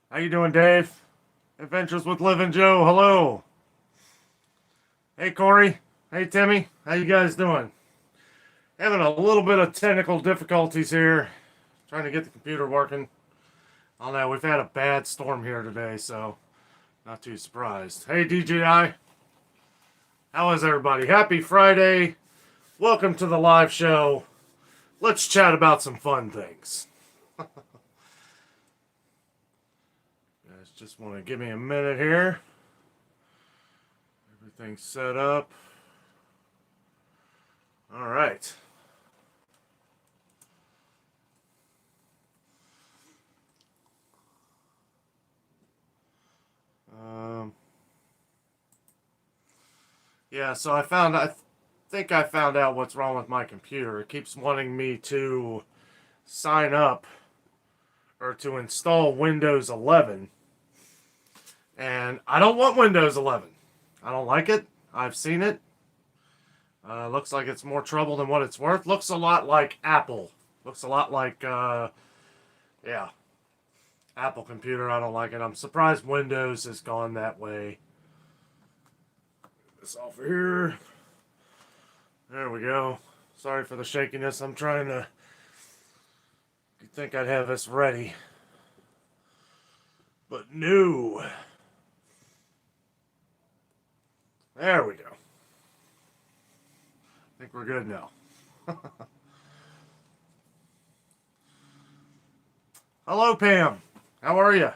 How you doing, Dave? Adventures with Liv and Joe. Hello. Hey, Corey. Hey, Timmy. How you guys doing? Having a little bit of technical difficulties here. Trying to get the computer working. I don't know. We've had a bad storm here today, so not too surprised. Hey, DJI. How is everybody? Happy Friday. Welcome to the live show. Let's chat about some fun things. Guys, just want to give me a minute here. Everything's set up. All right. Yeah, so I think I found out what's wrong with my computer. It keeps wanting me to sign up or to install Windows 11. And I don't want Windows 11. I don't like it. I've seen it. Looks like it's more trouble than what it's worth. Looks a lot like Apple. Looks a lot like, yeah, Apple computer. I don't like it. I'm surprised Windows has gone that way. This off here. There we go. Sorry for the shakiness. I'm trying to. You'd think I'd have this ready, but no. There we go. I think we're good now. Hello, Pam. How are you?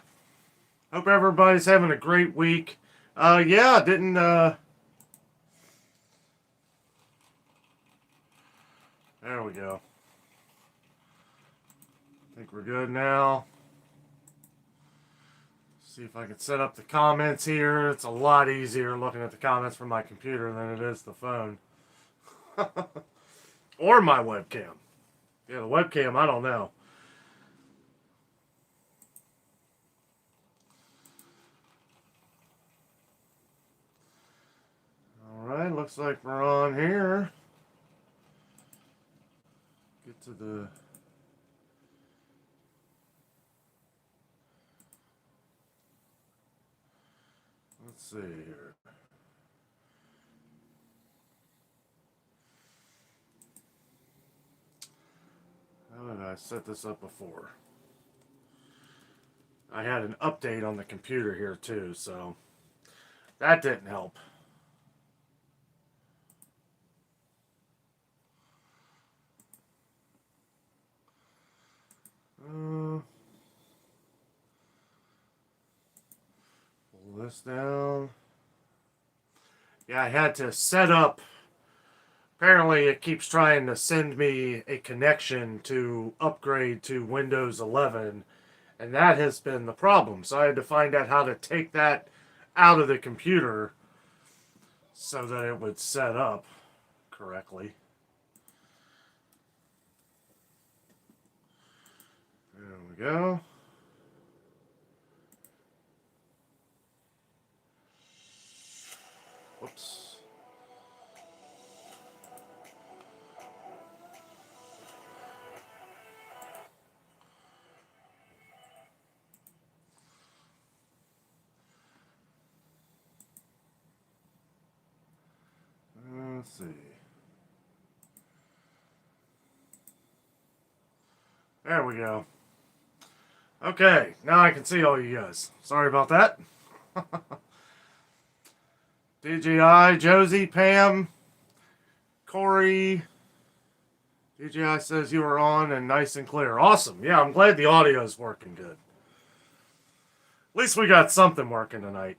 Hope everybody's having a great week. Yeah, didn't, there we go. I think we're good now. See if I can set up the comments here. It's a lot easier looking at the comments from my computer than it is the phone. Or my webcam. Yeah, the webcam, I don't know. Alright, looks like we're on here. Get to the... Let's see here. How did I set this up before? I had an update on the computer here too, so that didn't help. Pull this down. Yeah, I had to set up. Apparently, it keeps trying to send me a connection to upgrade to Windows 11, and that has been the problem. So I had to find out how to take that out of the computer so that it would set up correctly. There we go. Whoops. Let's see. There we go. Okay, now I can see all you guys. Sorry about that. DJI, Josie, Pam, Corey. DJI says you are on and nice and clear. Awesome. Yeah, I'm glad the audio is working good. At least we got something working tonight.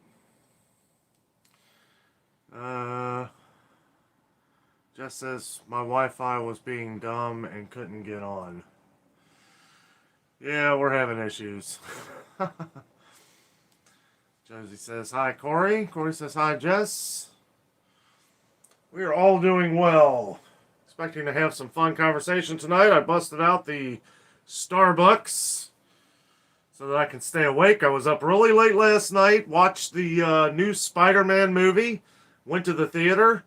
Just says my Wi-Fi was being dumb and couldn't get on. Yeah, we're having issues. Josie says hi, Corey. Corey says hi, Jess. We are all doing well. Expecting to have some fun conversation tonight. I busted out the Starbucks so that I can stay awake. I was up really late last night, watched the new Spider-Man movie, went to the theater.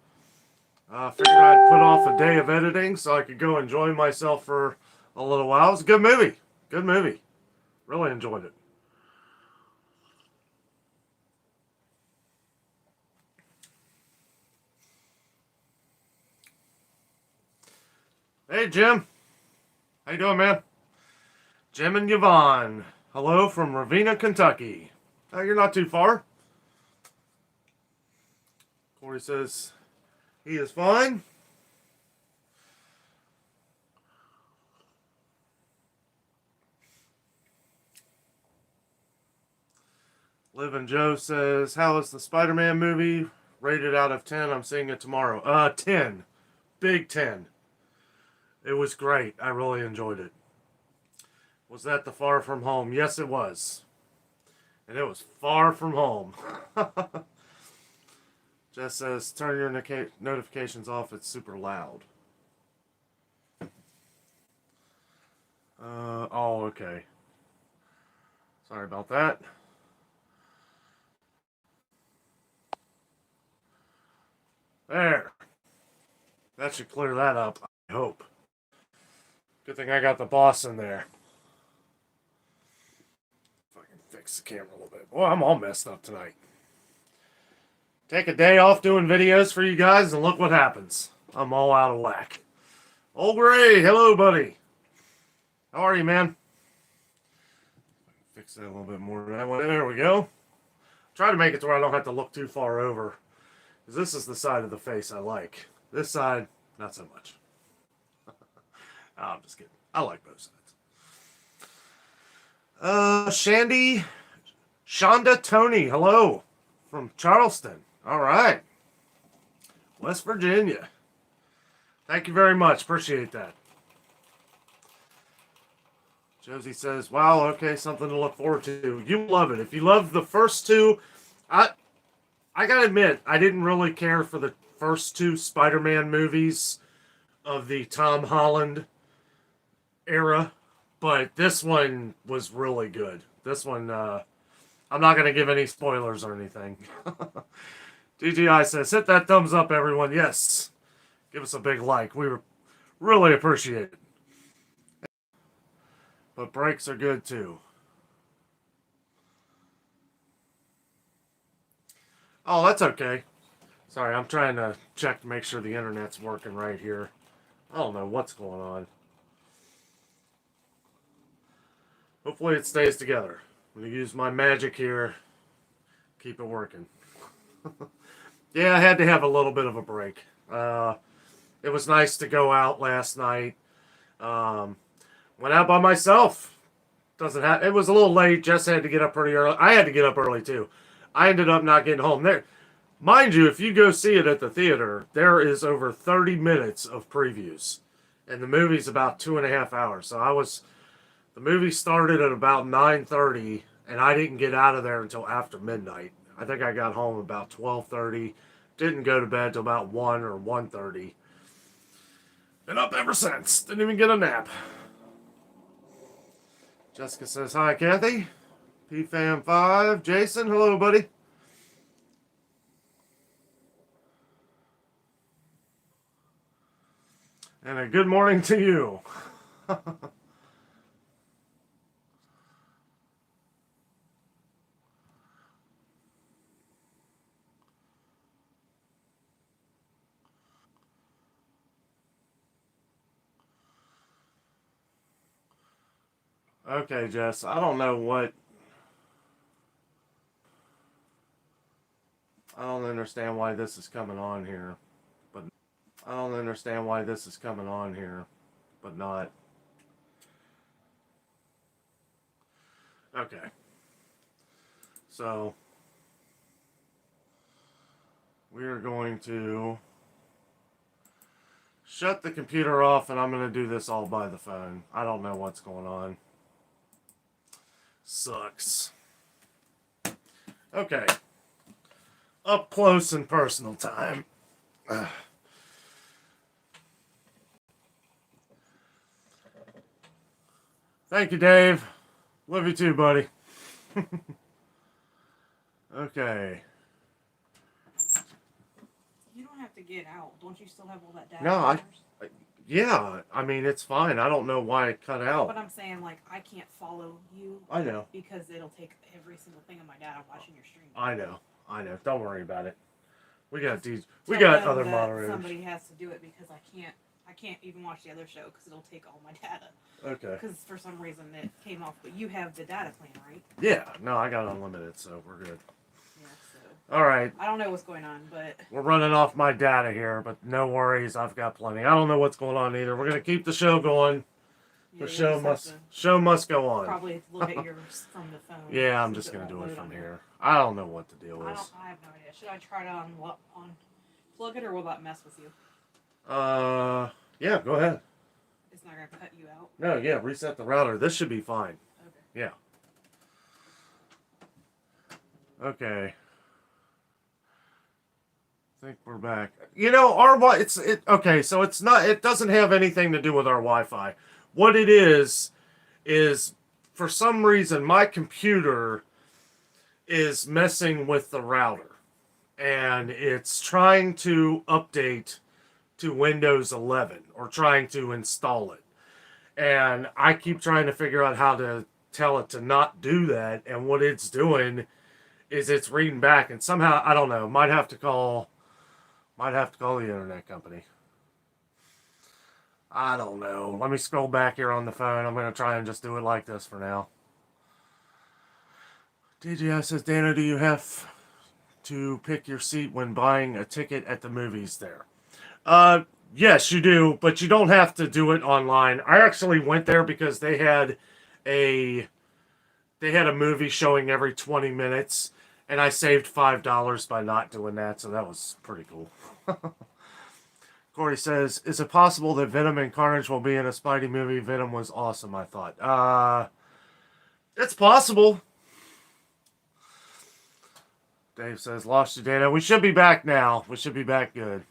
Figured I'd put off a day of editing so I could go enjoy myself for a little while. It was a good movie. Good movie. Really enjoyed it. Hey, Jim. How you doing, man? Jim and Yvonne. Hello from Ravenna, Kentucky. Oh, you're not too far. Corey says he is fine. Liv and Joe says, how is the Spider-Man movie? Rated out of 10. I'm seeing it tomorrow. 10. Big 10. It was great. I really enjoyed it. Was that the Far From Home? Yes, it was. And it was far from home. Jess says, turn your notifications off. It's super loud. Oh, okay. Sorry about that. There. That should clear that up, I hope. Good thing I got the boss in there. If I can fix the camera a little bit. Boy, I'm all messed up tonight. Take a day off doing videos for you guys, and look what happens. I'm all out of whack. Old Gray, hello, buddy. How are you, man? Fix that a little bit more. There we go. Try to make it to where I don't have to look too far over. Because this is the side of the face I like. This side, not so much. Oh, I'm just kidding. I like both sides. Shonda Tony, hello. From Charleston. All right. West Virginia. Thank you very much. Appreciate that. Josie says, wow, okay, something to look forward to. You love it. If you love the first two, I gotta admit, I didn't really care for the first two Spider-Man movies of the Tom Holland era, but this one was really good. This one, I'm not gonna give any spoilers or anything. DGI says, hit that thumbs up, everyone. Yes. Give us a big like. We really appreciate it. But breaks are good too. Oh, that's okay. Sorry, I'm trying to check to make sure the internet's working right here. I don't know what's going on. Hopefully it stays together. I'm going to use my magic here. Keep it working. Yeah, I had to have a little bit of a break. It was nice to go out last night. Went out by myself. It was a little late. Jess had to get up pretty early. I had to get up early too. I ended up not getting home. There, mind you, if you go see it at the theater, there is over 30 minutes of previews, and the movie's about 2.5 hours. So the movie started at about 9:30, and I didn't get out of there until after midnight. I think I got home about 12:30. Didn't go to bed till about 1 or 1:30. Been up ever since. Didn't even get a nap. Jessica says, hi, Kathy. PFAM5. Jason, hello, buddy. And a good morning to you. Okay, Jess, I don't know what... I don't understand why this is coming on here, but... I don't understand why this is coming on here, but not... Okay. So... we are going to... shut the computer off, and I'm going to do this all by the phone. I don't know what's going on. Sucks. Okay. Up close and personal time. Thank you, Dave. Love you too, buddy. Okay. You don't have to get out. Don't you still have all that data? No, yeah, I mean, it's fine. I don't know why it cut out. But I'm saying, like, I can't follow you. I know. Because it'll take every single thing of my data watching your stream. I know. Don't worry about it. We got other moderators. Somebody has to do it because I can't I can't even watch the other show because it'll take all my data. Okay. Because for some reason it came off. But you have the data plan, right? Yeah. No, I got unlimited, so we're good. Yeah. So. All right. I don't know what's going on, but we're running off my data here, but no worries. I've got plenty. I don't know what's going on either. We're gonna keep the show going. yeah, The show you'll must go on. probably look at yours from the phone. Yeah, I'm since just gonna won't do it load from on here. I don't know what the deal I is. have no idea. Should I try to unplug it, or will that mess with you? Yeah, go ahead. It's not gonna cut you out. No, yeah, reset the router. This should be fine. Okay. Yeah. Okay. I think we're back. You know, okay, so it doesn't have anything to do with our Wi-Fi. What it is for some reason my computer is messing with the router. And it's trying to update to Windows 11 or trying to install it. And I keep trying to figure out how to tell it to not do that. And what it's doing is it's reading back, and somehow, I don't know, might have to call the internet company. I don't know. Let me scroll back here on the phone. I'm going to try and just do it like this for now. DJI says, Danno, do you have to pick your seat when buying a ticket at the movies there? Yes, you do, but you don't have to do it online. I actually went there because they had a movie showing every 20 minutes, and I saved $5 by not doing that, so that was pretty cool. Corey says, is it possible that Venom and Carnage will be in a Spidey movie? Venom was awesome, I thought. It's possible. Dave says, lost you, Dana. We should be back now. We should be back good.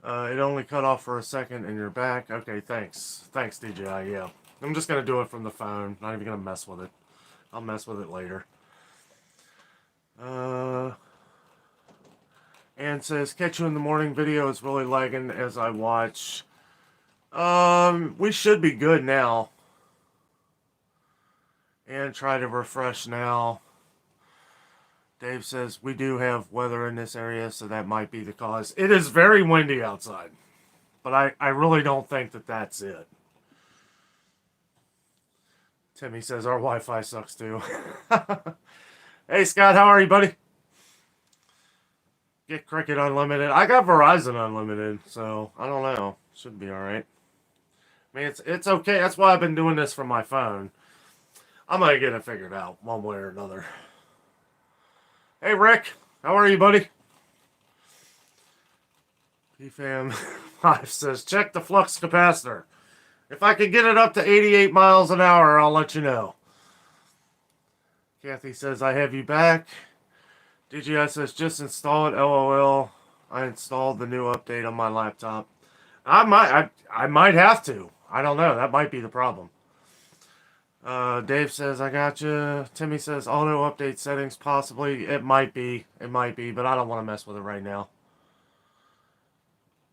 It only cut off for a second and you're back. Okay, thanks. Thanks, DJI, yeah. I'm just going to do it from the phone. Not even going to mess with it. I'll mess with it later. Ann says, catch you in the morning video is really lagging as I watch. We should be good now. And try to refresh now. Dave says, we do have weather in this area, so that might be the cause. It is very windy outside. But I really don't think that that's it. Timmy says, our Wi-Fi sucks too. Hey, Scott, how are you, buddy? Get Cricket Unlimited. I got Verizon Unlimited, so I don't know. Should be alright. I mean, it's okay. That's why I've been doing this from my phone. I'm going to get it figured out one way or another. Hey, Rick. How are you, buddy? PFAM5 says, check the flux capacitor. If I can get it up to 88 miles an hour, I'll let you know. Kathy says, I have you back. DJI says, just install it, LOL. I installed the new update on my laptop. I might have to. I don't know. That might be the problem. Dave says, I got you. Timmy says, auto update settings, possibly. It might be, but I don't want to mess with it right now.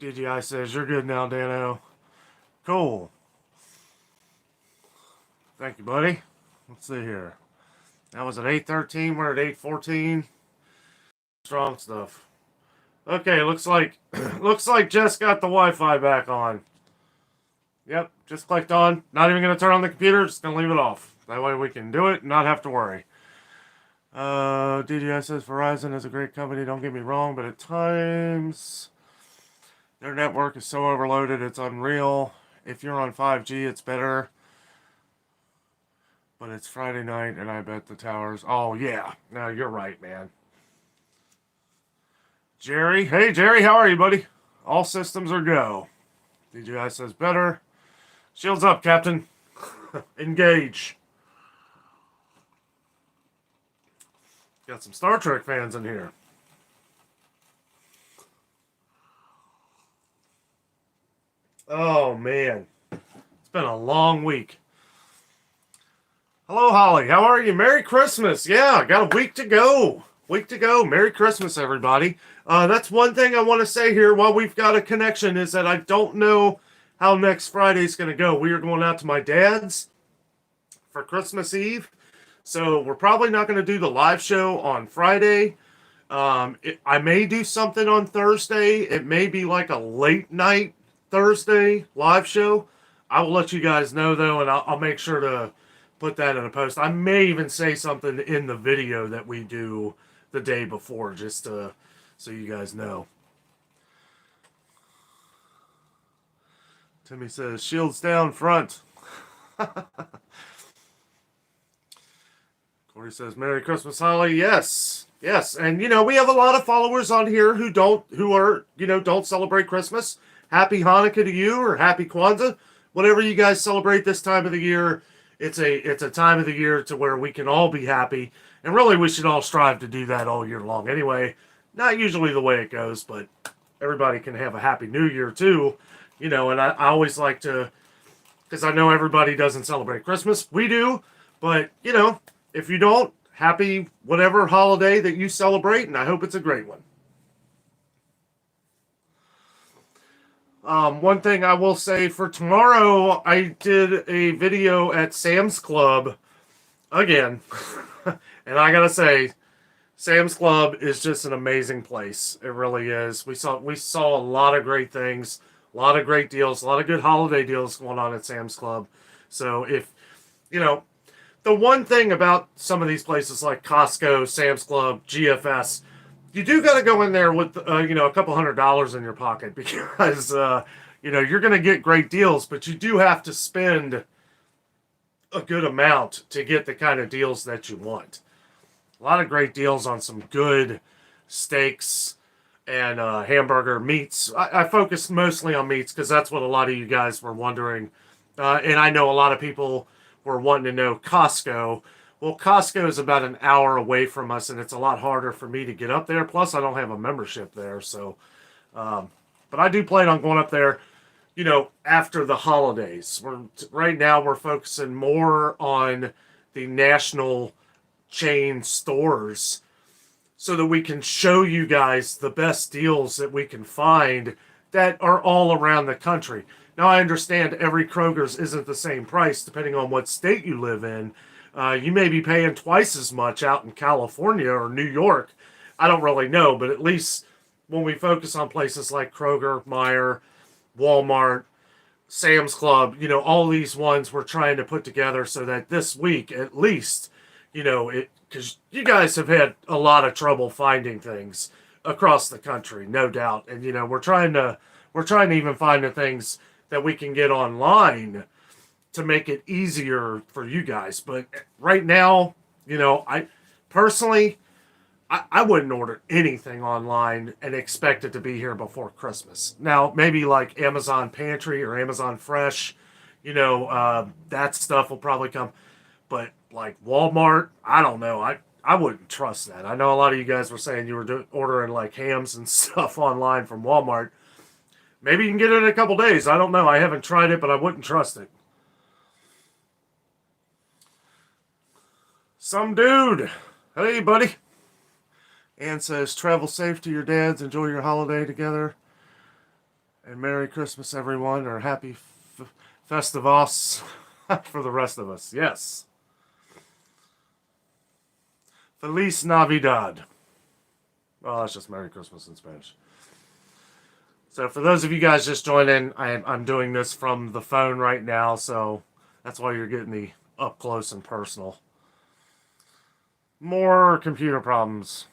DJI says, you're good now, Danno. Cool. Thank you, buddy. Let's see here. That was at 8:13. We're at 8:14. Strong stuff. Okay, looks like Jess got the Wi-Fi back on. Yep, just clicked on. Not even going to turn on the computer. Just going to leave it off. That way we can do it and not have to worry. DJI says Verizon is a great company. Don't get me wrong, but at times their network is so overloaded it's unreal. If you're on 5G, it's better. But it's Friday night and I bet the towers... Oh, yeah. No, you're right, man. Jerry. Hey, Jerry. How are you, buddy? All systems are go. DJI says better. Shields up, Captain. Engage. Got some Star Trek fans in here. Oh, man. It's been a long week. Hello, Holly. How are you? Merry Christmas. Yeah, got a week to go. Week to go. Merry Christmas, everybody. That's one thing I want to say here while we've got a connection is that I don't know how next Friday's going to go. We are going out to my dad's for Christmas Eve. So we're probably not going to do the live show on Friday. I may do something on Thursday. It may be like a late night Thursday live show. I will let you guys know though, and I'll make sure to put that in a post. I may even say something in the video that we do the day before, just so you guys know. Timmy says, shields down front. Corey says, Merry Christmas, Holly. Yes. Yes. And we have a lot of followers on here who don't celebrate Christmas. Happy Hanukkah to you, or happy Kwanzaa. Whatever you guys celebrate this time of the year, it's a time of the year to where we can all be happy. And really we should all strive to do that all year long. Anyway, not usually the way it goes, but everybody can have a happy new year too. And I always like to, because I know everybody doesn't celebrate Christmas. We do, but if you don't, happy whatever holiday that you celebrate, and I hope it's a great one. One thing I will say for tomorrow, I did a video at Sam's Club again. And I gotta say, Sam's Club is just an amazing place. It really is. We saw a lot of great things, a lot of great deals, a lot of good holiday deals going on at Sam's Club. So if, the one thing about some of these places like Costco, Sam's Club, GFS, you do got to go in there with, a couple $100 in your pocket, because, you're going to get great deals, but you do have to spend a good amount to get the kind of deals that you want. A lot of great deals on some good steaks and hamburger meats. I focused mostly on meats because that's what a lot of you guys were wondering. And I know a lot of people were wanting to know Costco. Well, Costco is about an hour away from us, and it's a lot harder for me to get up there. Plus, I don't have a membership there. So, but I do plan on going up there, after the holidays. Right now we're focusing more on the national chain stores so that we can show you guys the best deals that we can find that are all around the country. Now, I understand every Kroger's isn't the same price depending on what state you live in. You may be paying twice as much out in California or New York. I don't really know, but at least when we focus on places like Kroger, Meijer, Walmart, Sam's Club, all these ones we're trying to put together so that this week at least, because you guys have had a lot of trouble finding things across the country, no doubt. And, we're trying to even find the things that we can get online to make it easier for you guys. But right now, I personally, I wouldn't order anything online and expect it to be here before Christmas. Now, maybe like Amazon Pantry or Amazon Fresh, that stuff will probably come. But like Walmart, I don't know. I wouldn't trust that. I know a lot of you guys were saying you were ordering like hams and stuff online from Walmart. Maybe you can get it in a couple days. I don't know. I haven't tried it, but I wouldn't trust it. Some dude. Hey, buddy. Ann says, travel safe to your dads. Enjoy your holiday together. And Merry Christmas, everyone. Or Happy Festivos for the rest of us. Yes. Feliz Navidad. Well, that's just Merry Christmas in Spanish. So for those of you guys just joining, I'm doing this from the phone right now. So that's why you're getting the up close and personal. More computer problems.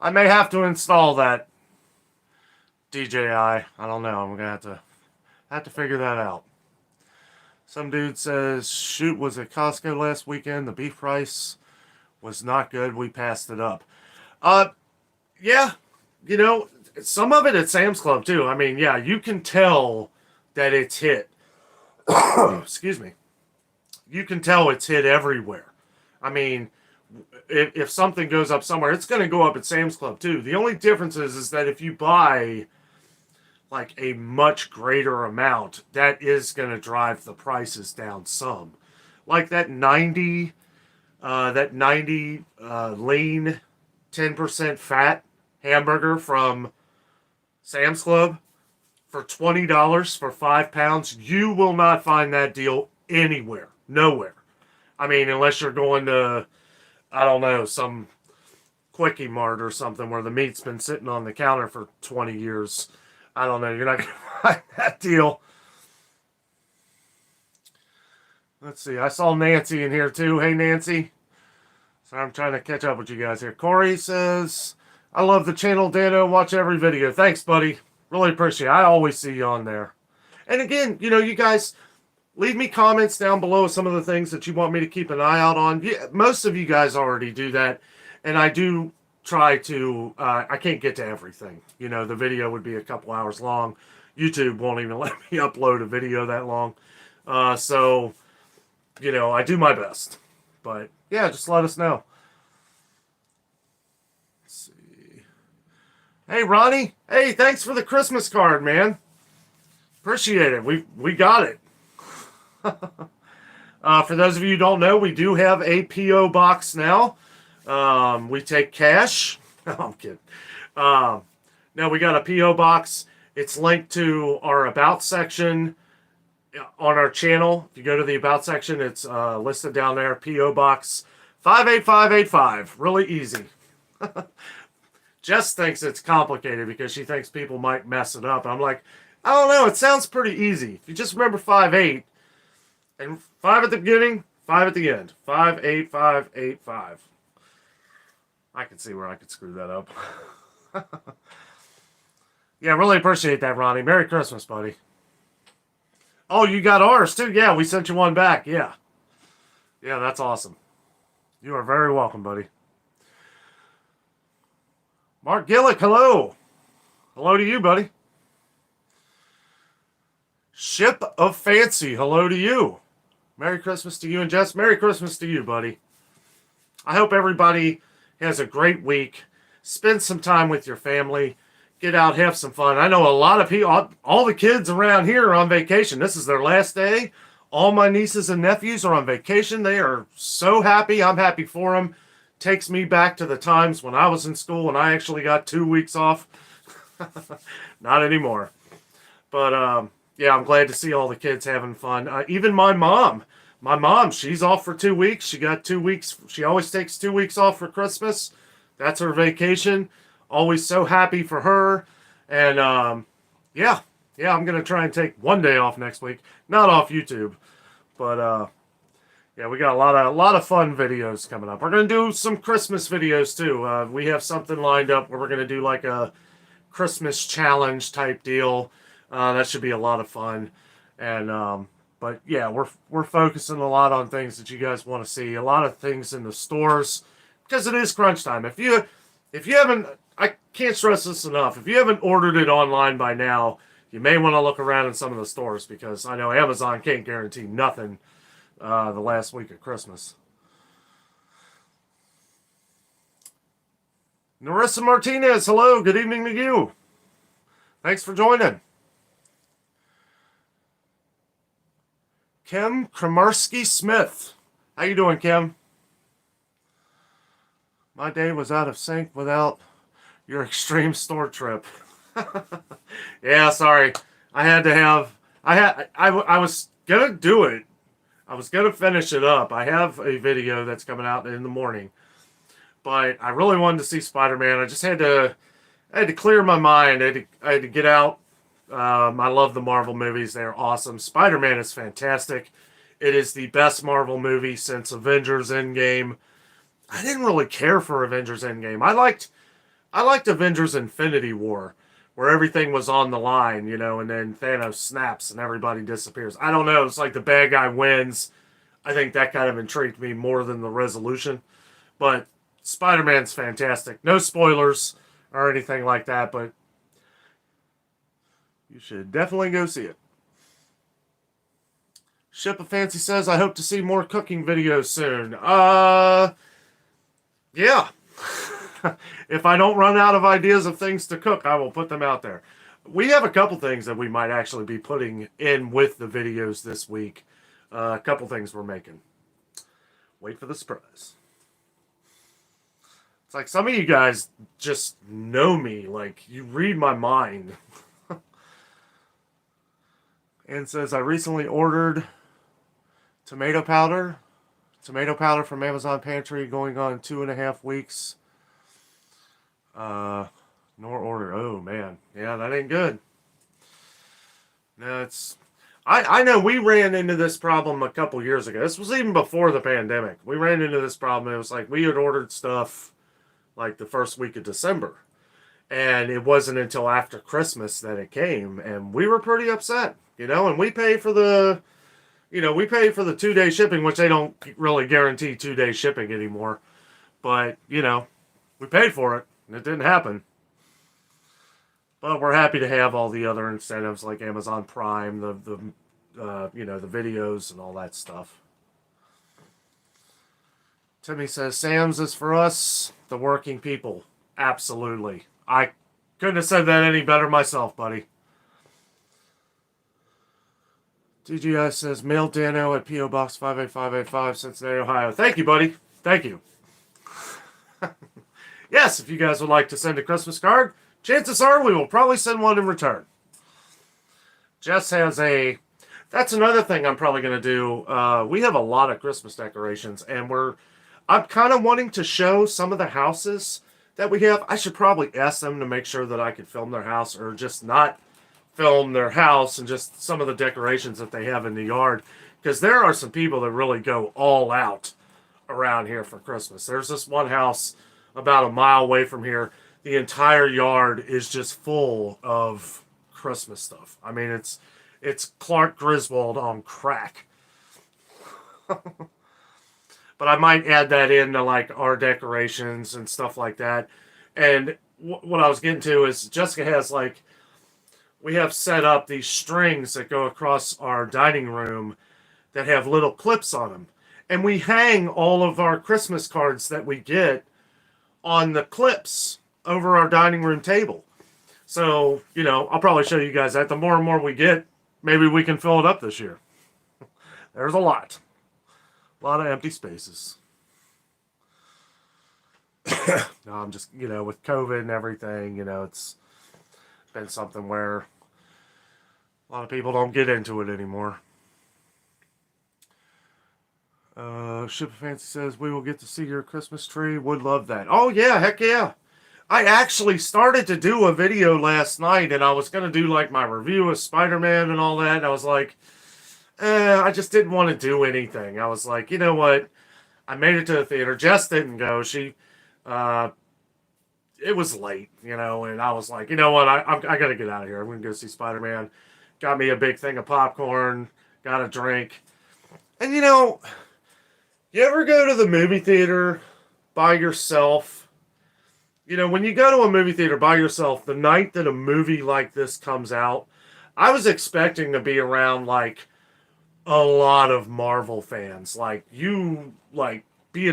I may have to install that DJI. I don't know. I'm gonna have to figure that out. Some dude says, shoot, was at Costco last weekend. The beef price was not good. We passed it up. Yeah, some of it at Sam's Club too. I mean, yeah, you can tell that it's hit. Excuse me. You can tell it's hit everywhere. I mean, if something goes up somewhere, it's going to go up at Sam's Club too. The only difference is that if you buy like a much greater amount, that is going to drive the prices down some. Like that 90 lean 10% fat hamburger from Sam's Club for $20 for 5 pounds. You will not find that deal anywhere. Nowhere. I mean, unless you're going to, I don't know, some Quickie Mart or something where the meat's been sitting on the counter for 20 years. I don't know. You're not going to find that deal. Let's see. I saw Nancy in here too. Hey, Nancy. So I'm trying to catch up with you guys here. Corey says, I love the channel, Danno. Watch every video. Thanks, buddy. Really appreciate it. I always see you on there. And again, you know, you guys leave me comments down below some of the things that you want me to keep an eye out on. Yeah, most of you guys already do that. And I do try to, I can't get to everything. You know, the video would be a couple hours long. YouTube won't even let me upload a video that long. So, you know, I do my best. But, yeah, just let us know. Let's see. Hey, Ronnie. Hey, thanks for the Christmas card, man. Appreciate it. We got it. For those of you who don't know, we do have a P.O. box now. We take cash. No, I'm kidding. No, we got a P.O. box. It's linked to our About section on our channel. If you go to the About section, it's listed down there. P.O. Box 58585. Really easy. Jess thinks it's complicated because she thinks people might mess it up. I'm like, I don't know. It sounds pretty easy. If you just remember 58 and 5 at the beginning, 5 at the end. 58585. I can see where I could screw that up. Yeah, really appreciate that, Ronnie. Merry Christmas, buddy. Oh, you got ours too? Yeah, we sent you one back. Yeah. Yeah, that's awesome. You are very welcome, buddy. Mark Gillick, hello. Hello to you, buddy. Ship of Fancy, hello to you. Merry Christmas to you and Jess. Merry Christmas to you, buddy. I hope everybody has a great week. Spend some time with your family. Get out, have some fun. I know a lot of people, all the kids around here are on vacation. This is their last day. All my nieces and nephews are on vacation. They are so happy. I'm happy for them. Takes me back to the times when I was in school and I actually got 2 weeks off. Not anymore. But, yeah, I'm glad to see all the kids having fun. Even my mom, she's off for 2 weeks. She got 2 weeks. She always takes 2 weeks off for Christmas. That's her vacation. Always so happy for her. And, yeah, I'm going to try and take 1 day off next week. Not off YouTube. But, yeah, we got a lot of fun videos coming up. We're going to do some Christmas videos, too. We have something lined up where we're going to do like a Christmas challenge type deal. That should be a lot of fun. And, but yeah, we're focusing a lot on things that you guys want to see. A lot of things in the stores because it is crunch time. If you haven't, I can't stress this enough. If you haven't ordered it online by now, you may want to look around in some of the stores because I know Amazon can't guarantee nothing the last week of Christmas. Narissa Martinez, hello. Good evening to you. Thanks for joining. Kim Kramarski Smith. How you doing, Kim? My day was out of sync without your extreme store trip. Yeah, sorry. I was gonna do it. I was gonna finish it up. I have a video that's coming out in the morning. But I really wanted to see Spider-Man. I just had to clear my mind. I had to get out. I love the Marvel movies. They're awesome. Spider-Man is fantastic. It is the best Marvel movie since Avengers Endgame. I didn't really care for Avengers Endgame. I liked Avengers Infinity War, where everything was on the line, you know, and then Thanos snaps and everybody disappears. I don't know. It's like the bad guy wins. I think that kind of intrigued me more than the resolution. But Spider-Man's fantastic. No spoilers or anything like that, but you should definitely go see it. Ship of Fancy says, I hope to see more cooking videos soon. Yeah. If I don't run out of ideas of things to cook, I will put them out there. We have a couple things that we might actually be putting in with the videos this week. A couple things we're making. Wait for the surprise. It's like some of you guys just know me. Like, you read my mind. And says, I recently ordered tomato powder. Tomato powder from Amazon Pantry going on 2.5 weeks. Nor order. Oh, man. Yeah, that ain't good. No, it's. I know we ran into this problem a couple years ago. This was even before the pandemic. We ran into this problem. It was like we had ordered stuff like the first week of December. And it wasn't until after Christmas that it came. And we were pretty upset, and we pay for the, we pay for the 2 day shipping, which they don't really guarantee 2 day shipping anymore. But, we paid for it and it didn't happen. But we're happy to have all the other incentives like Amazon Prime, the videos and all that stuff. Timmy says Sam's is for us, the working people. Absolutely. I couldn't have said that any better myself, buddy. DGI says mail Danno at P.O. Box 58585, Cincinnati, Ohio. Thank you, buddy. Thank you. Yes, if you guys would like to send a Christmas card, chances are we will probably send one in return. Jess has a... That's another thing I'm probably going to do. We have a lot of Christmas decorations, and I'm kind of wanting to show some of the houses that we have. I should probably ask them to make sure that I can film their house, or just not film their house and just some of the decorations that they have in the yard. Because there are some people that really go all out around here for Christmas. There's this one house about a mile away from here. The entire yard is just full of Christmas stuff. I mean, it's Clark Griswold on crack. But I might add that into like our decorations and stuff like that. And what I was getting to is Jessica has we have set up these strings that go across our dining room that have little clips on them. And we hang all of our Christmas cards that we get on the clips over our dining room table. So, I'll probably show you guys that. The more and more we get, maybe we can fill it up this year. There's a lot. A lot of empty spaces. No, I'm just, with COVID and everything, it's been something where a lot of people don't get into it anymore. Ship of Fancy says, we will get to see your Christmas tree. Would love that. Oh, yeah, heck yeah. I actually started to do a video last night, and I was going to do, my review of Spider-Man and all that, and I was like, I just didn't want to do anything. I was like, you know what? I made it to the theater. Jess didn't go. It was late, and I was like, you know what? I got to get out of here. I'm going to go see Spider-Man. Got me a big thing of popcorn. Got a drink. And, you ever go to the movie theater by yourself? When you go to a movie theater by yourself, the night that a movie like this comes out, I was expecting to be around, a lot of Marvel fans. Being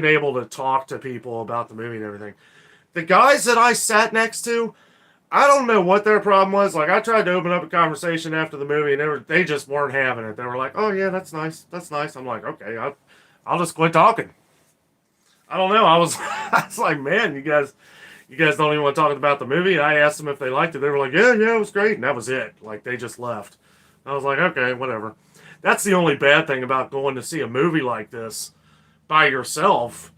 able to talk to people about the movie and everything. The guys that I sat next to, I don't know what their problem was. I tried to open up a conversation after the movie, and they just weren't having it. They were like, oh, yeah, that's nice. That's nice. I'm like, okay, I'll just quit talking. I don't know. I was like, man, you guys don't even want to talk about the movie. I asked them if they liked it. They were like, yeah, it was great. And that was it. They just left. I was like, okay, whatever. That's the only bad thing about going to see a movie like this by yourself,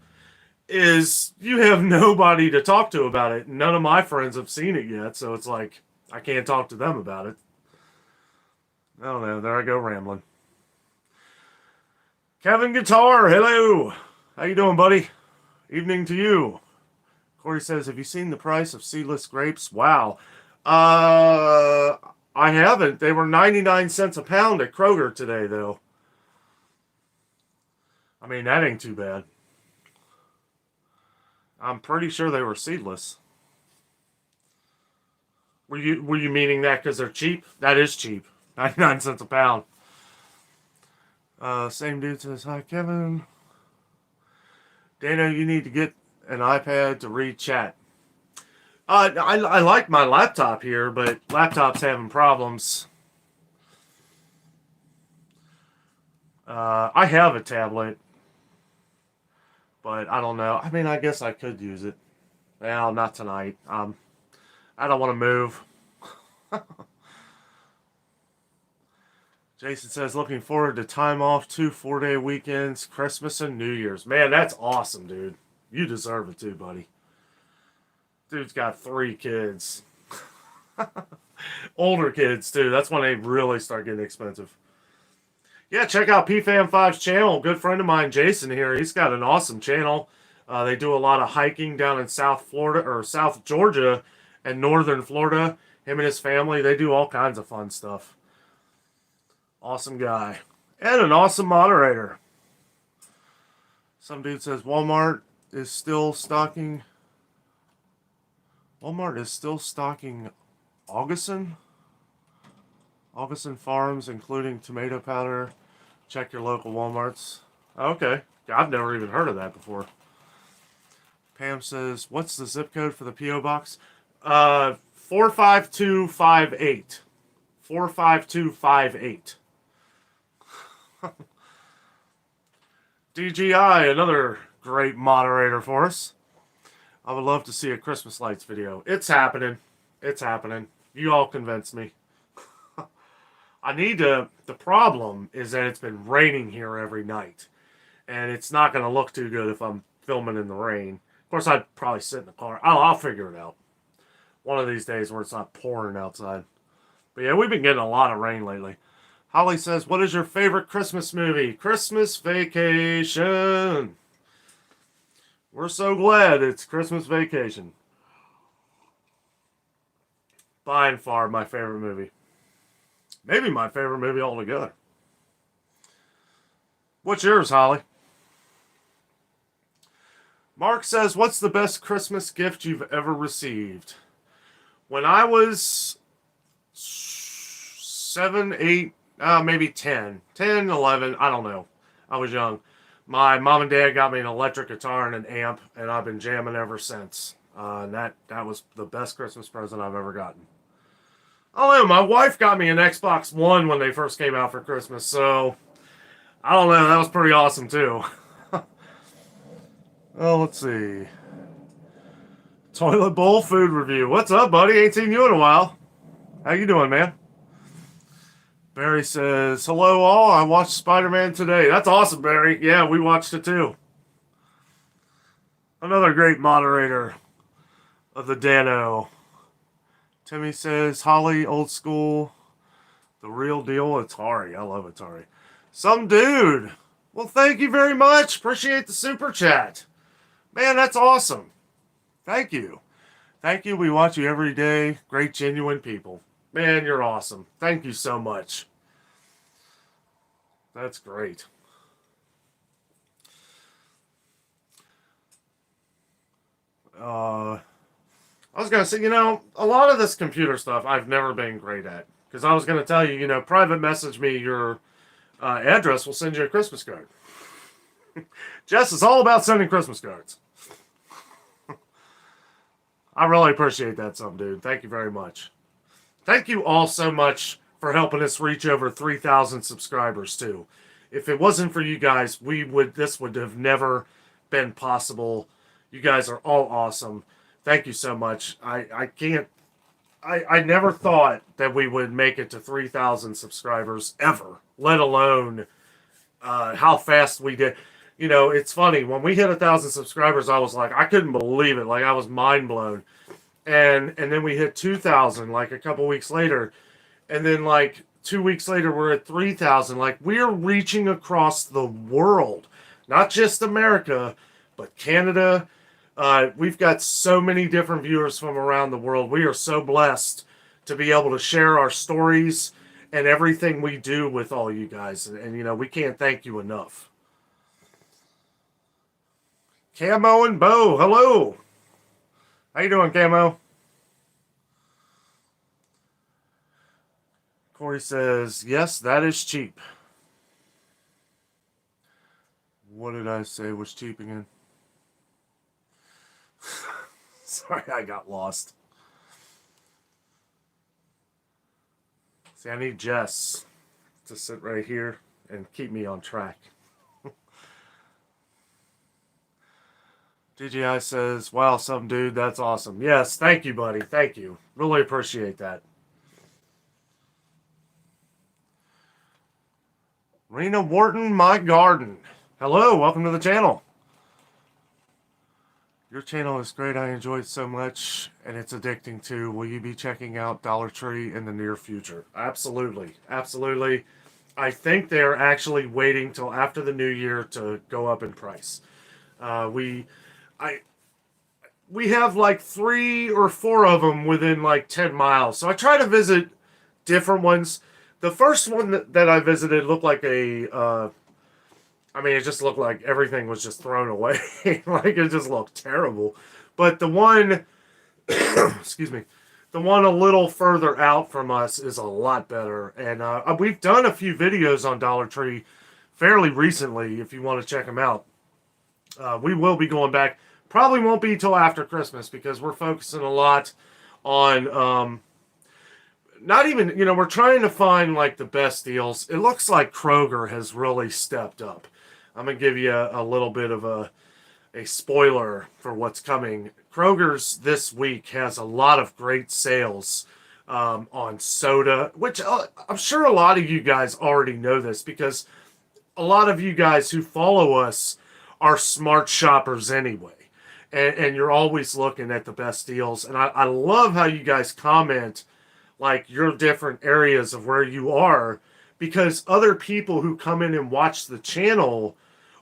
is you have nobody to talk to about it. None of my friends have seen it yet, so it's like I can't talk to them about it. I don't know. There I go rambling. Kevin Guitar, hello. How you doing, buddy? Evening to you. Corey says, have you seen the price of seedless grapes? Wow. I haven't. They were 99 cents a pound at Kroger today, though. I mean, that ain't too bad. I'm pretty sure they were seedless. Were you meaning that because they're cheap? That is cheap. 99 cents a pound. Same dude says, hi, Kevin. Dano, you need to get an iPad to read chat. I like my laptop here, but laptop's having problems. I have a tablet, but I don't know. I mean, I guess I could use it. Well, not tonight. I don't want to move. Jason says, looking forward to time off, 2 4-day weekends, Christmas and New Year's. Man, that's awesome, dude. You deserve it too, buddy. Dude's got 3 kids. Older kids, too. That's when they really start getting expensive. Yeah, check out PFAM5's channel. Good friend of mine, Jason, here. He's got an awesome channel. They do a lot of hiking down in South Florida, or South Georgia and Northern Florida. Him and his family, they do all kinds of fun stuff. Awesome guy. And an awesome moderator. Some dude says Walmart is still stocking Augustin Farms, including tomato powder. Check your local Walmarts. Okay. I've never even heard of that before. Pam says, what's the zip code for the P.O. Box? 45258. 45258. DGI, another great moderator for us. I would love to see a Christmas lights video. It's happening. It's happening. You all convinced me. I need to... The problem is that it's been raining here every night. And it's not going to look too good if I'm filming in the rain. Of course, I'd probably sit in the car. I'll figure it out. One of these days where it's not pouring outside. But yeah, we've been getting a lot of rain lately. Holly says, what is your favorite Christmas movie? Christmas Vacation. We're so glad it's Christmas Vacation. By and far my favorite movie. Maybe my favorite movie altogether. What's yours, Holly? Mark says, what's the best Christmas gift you've ever received? When I was 7, 8, maybe 10, 11, I don't know. I was young. My mom and dad got me an electric guitar and an amp, and I've been jamming ever since. And that was the best Christmas present I've ever gotten. I don't know, my wife got me an Xbox One when they first came out for Christmas, so I don't know, that was pretty awesome too. Oh, let's see. Toilet bowl food review. What's up, buddy? Ain't seen you in a while. How you doing, man? Barry says, hello all, I watched Spider-Man today. That's awesome, Barry. Yeah, we watched it too. Another great moderator of the Danno. Timmy says, Holly, old school, the real deal, Atari. I love Atari. Some dude. Well, thank you very much. Appreciate the super chat. Man, that's awesome. Thank you. Thank you. We watch you every day. Great, genuine people. Man, you're awesome. Thank you so much. That's great. I was going to say, a lot of this computer stuff I've never been great at. Because I was going to tell you, private message me your address. We'll send you a Christmas card. Jess is all about sending Christmas cards. I really appreciate that, some dude. Thank you very much. Thank you all so much for helping us reach over 3,000 subscribers, too. If it wasn't for you guys, this would have never been possible. You guys are all awesome. Thank you so much. I never thought that we would make it to 3,000 subscribers ever, let alone how fast we did. It's funny. When we hit 1,000 subscribers, I was like, I couldn't believe it. Like, I was mind blown. And then we hit 2,000 like a couple weeks later. And then like 2 weeks later, we're at 3,000. Like, we're reaching across the world. Not just America, but Canada. We've got so many different viewers from around the world. We are so blessed to be able to share our stories and everything we do with all you guys. And we can't thank you enough. Camo and Bo, hello. How you doing, Camo? Corey says, yes, that is cheap. What did I say was cheap again? Sorry, I got lost. See, I need Jess to sit right here and keep me on track. DGI says, wow, some dude, that's awesome. Yes, thank you, buddy. Thank you. Really appreciate that. Rena Wharton, my garden. Hello, welcome to the channel. Your channel is great. I enjoy it so much, and it's addicting too. Will you be checking out Dollar Tree in the near future? Absolutely. Absolutely. I think they're actually waiting till after the new year to go up in price. We, I, we have like 3 or 4 of them within like 10 miles. So I try to visit different ones. The first one that I visited looked like I mean, it just looked like everything was just thrown away. Like, it just looked terrible. But the one, excuse me, the one a little further out from us is a lot better. And we've done a few videos on Dollar Tree fairly recently, if you want to check them out. We will be going back. Probably won't be till after Christmas because we're focusing a lot on not even, we're trying to find like the best deals. It looks like Kroger has really stepped up. I'm going to give you a little bit of a spoiler for what's coming. Kroger's this week has a lot of great sales on soda, which I'm sure a lot of you guys already know this because a lot of you guys who follow us are smart shoppers anyway. And you're always looking at the best deals. And I love how you guys comment like your different areas of where you are because other people who come in and watch the channel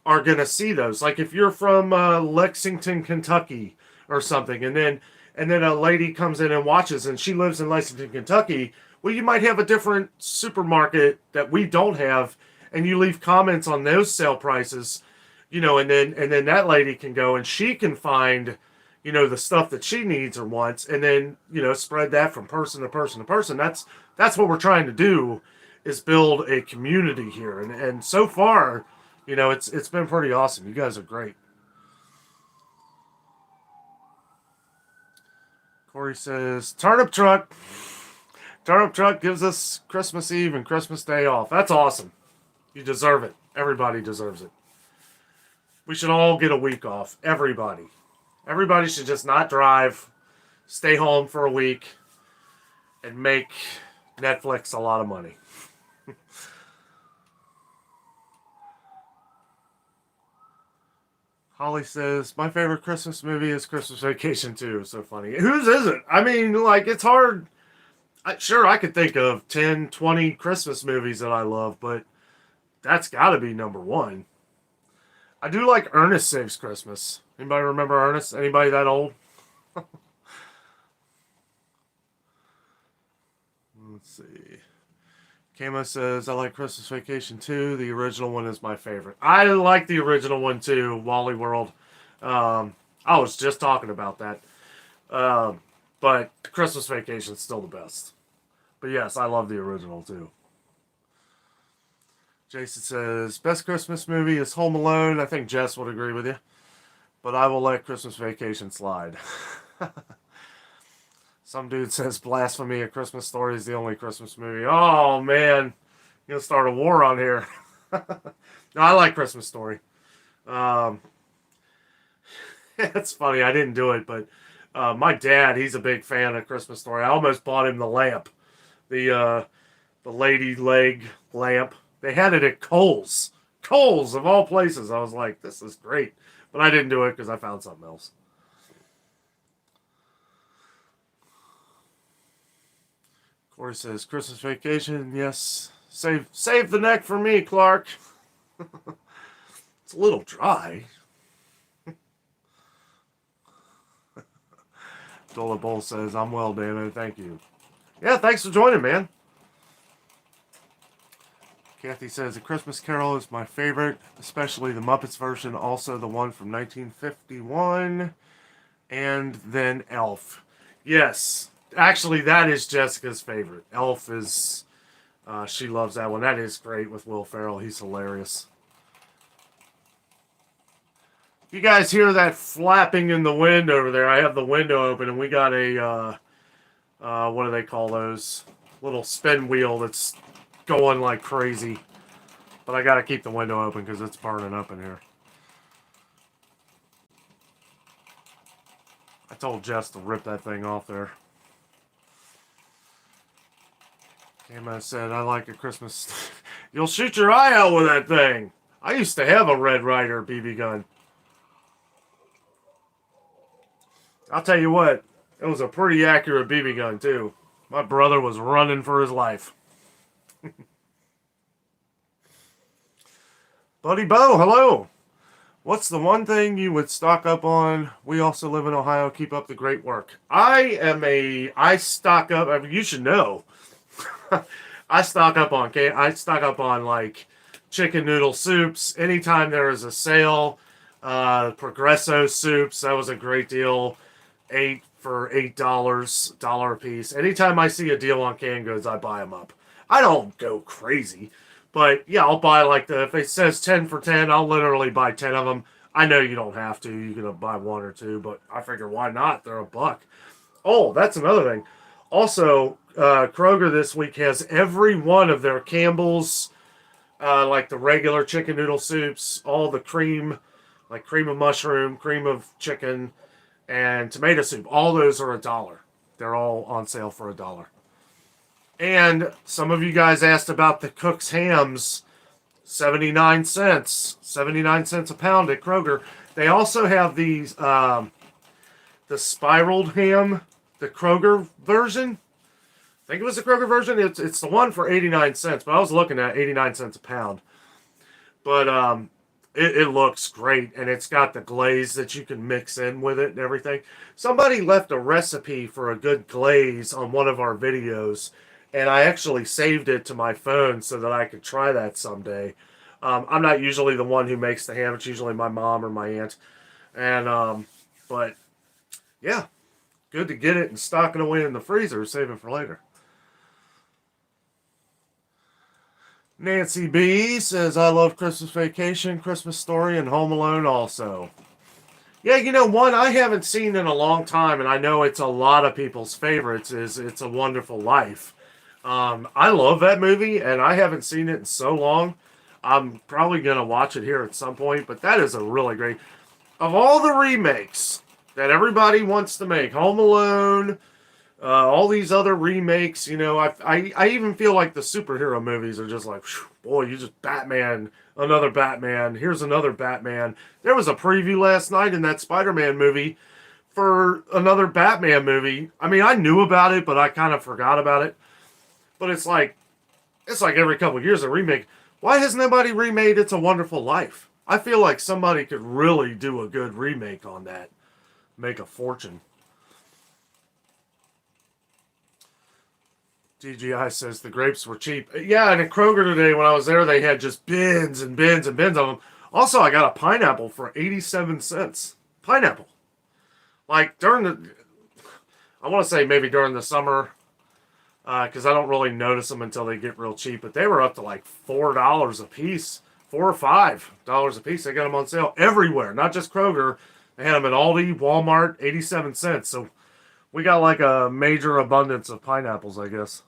are going to see those. Like if you're from Lexington, Kentucky or something, and then a lady comes in and watches and she lives in Lexington, Kentucky, well, you might have a different supermarket that we don't have, and you leave comments on those sale prices, and then that lady can go and she can find, the stuff that she needs or wants, and then, spread that from person to person to person. That's what we're trying to do, is build a community here. And so far, it's been pretty awesome. You guys are great. Corey says, Turnip Truck. Turnip Truck gives us Christmas Eve and Christmas Day off. That's awesome. You deserve it. Everybody deserves it. We should all get a week off. Everybody. Everybody should just not drive, stay home for a week, and make Netflix a lot of money. Holly says, my favorite Christmas movie is Christmas Vacation 2. So funny. Whose isn't? I mean, like, it's hard. Sure, I could think of 10, 20 Christmas movies that I love, but that's got to be number one. I do like Ernest Saves Christmas. Anybody remember Ernest? Anybody that old? Let's see. Kama says, I like Christmas Vacation 2. The original one is my favorite. I like the original one too, Wally World. I was just talking about that. But Christmas Vacation is still the best. But yes, I love the original too. Jason says, best Christmas movie is Home Alone. I think Jess would agree with you. But I will let Christmas Vacation slide. Some dude says Blasphemy, A Christmas Story is the only Christmas movie. Oh, man. You're going to start a war on here. No, I like Christmas Story. It's funny. I didn't do it, but my dad, he's a big fan of Christmas Story. I almost bought him the lamp. The lady leg lamp. They had it at Kohl's. Kohl's, of all places. I was like, this is great. But I didn't do it because I found something else. Corey says, Christmas Vacation, yes. Save the neck for me, Clark. It's a little dry. Dola Bowl says, I'm well, David. Thank you. Yeah, thanks for joining, man. Kathy says, A Christmas Carol is my favorite, especially the Muppets version, also the one from 1951, and then Elf. Yes, actually, that is Jessica's favorite. Elf is, she loves that one. That is great with Will Ferrell. He's hilarious. You guys hear that flapping in the wind over there? I have the window open, and we got a, what do they call those? Little spin wheel that's going like crazy. But I got to keep the window open because it's burning up in here. I told Jess to rip that thing off there. Kama said, I like A Christmas... You'll shoot your eye out with that thing. I used to have a Red Ryder BB gun. I'll tell you what, it was a pretty accurate BB gun, too. My brother was running for his life. Buddy Bo, hello. What's the one thing you would stock up on? We also live in Ohio. Keep up the great work. I stock up, I mean, you should know. I stock up on like chicken noodle soups. Anytime there is a sale, Progresso soups, that was a great deal. $8 a piece. Anytime I see a deal on canned goods, I buy them up. I don't go crazy, but yeah, I'll buy like if it says 10 for 10, I'll literally buy 10 of them. I know you don't have to. You can buy one or two, but I figure why not? They're $1. Oh, that's another thing. Also, Kroger this week has every one of their Campbell's, like the regular chicken noodle soups, all the cream, like cream of mushroom, cream of chicken, and tomato soup. All those are $1. They're all on sale for $1. And some of you guys asked about the Cook's hams, 79 cents. 79 cents a pound at Kroger. They also have these, the spiraled ham, the Kroger version. I think it was the Kroger version. It's the one for 89 cents, but I was looking at 89 cents a pound. But it looks great, and it's got the glaze that you can mix in with it and everything. Somebody left a recipe for a good glaze on one of our videos, and I actually saved it to my phone so that I could try that someday. I'm not usually the one who makes the ham. It's usually my mom or my aunt. And, but, yeah, good to get it and stock it away in the freezer, save it for later. Nancy B says, I love Christmas Vacation, Christmas Story, and Home Alone also. Yeah, you know, one I haven't seen in a long time, and I know it's a lot of people's favorites, is It's a Wonderful Life. I love that movie, and I haven't seen it in so long. I'm probably going to watch it here at some point, but that is a really great... Of all the remakes that everybody wants to make, Home Alone... all these other remakes, you know, I even feel like the superhero movies are just like, whew, boy, you just Batman, another Batman, here's another Batman. There was a preview last night in that Spider-Man movie for another Batman movie. I mean, I knew about it, but I kind of forgot about it. But it's like every couple of years a remake. Why has nobody remade It's a Wonderful Life? I feel like somebody could really do a good remake on that. Make a fortune. DGI says the grapes were cheap. Yeah, and at Kroger today when I was there, they had just bins and bins and bins of them. Also, I got a pineapple for 87 cents. Pineapple. Like during I want to say maybe during the summer, because I don't really notice them until they get real cheap. But they were up to like $4 a piece, $4 or $5 a piece. They got them on sale everywhere, not just Kroger. They had them at Aldi, Walmart, 87 cents. So we got like a major abundance of pineapples, I guess.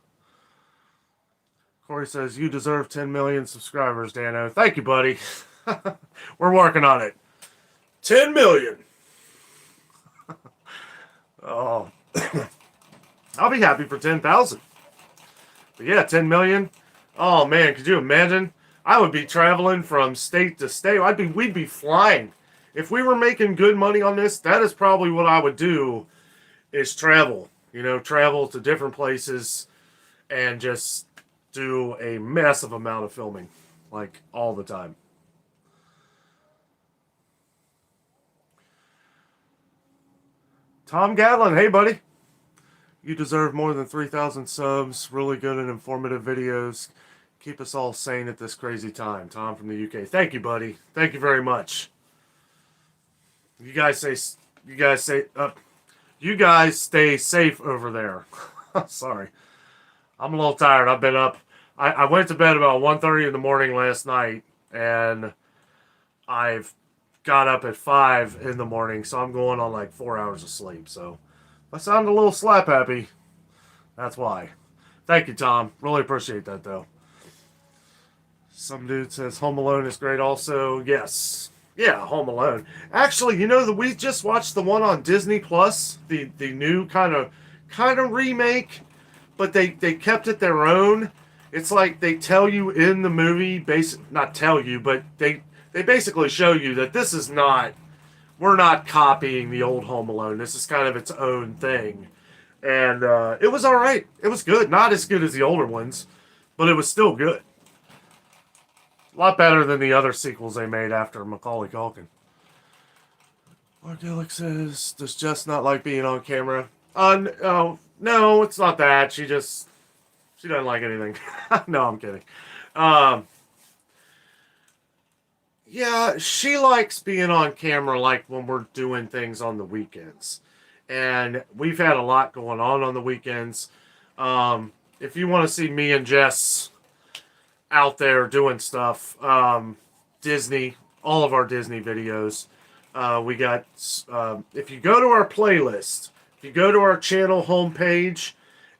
Corey says, you deserve 10 million subscribers, Danno. Thank you, buddy. We're working on it. 10 million. Oh. I'll be happy for 10,000. But yeah, 10 million. Oh, man, could you imagine? I would be traveling from state to state. We'd be flying. If we were making good money on this, that is probably what I would do, is travel. You know, travel to different places and just do a massive amount of filming, like all the time. Tom Gatlin, hey buddy. You deserve more than 3,000 subs. Really good and informative videos. Keep us all sane at this crazy time. Tom from the UK. Thank you, buddy. Thank you very much. You guys stay safe over there. Sorry. I'm a little tired. I've been up. I went to bed about 1:30 in the morning last night, and I've got up at 5 in the morning, so I'm going on like 4 hours of sleep. So if I sound a little slap happy, that's why. Thank you, Tom. Really appreciate that, though. Some dude says Home Alone is great also. Yes. Yeah, Home Alone. Actually, you know, we just watched the one on Disney Plus, the new kind of remake, but they kept it their own. It's like they tell you in the movie, not tell you, but they basically show you that this is not, we're not copying the old Home Alone. This is kind of its own thing. And it was all right. It was good. Not as good as the older ones, but it was still good. A lot better than the other sequels they made after Macaulay Culkin. Mark says, does Jess not like being on camera? No, it's not that. She doesn't like anything. No, I'm kidding. Yeah, she likes being on camera like when we're doing things on the weekends. And we've had a lot going on the weekends. If you want to see me and Jess out there doing stuff, Disney, all of our Disney videos, we got, if you go to our playlist, if you go to our channel homepage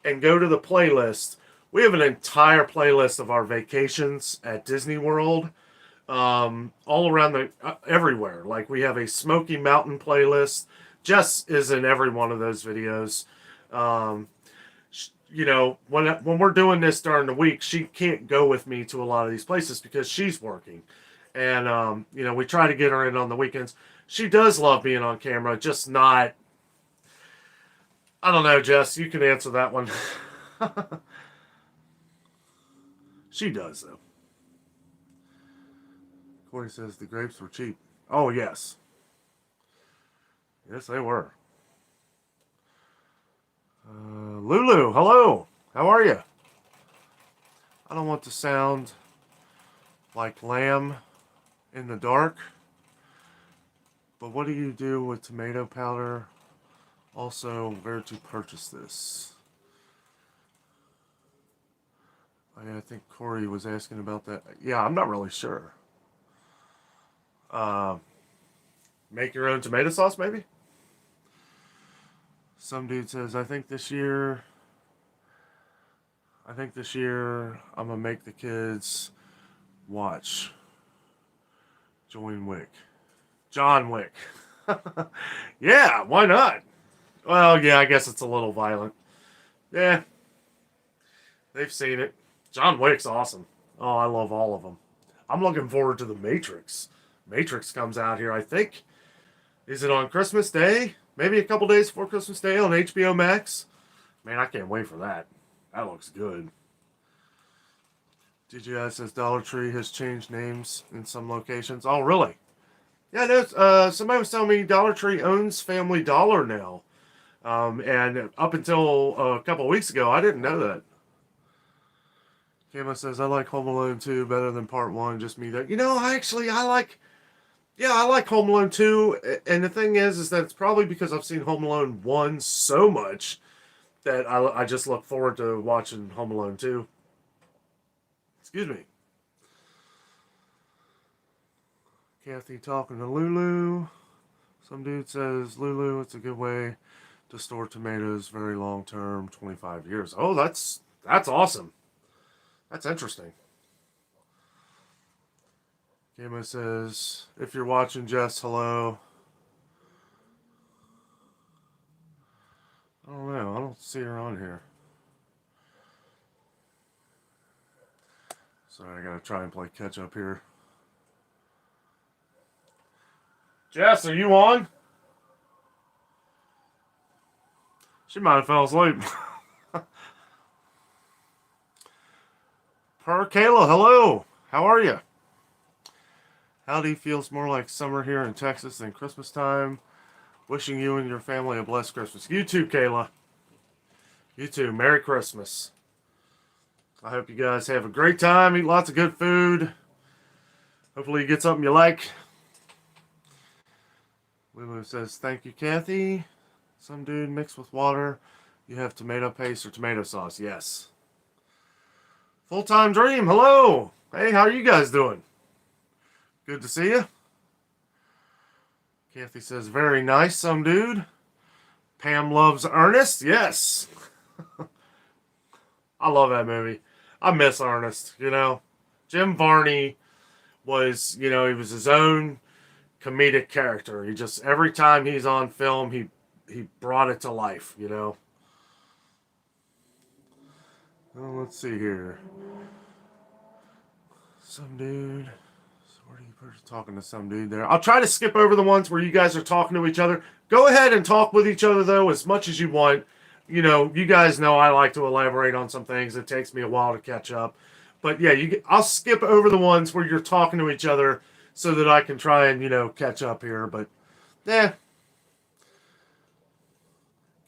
and go to the playlist, we have an entire playlist of our vacations at Disney World, all around everywhere. Like we have a Smoky Mountain playlist. Jess is in every one of those videos. You know, when we're doing this during the week, she can't go with me to a lot of these places because she's working. And, you know, we try to get her in on the weekends. She does love being on camera, just not... I don't know, Jess. You can answer that one. She does, though. Corey says the grapes were cheap. Oh, yes. Yes, they were. Lulu, hello. How are you? I don't want to sound like lamb in the dark, but what do you do with tomato powder? Also, where to purchase this? I think Corey was asking about that. Yeah, I'm not really sure. Make your own tomato sauce, maybe? Some dude says, I think this year I'm going to make the kids watch John Wick. Yeah, why not? Well, yeah, I guess it's a little violent. Yeah, they've seen it. John Wick's awesome. Oh, I love all of them. I'm looking forward to The Matrix. Matrix comes out here, I think. Is it on Christmas Day? Maybe a couple days before Christmas Day on HBO Max? Man, I can't wait for that. That looks good. DJI says Dollar Tree has changed names in some locations. Oh, really? Yeah, no, somebody was telling me Dollar Tree owns Family Dollar now. And up until a couple weeks ago, I didn't know that. Kama says, I like Home Alone 2 better than Part 1. Just me that. You know, I like Home Alone 2. And the thing is that it's probably because I've seen Home Alone 1 so much that I just look forward to watching Home Alone 2. Excuse me. Kathy talking to Lulu. Some dude says, Lulu, it's a good way to store tomatoes very long term, 25 years. Oh, that's awesome. That's interesting. Kama says, if you're watching, Jess, hello. I don't know. I don't see her on here. Sorry, I gotta try and play catch up here. Jess, are you on? She might have fell asleep. Per Kayla, hello. How are you? Howdy feels more like summer here in Texas than Christmas time. Wishing you and your family a blessed Christmas. You too, Kayla. You too. Merry Christmas. I hope you guys have a great time. Eat lots of good food. Hopefully you get something you like. Lulu says, thank you, Kathy. Some dude mixed with water. You have tomato paste or tomato sauce. Yes. Full-time Dream, hello. Hey, how are you guys doing? Good to see you. Kathy says, very nice, some dude. Pam loves Ernest. Yes. I love that movie. I miss Ernest, you know. Jim Varney was, you know, he was his own comedic character. He just, every time he's on film, he brought it to life, you know. Well, let's see here. Some dude. So We're talking to some dude there. I'll try to skip over the ones where you guys are talking to each other. Go ahead and talk with each other, though, as much as you want. You know, you guys know I like to elaborate on some things. It takes me a while to catch up. But yeah, I'll skip over the ones where you're talking to each other so that I can try and, catch up here. But, yeah.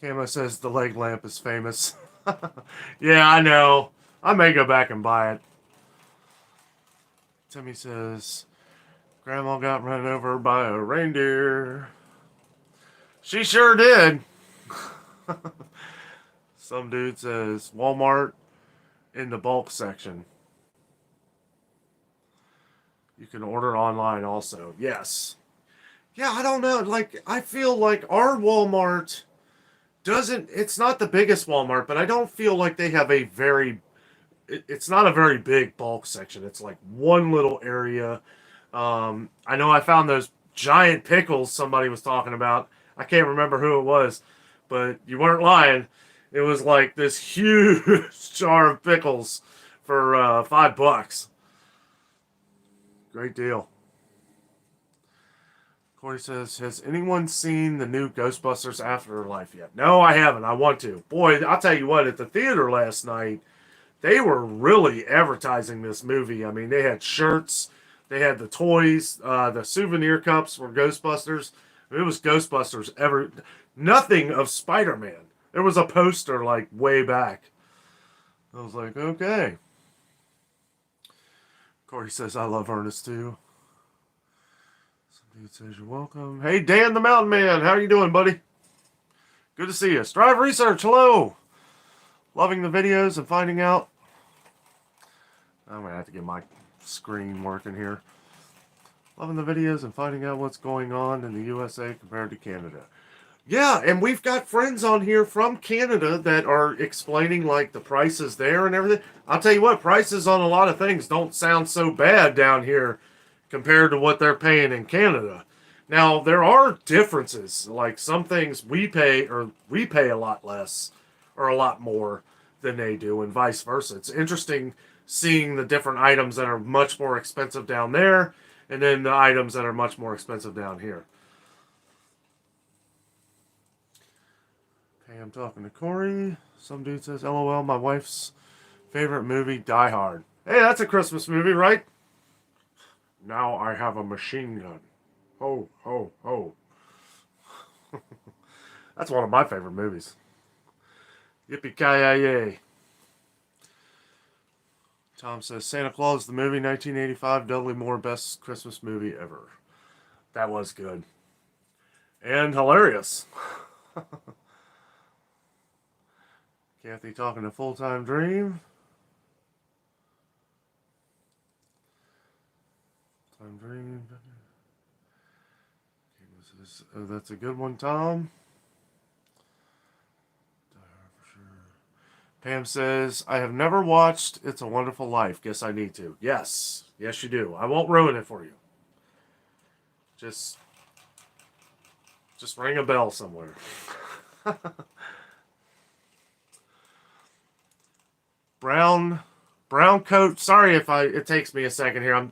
Camo says the leg lamp is famous. Yeah, I know. I may go back and buy it. Timmy says, Grandma got run over by a reindeer. She sure did. Some dude says, Walmart in the bulk section. You can order online also. Yes. Yeah, I don't know. Like, I feel like our Walmart it's not the biggest Walmart, but I don't feel like they have it's not a very big bulk section. It's like one little area. I know I found those giant pickles somebody was talking about. I can't remember who it was, but you weren't lying. It was like this huge jar of pickles for $5. Great deal. Corey says, has anyone seen the new Ghostbusters Afterlife yet? No, I haven't. I want to. Boy, I'll tell you what, at the theater last night, they were really advertising this movie. I mean, they had shirts, they had the toys, the souvenir cups were Ghostbusters. It was Ghostbusters nothing of Spider-Man. There was a poster like way back. I was like, okay. Corey says, I love Ernest too. Some dude says, you're welcome. Hey, Dan the Mountain Man, how are you doing, buddy? Good to see you. Strive Research, hello. Loving the videos and finding out. I'm going to have to get my screen working here. Loving the videos and finding out what's going on in the USA compared to Canada. Yeah, and we've got friends on here from Canada that are explaining like the prices there and everything. I'll tell you what, prices on a lot of things don't sound so bad down here compared to what they're paying in Canada. Now, there are differences. Like some things we pay a lot less or a lot more than they do and vice versa. It's interesting seeing the different items that are much more expensive down there and then the items that are much more expensive down here. Hey, I'm talking to Corey. Some dude says, LOL, my wife's favorite movie, Die Hard. Hey, that's a Christmas movie, right? Now I have a machine gun. Ho, ho, ho. That's one of my favorite movies. Yippee-ki-yay. Tom says, Santa Claus, the movie, 1985, Dudley Moore, best Christmas movie ever. That was good. And hilarious. Kathy talking to Full-Time Dream. Full-Time Dream. Oh, that's a good one, Tom. Pam says, I have never watched It's a Wonderful Life. Guess I need to. Yes. Yes, you do. I won't ruin it for you. Just ring a bell somewhere. Brown coat. Sorry if it takes me a second here.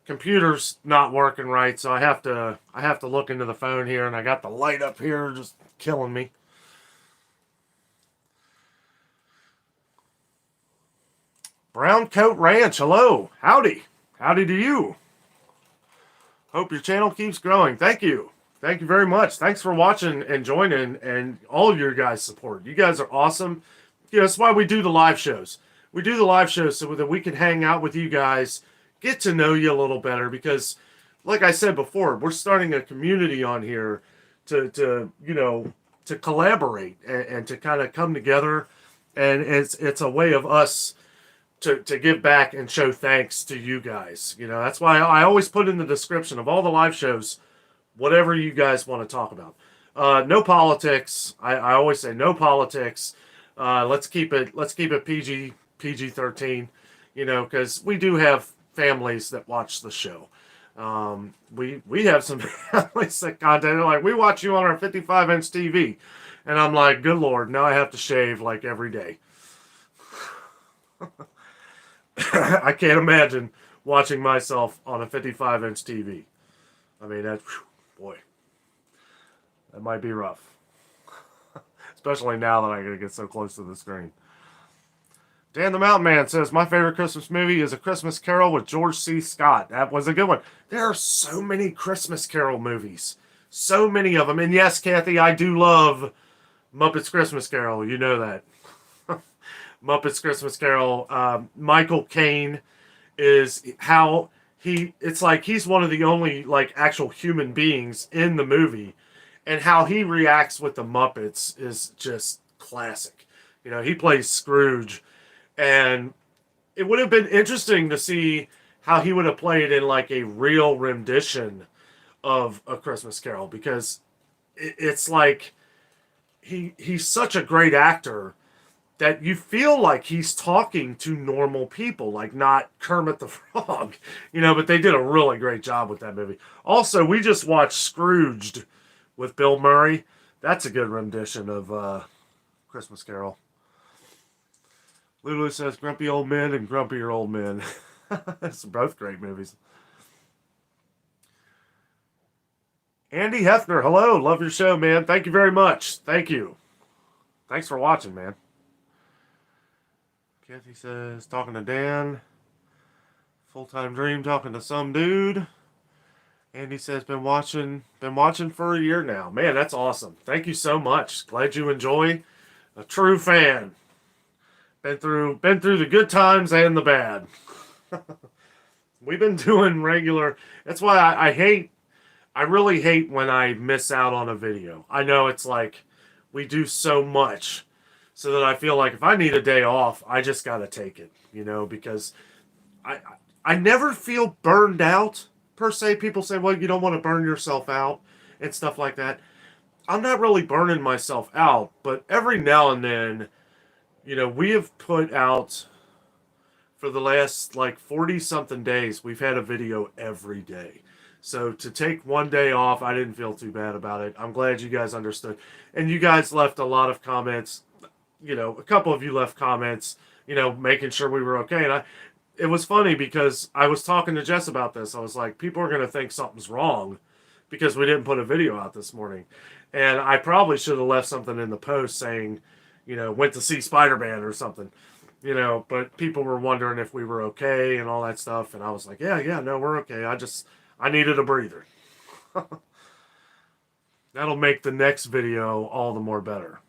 Computer's not working right, so I have to look into the phone here, and I got the light up here just killing me. Brown Coat Ranch, hello. Howdy. Howdy to you. Hope your channel keeps growing. Thank you. Thank you very much. Thanks for watching and joining and all of your guys' support. You guys are awesome. That's why we do the live shows. We do the live shows so that we can hang out with you guys, get to know you a little better because, like I said before, we're starting a community on here to collaborate and to kind of come together. And it's a way of us to give back and show thanks to you guys. That's why I always put in the description of all the live shows, whatever you guys want to talk about. No politics. I always say no politics. Let's keep it PG-13, because we do have families that watch the show. We have some families that content like, we watch you on our 55-inch TV. And I'm like, good Lord, now I have to shave like every day. I can't imagine watching myself on a 55-inch TV. I mean, that, boy, that might be rough. Especially now that I gotta get so close to the screen. Dan the Mountain Man says, my favorite Christmas movie is A Christmas Carol with George C. Scott. That was a good one. There are so many Christmas Carol movies. So many of them. And yes, Kathy, I do love Muppets Christmas Carol. You know that. Muppets Christmas Carol. Michael Caine is how it's like he's one of the only like actual human beings in the movie. And how he reacts with the Muppets is just classic. You know, he plays Scrooge. And it would have been interesting to see how he would have played in like a real rendition of A Christmas Carol, because it's like he's such a great actor that you feel like he's talking to normal people, like not Kermit the Frog, you know, but they did a really great job with that movie. Also, we just watched Scrooged with Bill Murray. That's a good rendition of Christmas Carol. Lulu says Grumpy Old Men and Grumpier Old Men. It's both great movies. Andy Hefner, hello. Love your show, man. Thank you very much. Thank you. Thanks for watching, man. Kathy says, talking to Dan. Full-time dream talking to some dude. Andy says, been watching for a year now. Man, that's awesome. Thank you so much. Glad you enjoy. A true fan. Been through the good times and the bad. We've been doing regular. That's why I really hate when I miss out on a video. I know it's like we do so much so that I feel like if I need a day off, I just got to take it, you know, because I never feel burned out per se. People say, well, you don't want to burn yourself out and stuff like that. I'm not really burning myself out, but every now and then, you know, we have put out for the last like 40 something days, we've had a video every day. So to take one day off, I didn't feel too bad about it. I'm glad you guys understood. And you guys left a lot of comments. You know, a couple of you left comments, you know, making sure we were okay. And it was funny because I was talking to Jess about this. I was like, people are going to think something's wrong because we didn't put a video out this morning. And I probably should have left something in the post saying, you know, went to see Spider-Man or something, you know, but people were wondering if we were okay and all that stuff. And I was like, yeah, no, we're okay. I needed a breather. That'll make the next video all the more better.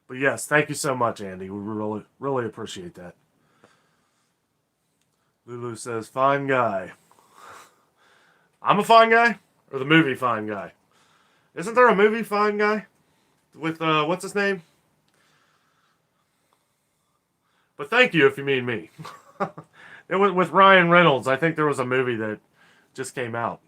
But yes, thank you so much, Andy. We really, really appreciate that. Lulu says, fine guy. I'm a fine guy? Or the movie Fine Guy? Isn't there a movie Fine Guy? With, what's his name? But thank you if you mean me. It was with Ryan Reynolds. I think there was a movie that just came out.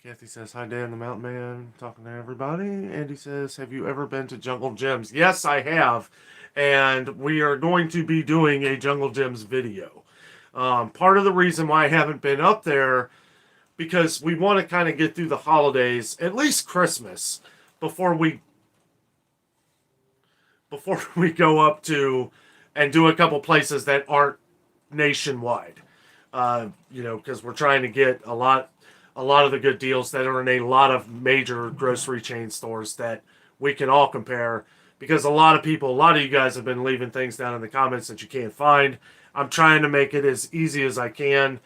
Kathy says, hi, Dan the Mountain Man. Talking to everybody. Andy says, have you ever been to Jungle Gyms? Yes, I have. And we are going to be doing a Jungle Gyms video. Part of the reason why I haven't been up there, because we want to kind of get through the holidays, at least Christmas, before we go up to and do a couple places that aren't nationwide. You know, because we're trying to get a lot of the good deals that are in a lot of major grocery chain stores that we can all compare. Because a lot of you guys have been leaving things down in the comments that you can't find. I'm trying to make it as easy as I can.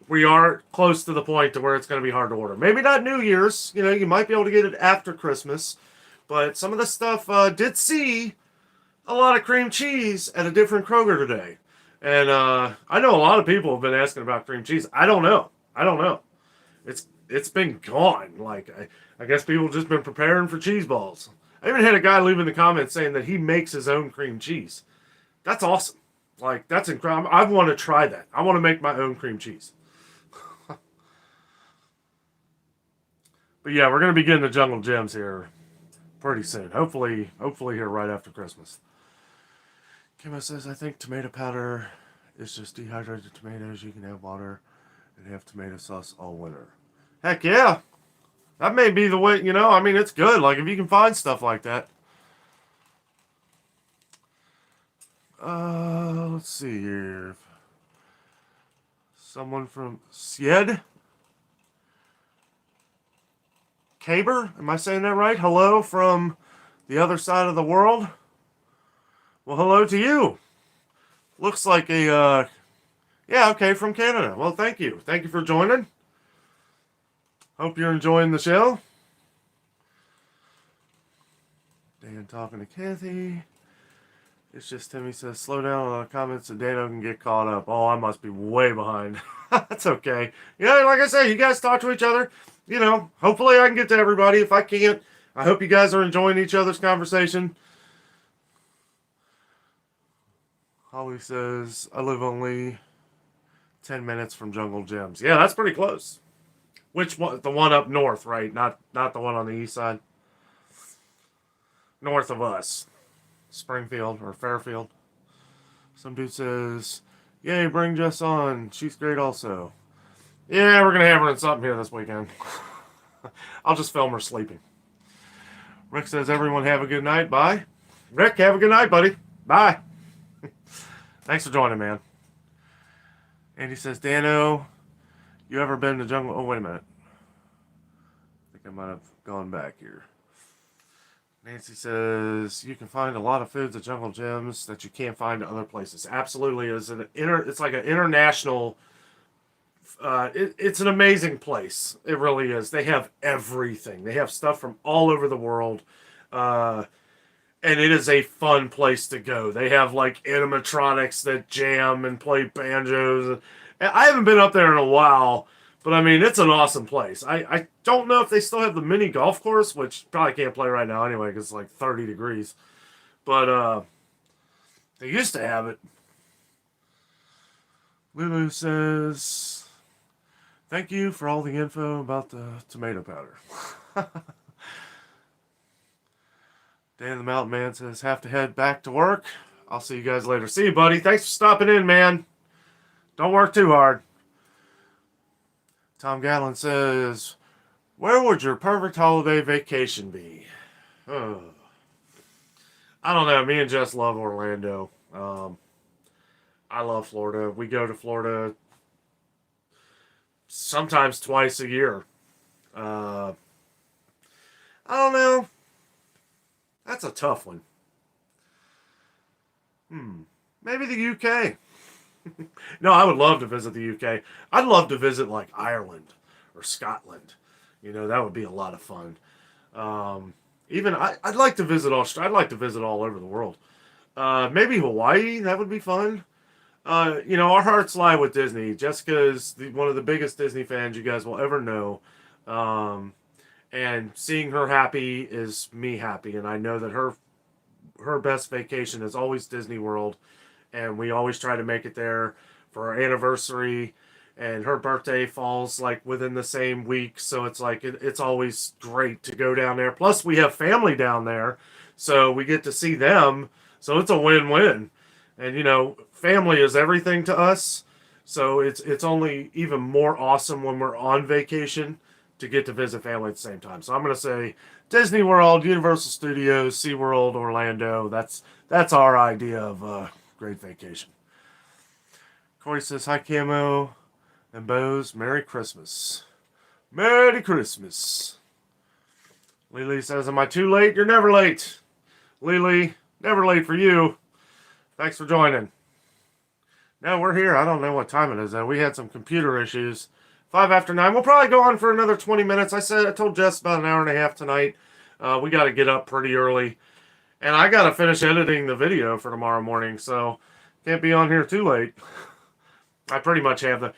We are close to the point to where it's going to be hard to order. Maybe not New Year's. You know, you might be able to get it after Christmas. But some of the stuff did see a lot of cream cheese at a different Kroger today. And I know a lot of people have been asking about cream cheese. I don't know. It's been gone. Like, I guess people have just been preparing for cheese balls. I even had a guy leave in the comments saying that he makes his own cream cheese. That's awesome. Like, that's incredible. I want to try that. I want to make my own cream cheese. But yeah, we're going to be getting the Jungle Gyms here pretty soon. Hopefully here right after Christmas. Kimo says, I think tomato powder is just dehydrated tomatoes. You can have water and have tomato sauce all winter. Heck yeah. That may be the way, you know, I mean, it's good. Like, if you can find stuff like that. Let's see here. Someone from Sied? Caber? Am I saying that right? Hello from the other side of the world? Well, hello to you. Looks like a, yeah, okay, from Canada. Well, thank you. Thank you for joining. Hope you're enjoying the show. Dan talking to Kathy. It's just Timmy says, slow down on the comments so Danno can get caught up. Oh, I must be way behind. That's okay. Yeah, like I say, you guys talk to each other. You know, hopefully I can get to everybody. If I can't, I hope you guys are enjoying each other's conversation. Holly says, I live only 10 minutes from Jungle Gyms. Yeah, that's pretty close. Which one? The one up north, right? Not the one on the east side. North of us. Springfield or Fairfield. Some dude says, yay, bring Jess on. She's great also. Yeah, we're going to have her in something here this weekend. I'll just film her sleeping. Rick says, everyone have a good night. Bye. Rick, have a good night, buddy. Bye. Thanks for joining, man. Andy says, Danno, you ever been to Jungle? Oh, wait a minute. I think I might have gone back here. Nancy says, you can find a lot of foods at Jungle Gyms that you can't find at other places. Absolutely. It's like an international, it's an amazing place. It really is. They have everything. They have stuff from all over the world. And it is a fun place to go. They have like animatronics that jam and play banjos. And I haven't been up there in a while, but I mean, it's an awesome place. I don't know if they still have the mini golf course, which probably can't play right now anyway because it's like 30 degrees. But they used to have it. Lulu says, thank you for all the info about the tomato powder. Dan the Mountain Man says, have to head back to work. I'll see you guys later. See you, buddy. Thanks for stopping in, man. Don't work too hard. Tom Gallon says, where would your perfect holiday vacation be? I don't know. Me and Jess love Orlando. I love Florida. We go to Florida sometimes twice a year. I don't know. That's a tough one. Maybe the UK. No, I would love to visit the UK. I'd love to visit like Ireland or Scotland. You know, that would be a lot of fun. I'd like to visit Australia. I'd like to visit all over the world. Maybe Hawaii. That would be fun. You know, our hearts lie with Disney. Jessica's one of the biggest Disney fans you guys will ever know. And seeing her happy is me happy. And I know that her best vacation is always Disney World. And we always try to make it there for our anniversary. And her birthday falls like within the same week. So it's like, it's always great to go down there. Plus we have family down there. So we get to see them. So it's a win-win. And, you know, family is everything to us. So it's only even more awesome when we're on vacation to get to visit family at the same time. So I'm going to say Disney World, Universal Studios, SeaWorld, Orlando. That's our idea of great vacation. Corey says, hi, Camo and Bose. Merry Christmas. Merry Christmas. Lily says, am I too late? You're never late. Lily, never late for you. Thanks for joining. No, we're here. I don't know what time it is, though. We had some computer issues. 5 after 9. We'll probably go on for another 20 minutes. I told Jess about an hour and a half tonight. We got to get up pretty early. And I got to finish editing the video for tomorrow morning, so can't be on here too late. I pretty much have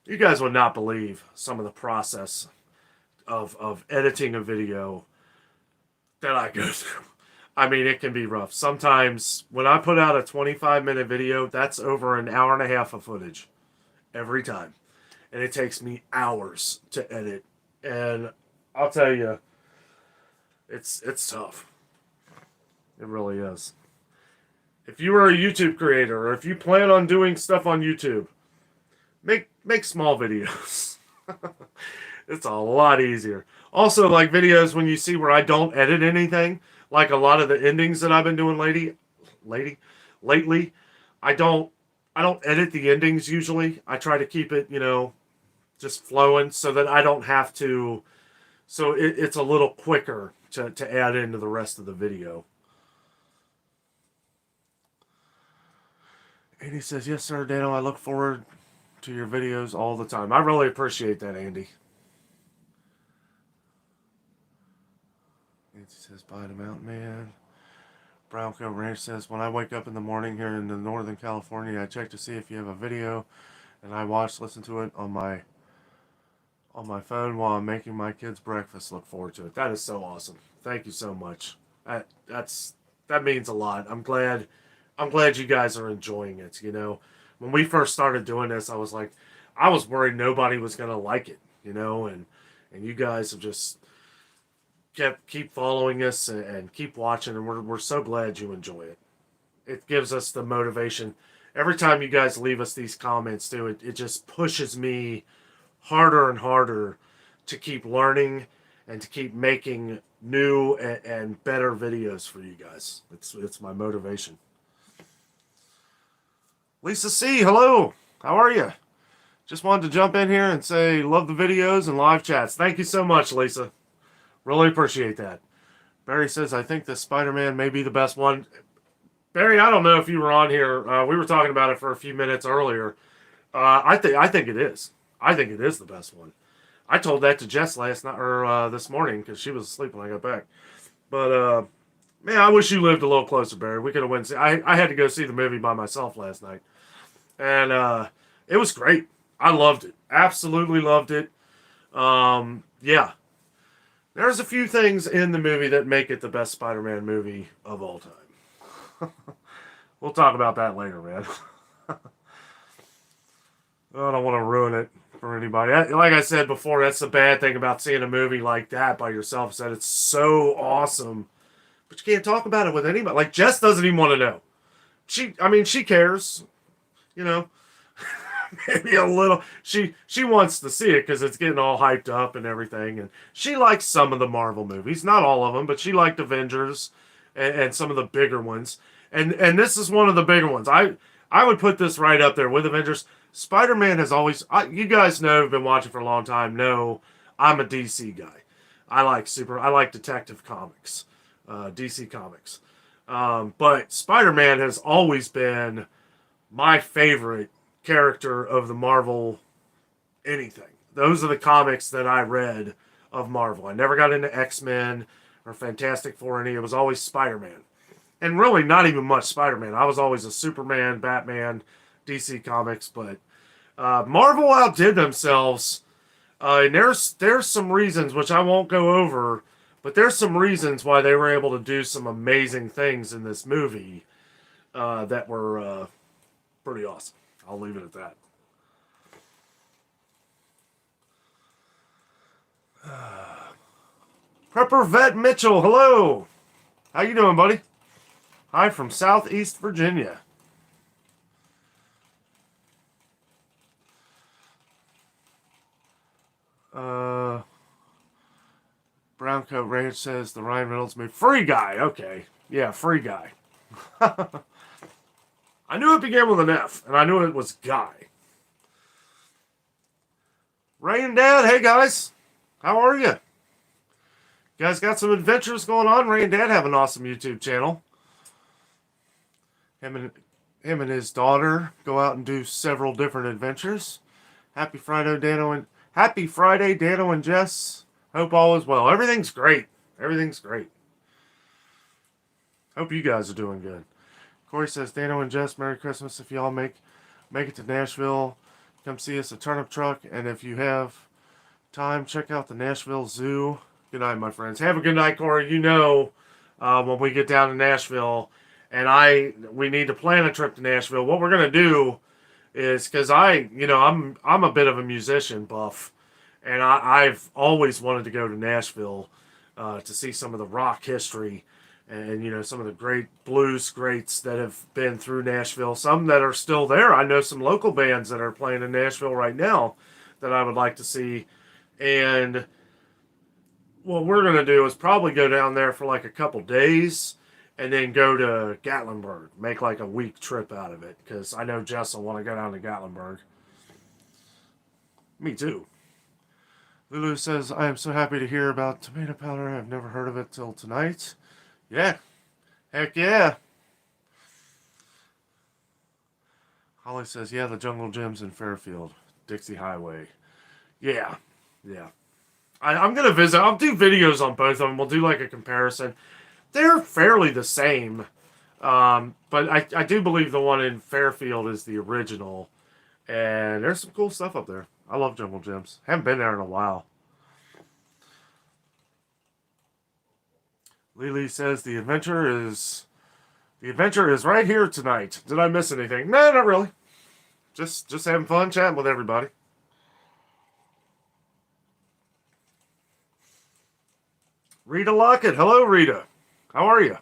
you guys would not believe some of the process of editing a video that I go through. I mean, it can be rough. Sometimes when I put out a 25-minute video, that's over an hour and a half of footage every time. And it takes me hours to edit. And I'll tell you, it's tough. It really is. If you are a YouTube creator or if you plan on doing stuff on YouTube, make small videos. It's a lot easier. Also, like videos when you see where I don't edit anything, like a lot of the endings that I've been doing lately, lately. I don't edit the endings usually. I try to keep it, just flowing so that I don't have to. So it's a little quicker to add into the rest of the video. And he says, yes, sir, Danno, I look forward to your videos all the time. I really appreciate that, Andy. Nancy says, bye to Mountain Man. Brown Coat Ranch says, when I wake up in the morning here in the Northern California, I check to see if you have a video, and I listen to it on my phone while I'm making my kids breakfast. Look forward to it. That is so awesome. Thank you so much. That means a lot. I'm glad you guys are enjoying it. When we first started doing this, I was worried nobody was gonna like it. And you guys have just keep following us and keep watching, and we're so glad you enjoy it. It gives us the motivation. Every time you guys leave us these comments too, it just pushes me harder and harder to keep learning and to keep making new and better videos for you guys. It's my motivation. Lisa C, hello. How are you? Just wanted to jump in here and say love the videos and live chats. Thank you so much, Lisa. Really appreciate that. Barry says, I think the Spider-Man may be the best one. Barry, I don't know if you were on here. We were talking about it for a few minutes earlier. I think it is. I think it is the best one. I told that to Jess last night or this morning because she was asleep when I got back. But man, I wish you lived a little closer, Barry. We could have went. I had to go see the movie by myself last night, and it was great. I loved it. Absolutely loved it. Yeah. There's a few things in the movie that make it the best Spider-Man movie of all time. We'll talk about that later, man. I don't want to ruin it for anybody. Like I said before, that's the bad thing about seeing a movie like that by yourself, is that it's so awesome, but you can't talk about it with anybody. Like, Jess doesn't even want to know. She cares, maybe a little. She wants to see it because it's getting all hyped up and everything, and she likes some of the Marvel movies, not all of them, but she liked Avengers and some of the bigger ones, and this is one of the bigger ones. I would put this right up there with Avengers. Spider-Man has always, you guys know, have been watching for a long time, know I'm a DC guy. I like Detective Comics, DC Comics, but Spider-Man has always been my favorite character of the Marvel anything. Those are the comics that I read of Marvel. I never got into X-Men or Fantastic Four any. It was always Spider-Man. And really not even much Spider-Man. I was always a Superman, Batman, DC Comics, but Marvel outdid themselves. And there's some reasons, which I won't go over, but there's some reasons why they were able to do some amazing things in this movie that were pretty awesome. I'll leave it at that. Prepper Vet Mitchell, hello. How you doing, buddy? Hi from Southeast Virginia. Brown Coat Ranch says the Ryan Reynolds movie. Free Guy, okay. Yeah, Free Guy. I knew it began with an F, and I knew it was Guy. Ray and Dad, hey guys. How are you? You guys got some adventures going on? Ray and Dad have an awesome YouTube channel. Him and his daughter go out and do several different adventures. Happy Friday, Danno and Jess. Hope all is well. Everything's great. Everything's great. Hope you guys are doing good. Corey says, Danno and Jess, Merry Christmas. If y'all make it to Nashville, come see us at Turnip Truck. And if you have time, check out the Nashville Zoo. Good night, my friends. Have a good night, Corey. When we get down to Nashville, and we need to plan a trip to Nashville. What we're gonna do is, because I'm a bit of a musician buff, and I've always wanted to go to Nashville to see some of the rock history and some of the great blues greats that have been through Nashville. Some that are still there. I know some local bands that are playing in Nashville right now that I would like to see. And what we're going to do is probably go down there for like a couple days and then go to Gatlinburg. Make like a week trip out of it, because I know Jess will want to go down to Gatlinburg. Me too. Lulu says, I am so happy to hear about tomato powder. I've never heard of it till tonight. Yeah. Heck yeah. Holly says, yeah, the Jungle Gyms in Fairfield. Dixie Highway. Yeah. Yeah. I'm going to visit. I'll do videos on both of them. We'll do like a comparison. They're fairly the same. But I do believe the one in Fairfield is the original. And there's some cool stuff up there. I love Jungle Gyms. Haven't been there in a while. Lily says the adventure is right here tonight. Did I miss anything? No, not really. Just having fun chatting with everybody. Rita Lockett. Hello, Rita. How are you?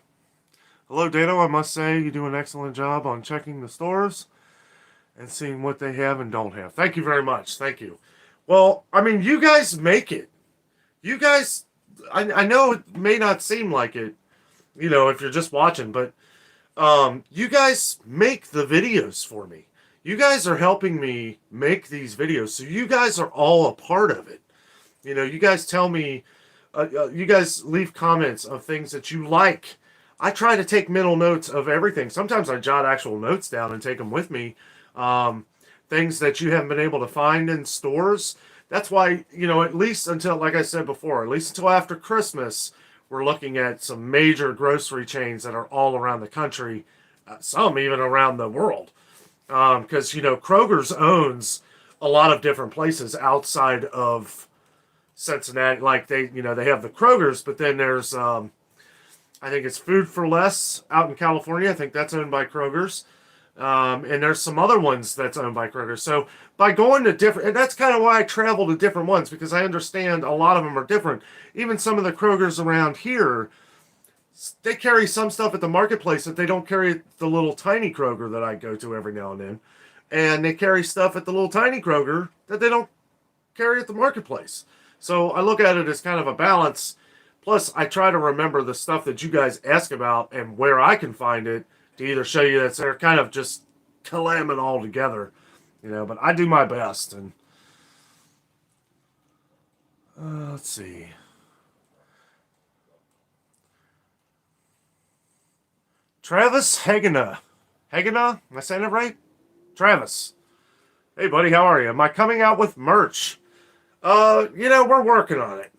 Hello, Danno. I must say you do an excellent job on checking the stores and seeing what they have and don't have. Thank you very much. Thank you. Well, I mean, you guys make it. You guys, I know it may not seem like it, if you're just watching, but you guys make the videos for me. You guys are helping me make these videos, so you guys are all a part of it. You guys tell me, you guys leave comments of things that you like. I try to take mental notes of everything. Sometimes I jot actual notes down and take them with me. Things that you haven't been able to find in stores. That's why, at least until, like I said before, at least until after Christmas, we're looking at some major grocery chains that are all around the country, some even around the world. Because, Kroger's owns a lot of different places outside of Cincinnati. Like they have the Kroger's, but then there's, I think it's Food for Less out in California. I think that's owned by Kroger's. And there's some other ones that's owned by Kroger. So by going to different, and that's kind of why I travel to different ones, because I understand a lot of them are different. Even some of the Kroger's around here, they carry some stuff at the marketplace that they don't carry at the little tiny Kroger that I go to every now and then. And they carry stuff at the little tiny Kroger that they don't carry at the marketplace. So I look at it as kind of a balance. Plus, I try to remember the stuff that you guys ask about and where I can find it, to either show you that they're kind of just clamming all together, but I do my best. And let's see. Travis Hagena. Hagena? Am I saying it right? Travis. Hey, buddy, how are you? Am I coming out with merch? We're working on it.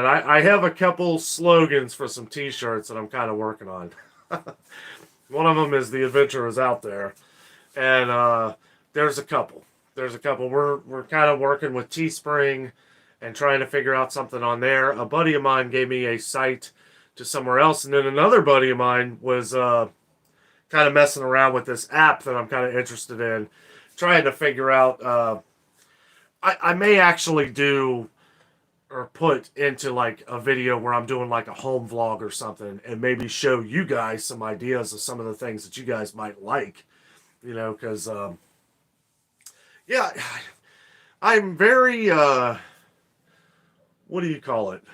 I have a couple slogans for some t-shirts that I'm kind of working on. One of them is "The Adventure is Out There," and there's a couple. We're kind of working with Teespring and trying to figure out something on there. A buddy of mine gave me a site to somewhere else, and then another buddy of mine was kind of messing around with this app that I'm kind of interested in, trying to figure out. I may actually do or put into like a video where I'm doing like a home vlog or something, and maybe show you guys some ideas of some of the things that you guys might like, because yeah, I'm very what do you call it,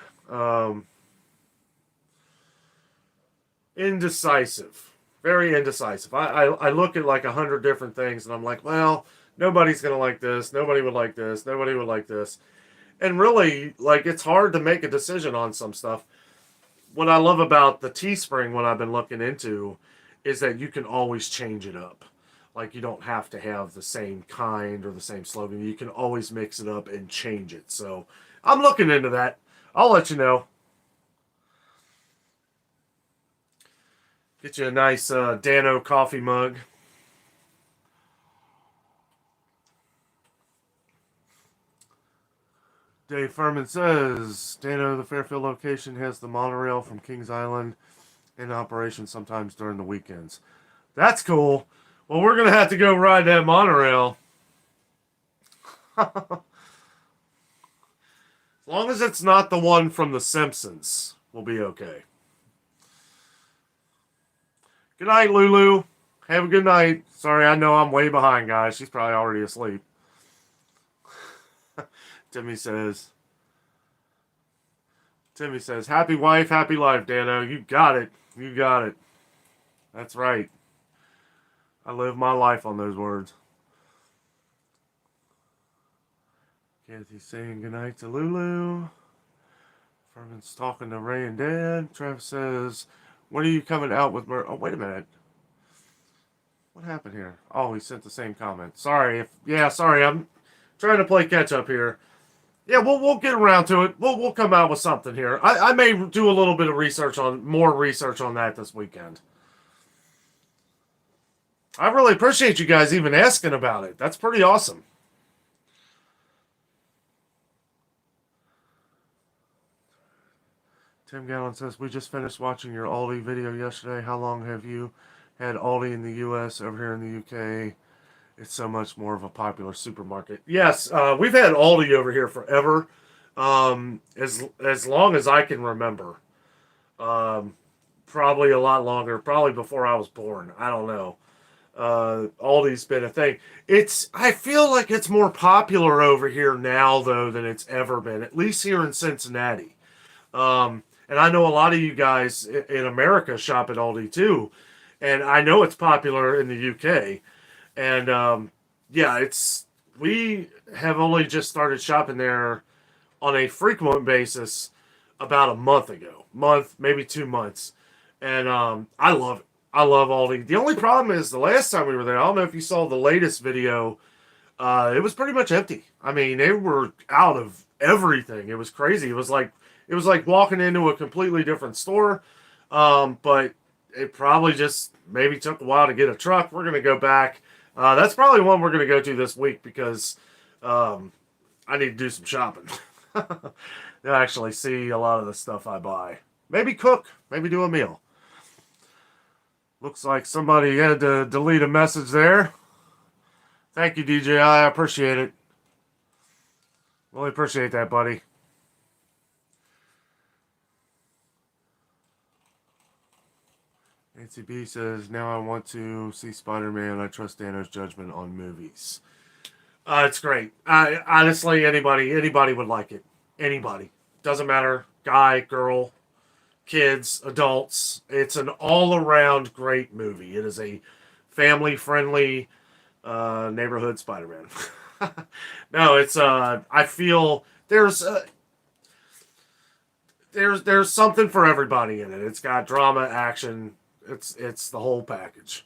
indecisive, very indecisive. I look at like 100 different things and I'm like, well, nobody's gonna like this, nobody would like this, nobody would like this. And really, like, it's hard to make a decision on some stuff. What I love about the Teespring, what I've been looking into, is that you can always change it up. Like, you don't have to have the same kind or the same slogan. You can always mix it up and change it. So, I'm looking into that. I'll let you know. Get you a nice Danno coffee mug. Dave Furman says, Danno, the Fairfield location has the monorail from Kings Island in operation sometimes during the weekends. That's cool. Well, we're going to have to go ride that monorail. As long as it's not the one from The Simpsons, we'll be okay. Good night, Lulu. Have a good night. Sorry, I know I'm way behind, guys. She's probably already asleep. Timmy says, Timmy says, happy wife, happy life, Danno. You got it. You got it. That's right. I live my life on those words. Kathy's saying goodnight to Lulu. Furman's talking to Ray and Dad. Travis says, when are you coming out with Oh, wait a minute. What happened here? Oh, he sent the same comment. Sorry. Sorry. I'm trying to play catch up here. Yeah, we'll get around to it. We'll come out with something here. I may do a little bit of more research on that this weekend. I really appreciate you guys even asking about it. That's pretty awesome. Tim Gallen says, we just finished watching your Aldi video yesterday. How long have you had Aldi in the U.S. over here in the U.K.? It's so much more of a popular supermarket. Yes, we've had Aldi over here forever, as long as I can remember. Probably a lot longer, probably before I was born. I don't know. Aldi's been a thing. I feel like it's more popular over here now, though, than it's ever been, at least here in Cincinnati. And I know a lot of you guys in America shop at Aldi, too. And I know it's popular in the UK. And we have only just started shopping there on a frequent basis about a month ago. Maybe 2 months. And I love it. I love Aldi. The only problem is the last time we were there, I don't know if you saw the latest video, it was pretty much empty. I mean, they were out of everything. It was crazy. It was like walking into a completely different store. But it probably just maybe took a while to get a truck. We're going to go back. That's probably one we're going to go to this week because I need to do some shopping. You'll actually see a lot of the stuff I buy. Maybe cook. Maybe do a meal. Looks like somebody had to delete a message there. Thank you, DJI. I appreciate it. Really appreciate that, buddy. Nancy B says, now I want to see Spider-Man. I trust Danno's judgment on movies. It's great. Honestly, anybody would like it. Anybody. Doesn't matter. Guy, girl, kids, adults. It's an all-around great movie. It is a family-friendly neighborhood Spider-Man. No, it's I feel there's something for everybody in it. It's got drama, action. It's the whole package.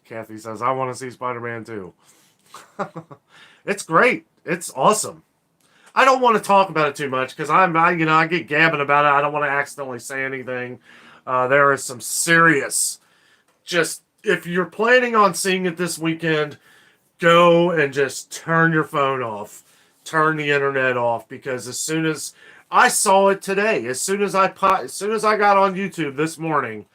Kathy says, I want to see Spider-Man too. It's great. It's awesome. I don't want to talk about it too much because I get gabbing about it. I don't want to accidentally say anything. There is some serious, just if you're planning on seeing it this weekend, go and just turn your phone off, turn the internet off, because as soon as I saw it today, as soon as I got on YouTube this morning,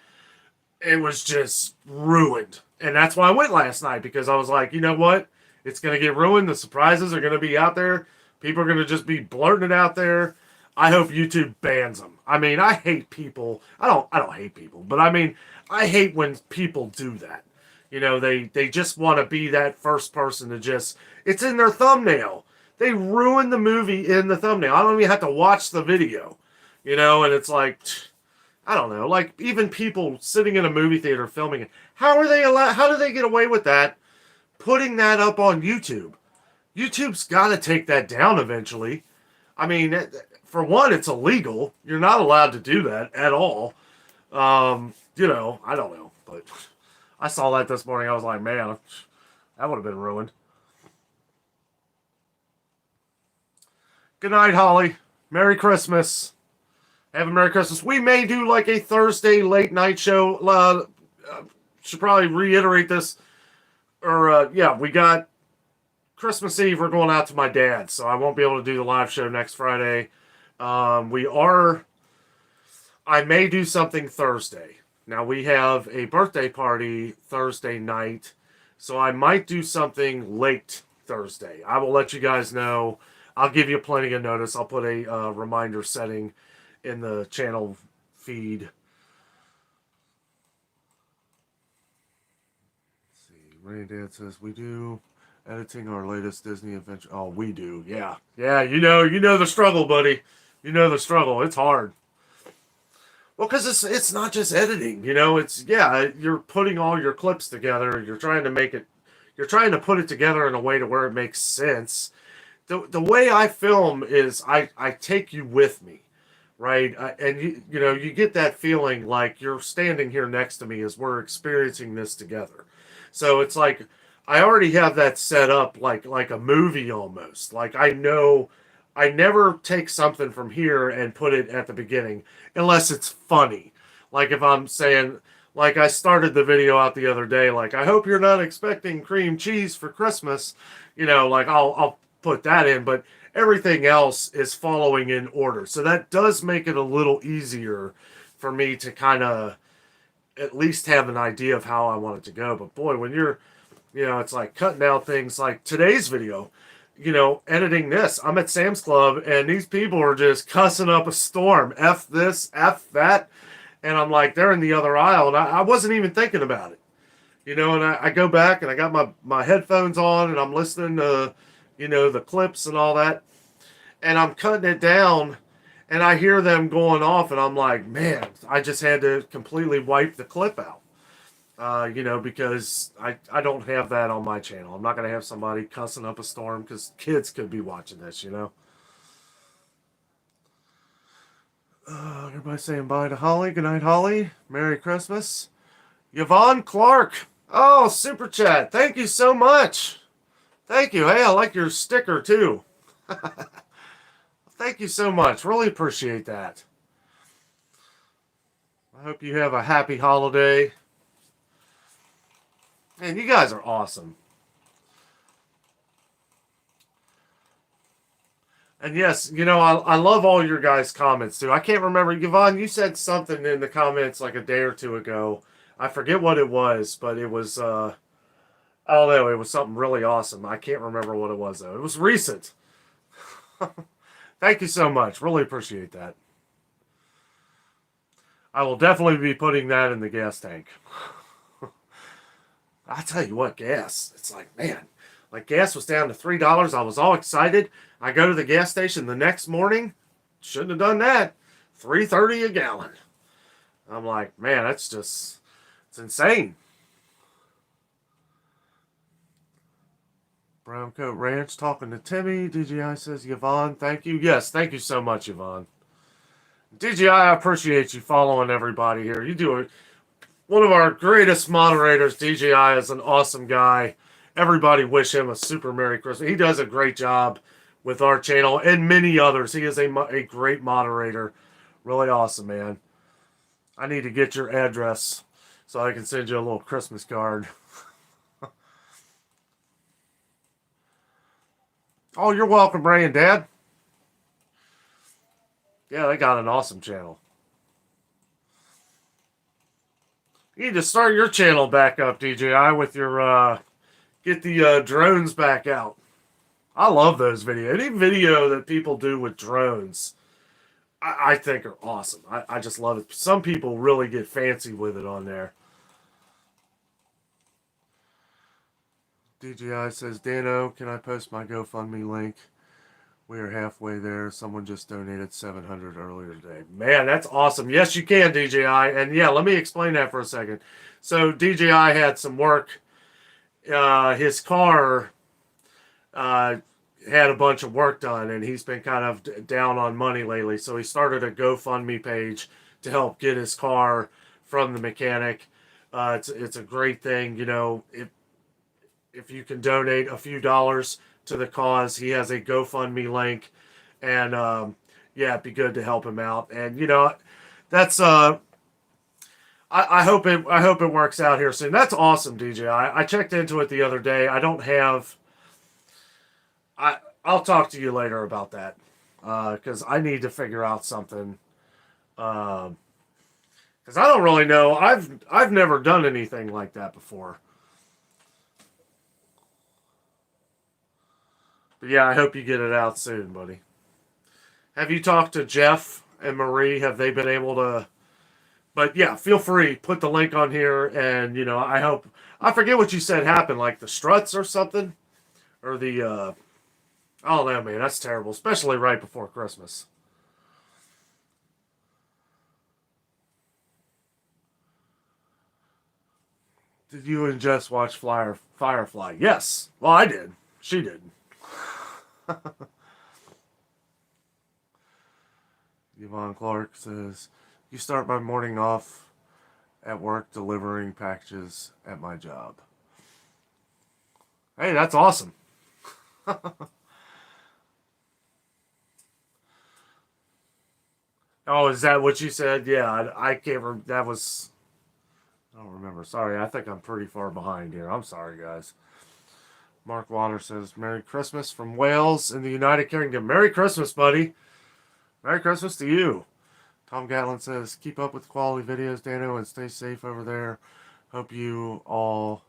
it was just ruined. And that's why I went last night, because I was like, you know what? It's going to get ruined. The surprises are going to be out there. People are going to just be blurting it out there. I hope YouTube bans them. I mean, I hate people. I don't hate people, but I mean, I hate when people do that. You know, they just want to be that first person to just, it's in their thumbnail. They ruin the movie in the thumbnail. I don't even have to watch the video, you know, and it's like, I don't know, like even people sitting in a movie theater filming it. How do they get away with that? Putting that up on YouTube. YouTube's got to take that down eventually. I mean, for one, it's illegal. You're not allowed to do that at all. You know, I don't know, but I saw that this morning. I was like, man, that would have been ruined. Good night, Holly. Merry Christmas. Have a Merry Christmas. We may do like a Thursday late night show. Should probably reiterate this. Or, we got Christmas Eve. We're going out to my dad's, so I won't be able to do the live show next Friday. I may do something Thursday. Now, we have a birthday party Thursday night, so I might do something late Thursday. I will let you guys know. I'll give you plenty of notice. I'll put a reminder setting in the channel feed. Let's see. Rainy Dad says, we do editing our latest Disney adventure. Oh, we do. Yeah. Yeah, you know the struggle, buddy. You know the struggle. It's hard. Well, because it's not just editing, it's, yeah, you're putting all your clips together. You're trying to you're trying to put it together in a way to where it makes sense. The way I film is I take you with me, right? And you get that feeling like you're standing here next to me as we're experiencing this together. So it's like I already have that set up like a movie almost. Like I know I never take something from here and put it at the beginning unless it's funny. Like if I'm saying, like I started the video out the other day, like I hope you're not expecting cream cheese for Christmas. Like I'll put that in, but everything else is following in order. So that does make it a little easier for me to kind of at least have an idea of how I want it to go. But boy, when you're, it's like cutting out things like today's video, editing this. I'm at Sam's Club and these people are just cussing up a storm. F this, F that. And I'm like, they're in the other aisle. And I wasn't even thinking about it. And I go back and I got my headphones on and I'm listening to, the clips and all that. And I'm cutting it down and I hear them going off and I'm like, man, I just had to completely wipe the clip out. Because I don't have that on my channel. I'm not going to have somebody cussing up a storm because kids could be watching this, Everybody saying bye to Holly. Good night, Holly. Merry Christmas. Yvonne Clark. Oh, super chat. Thank you so much. Thank you. Hey, I like your sticker too. Thank you so much. Really appreciate that. I hope you have a happy holiday. Man, you guys are awesome. And yes, I love all your guys' comments too. I can't remember. Yvonne, you said something in the comments like a day or two ago. I forget what it was, but it was, I don't know, it was something really awesome. I can't remember what it was though. It was recent. Thank you so much. Really appreciate that. I will definitely be putting that in the gas tank. I tell you what, gas. It's like, man, like gas was down to $3. I was all excited. I go to the gas station the next morning. Shouldn't have done that. $3.30 a gallon. I'm like, man, that's just, it's insane. Brown Coat Ranch talking to Timmy. DJI says, Yvonne, thank you. Yes, thank you so much, Yvonne. DJI, I appreciate you following everybody here. You do it. One of our greatest moderators, DJI, is an awesome guy. Everybody wish him a super Merry Christmas. He does a great job with our channel and many others. He is a great moderator. Really awesome, man. I need to get your address so I can send you a little Christmas card. Oh, you're welcome, Ray and Dad. Yeah, they got an awesome channel. You need to start your channel back up, DJI, with your, get the drones back out. I love those videos. Any video that people do with drones, I think are awesome. I just love it. Some people really get fancy with it on there. DJI says, Danno, can I post my GoFundMe link? We are halfway there. Someone just donated $700 earlier today. Man, that's awesome. Yes, you can, DJI. And yeah, let me explain that for a second. So DJI had some work. His car had a bunch of work done, and he's been kind of down on money lately. So he started a GoFundMe page to help get his car from the mechanic. It's a great thing, if you can donate a few dollars to the cause. He has a GoFundMe link, and yeah, it'd be good to help him out. And that's I hope it works out here soon. That's awesome, DJI. I checked into it the other day. I don't have. I'll talk to you later about that because I need to figure out something. Because I don't really know. I've never done anything like that before. But yeah, I hope you get it out soon, buddy. Have you talked to Jeff and Marie? Have they been able to, But yeah, feel free. Put the link on here, and I hope. I forget what you said happened, like the struts or something, or the. I don't know, man. That's terrible, especially right before Christmas. Did you and Jess watch Firefly? Yes. Well, I did. She did. Yvonne Clark says, "You start my morning off at work delivering packages at my job." Hey, that's awesome. Oh, is that what you said? Yeah, I can't remember. That was. I don't remember. Sorry, I think I'm pretty far behind here. I'm sorry, guys. Mark Water says, "Merry Christmas from Wales in the United Kingdom." Merry Christmas, buddy. Merry Christmas to you. Tom Gatlin says, "Keep up with quality videos, Danno, and stay safe over there. Hope you all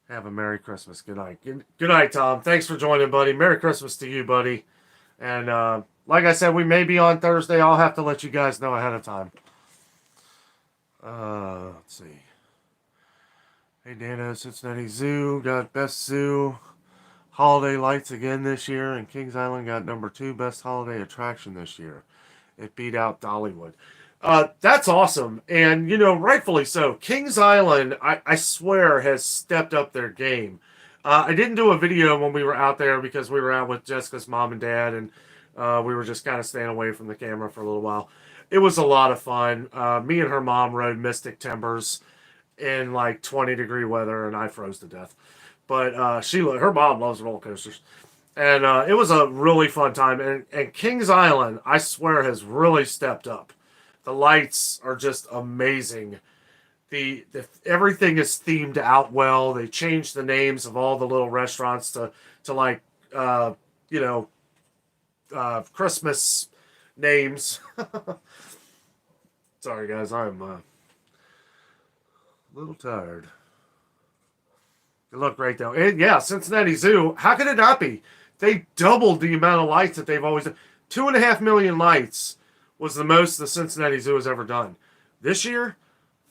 have a Merry Christmas." Good night. Good night, Tom. Thanks for joining, buddy. Merry Christmas to you, buddy. And like I said, we may be on Thursday. I'll have to let you guys know ahead of time. Let's see. Hey, Danno, Cincinnati Zoo got best zoo holiday lights again this year, and Kings Island got number 2 best holiday attraction this year. It beat out Dollywood. That's awesome, and rightfully so. Kings Island, I swear, has stepped up their game. I didn't do a video when we were out there because we were out with Jessica's mom and dad, and we were just kind of staying away from the camera for a little while. It was a lot of fun. Me and her mom rode Mystic Timbers in like 20-degree weather, and I froze to death. But her mom loves roller coasters. And it was a really fun time. And Kings Island, I swear, has really stepped up. The lights are just amazing. The everything is themed out well. They changed the names of all the little restaurants to like Christmas names. Sorry guys, I'm a little tired. They look great though. And yeah, Cincinnati Zoo. How could it not be? They doubled the amount of lights that they've always done. 2.5 million lights was the most the Cincinnati Zoo has ever done. This year,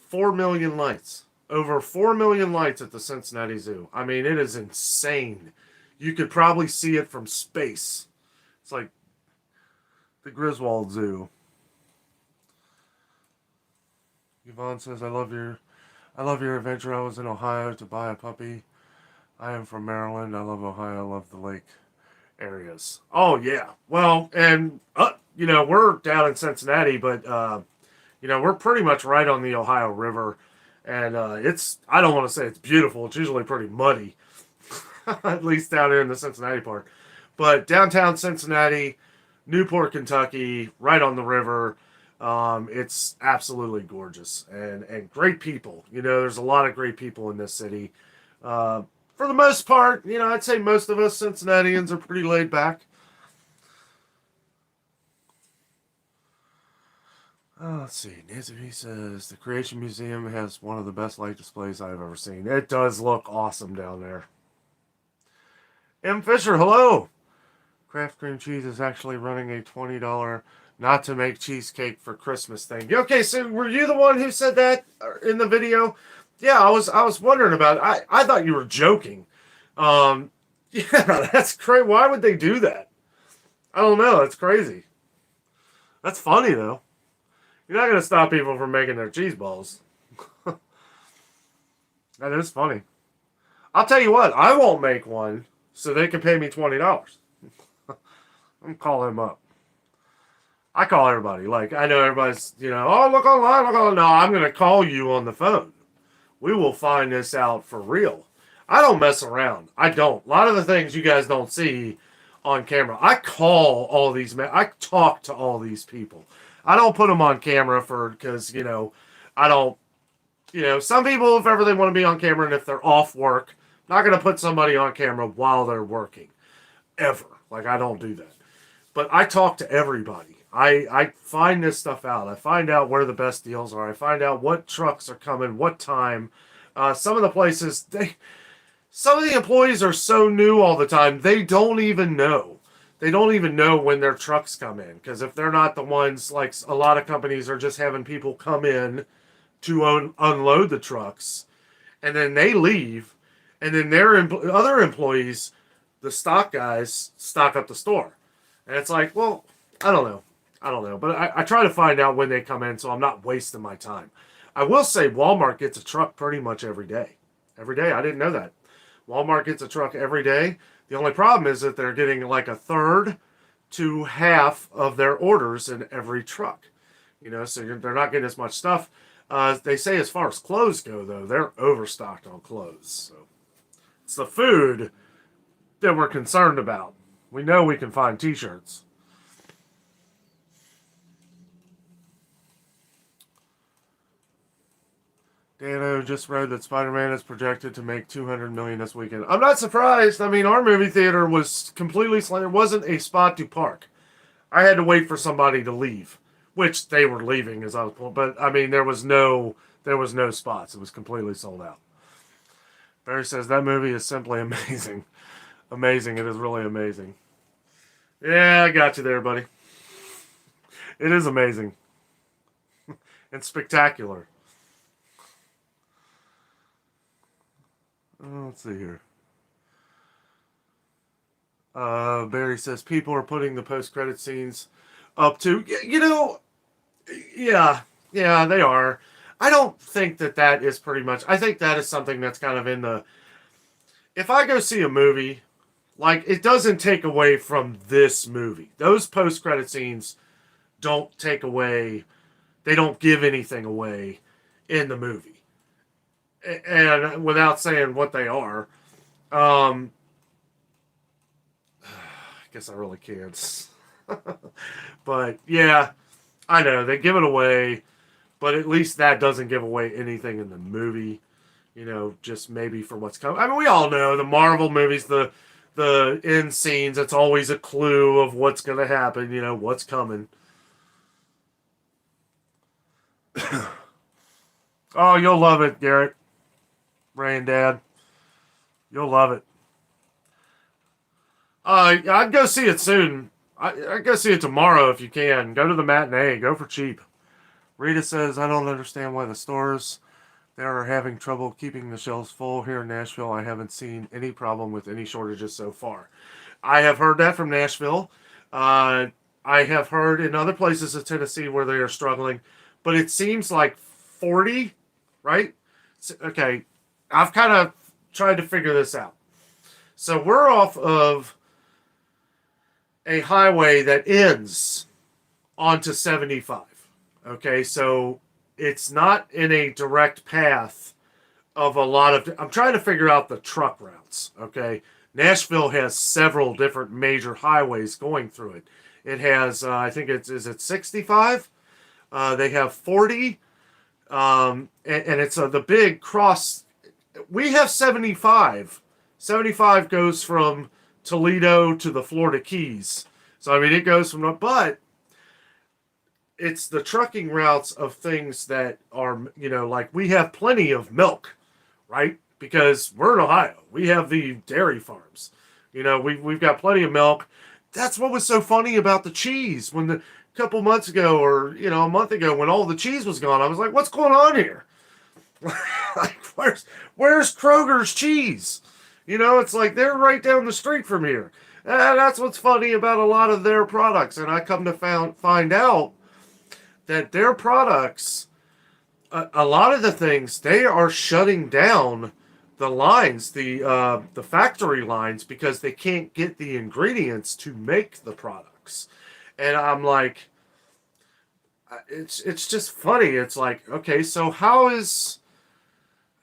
4 million lights. Over 4 million lights at the Cincinnati Zoo. I mean, it is insane. You could probably see it from space. It's like the Griswold Zoo. Yvonne says, I love your adventure. I was in Ohio to buy a puppy. I am from Maryland. I love Ohio. I love the lake areas. Oh, yeah. Well, and, we're down in Cincinnati, but, we're pretty much right on the Ohio River. And I don't want to say it's beautiful. It's usually pretty muddy, at least down here in the Cincinnati part. But downtown Cincinnati, Newport, Kentucky, right on the river. It's absolutely gorgeous and great people. There's a lot of great people in this city. For the most part, I'd say most of us Cincinnatians are pretty laid back. Let's see. Nancy B says, the Creation Museum has one of the best light displays I've ever seen. It does look awesome down there. M. Fisher, hello. Kraft Cream Cheese is actually running a $20 not to make cheesecake for Christmas thing. Okay, so were you the one who said that in the video? Yeah, I was wondering about it. I thought you were joking. Yeah, that's crazy. Why would they do that? I don't know. That's crazy. That's funny, though. You're not going to stop people from making their cheese balls. That is funny. I'll tell you what. I won't make one so they can pay me $20. I'm calling them up. I call everybody. Like, I know everybody's, oh, look online. No, I'm going to call you on the phone. We will find this out for real. I don't mess around. I don't. A lot of the things you guys don't see on camera. I call all these men. I talk to all these people. I don't put them on camera because, I don't, some people, if ever they want to be on camera and if they're off work, I'm not going to put somebody on camera while they're working. Ever. Like, I don't do that. But I talk to everybody. I find this stuff out. I find out where the best deals are. I find out what trucks are coming, what time. Some of the places, some of the employees are so new all the time, they don't even know. they don't even know when their trucks come in. Because if they're not the ones, like a lot of companies are just having people come in to unload the trucks, and then they leave, and then their other employees, the stock guys, stock up the store. And it's like, well, I don't know. But I try to find out when they come in so I'm not wasting my time. I will say Walmart gets a truck pretty much every day. Every day. I didn't know that. Walmart gets a truck every day. The only problem is that they're getting like a third to half of their orders in every truck. So they're not getting as much stuff. They say as far as clothes go, though, they're overstocked on clothes. So it's the food that we're concerned about. We know we can find t-shirts. Danno just read that Spider-Man is projected to make $200 million this weekend. I'm not surprised. I mean, our movie theater was completely slammed. There wasn't a spot to park. I had to wait for somebody to leave, which they were leaving as I was pulling. But I mean, there was no spots. It was completely sold out. Barry says that movie is simply amazing. Amazing. It is really amazing. Yeah, I got you there, buddy. It is amazing and spectacular. Let's see here. Barry says people are putting the post-credit scenes up to, yeah, they are. I don't think that is pretty much, I think that is something that's kind of in the, if I go see a movie, like, it doesn't take away from this movie. Those post-credit scenes don't take away, they don't give anything away in the movie. And without saying what they are, I guess I really can't. But yeah, I know they give it away, but at least that doesn't give away anything in the movie. Just maybe for what's coming. I mean, we all know the Marvel movies, the end scenes. It's always a clue of what's going to happen. What's coming. Oh, you'll love it, Garrett. Ray and Dad. You'll love it. I'd go see it soon. I'd go see it tomorrow if you can. Go to the matinee. Go for cheap. Rita says, I don't understand why the stores there are having trouble keeping the shelves full. Here in Nashville, I haven't seen any problem with any shortages so far. I have heard that from Nashville. I have heard in other places of Tennessee where they are struggling. But it seems like 40, right? Okay. I've kind of tried to figure this out. So we're off of a highway that ends onto 75. Okay, so it's not in a direct path of a lot of... I'm trying to figure out the truck routes, okay? Nashville has several different major highways going through it. It has, I think is it 65? They have 40, and it's the big cross... We have 75. 75 goes from Toledo to the Florida Keys. So, I mean, it goes from... But it's the trucking routes of things that are, like we have plenty of milk, right? Because we're in Ohio. We have the dairy farms. We've got plenty of milk. That's what was so funny about the cheese. When a couple months ago or, a month ago when all the cheese was gone, I was like, what's going on here? Like, where's Kroger's cheese? It's like they're right down the street from here. That's what's funny about a lot of their products. And I come to find out that their products, a lot of the things, they are shutting down the lines, the factory lines, because they can't get the ingredients to make the products. And I'm like, it's just funny. It's like, okay, so how is...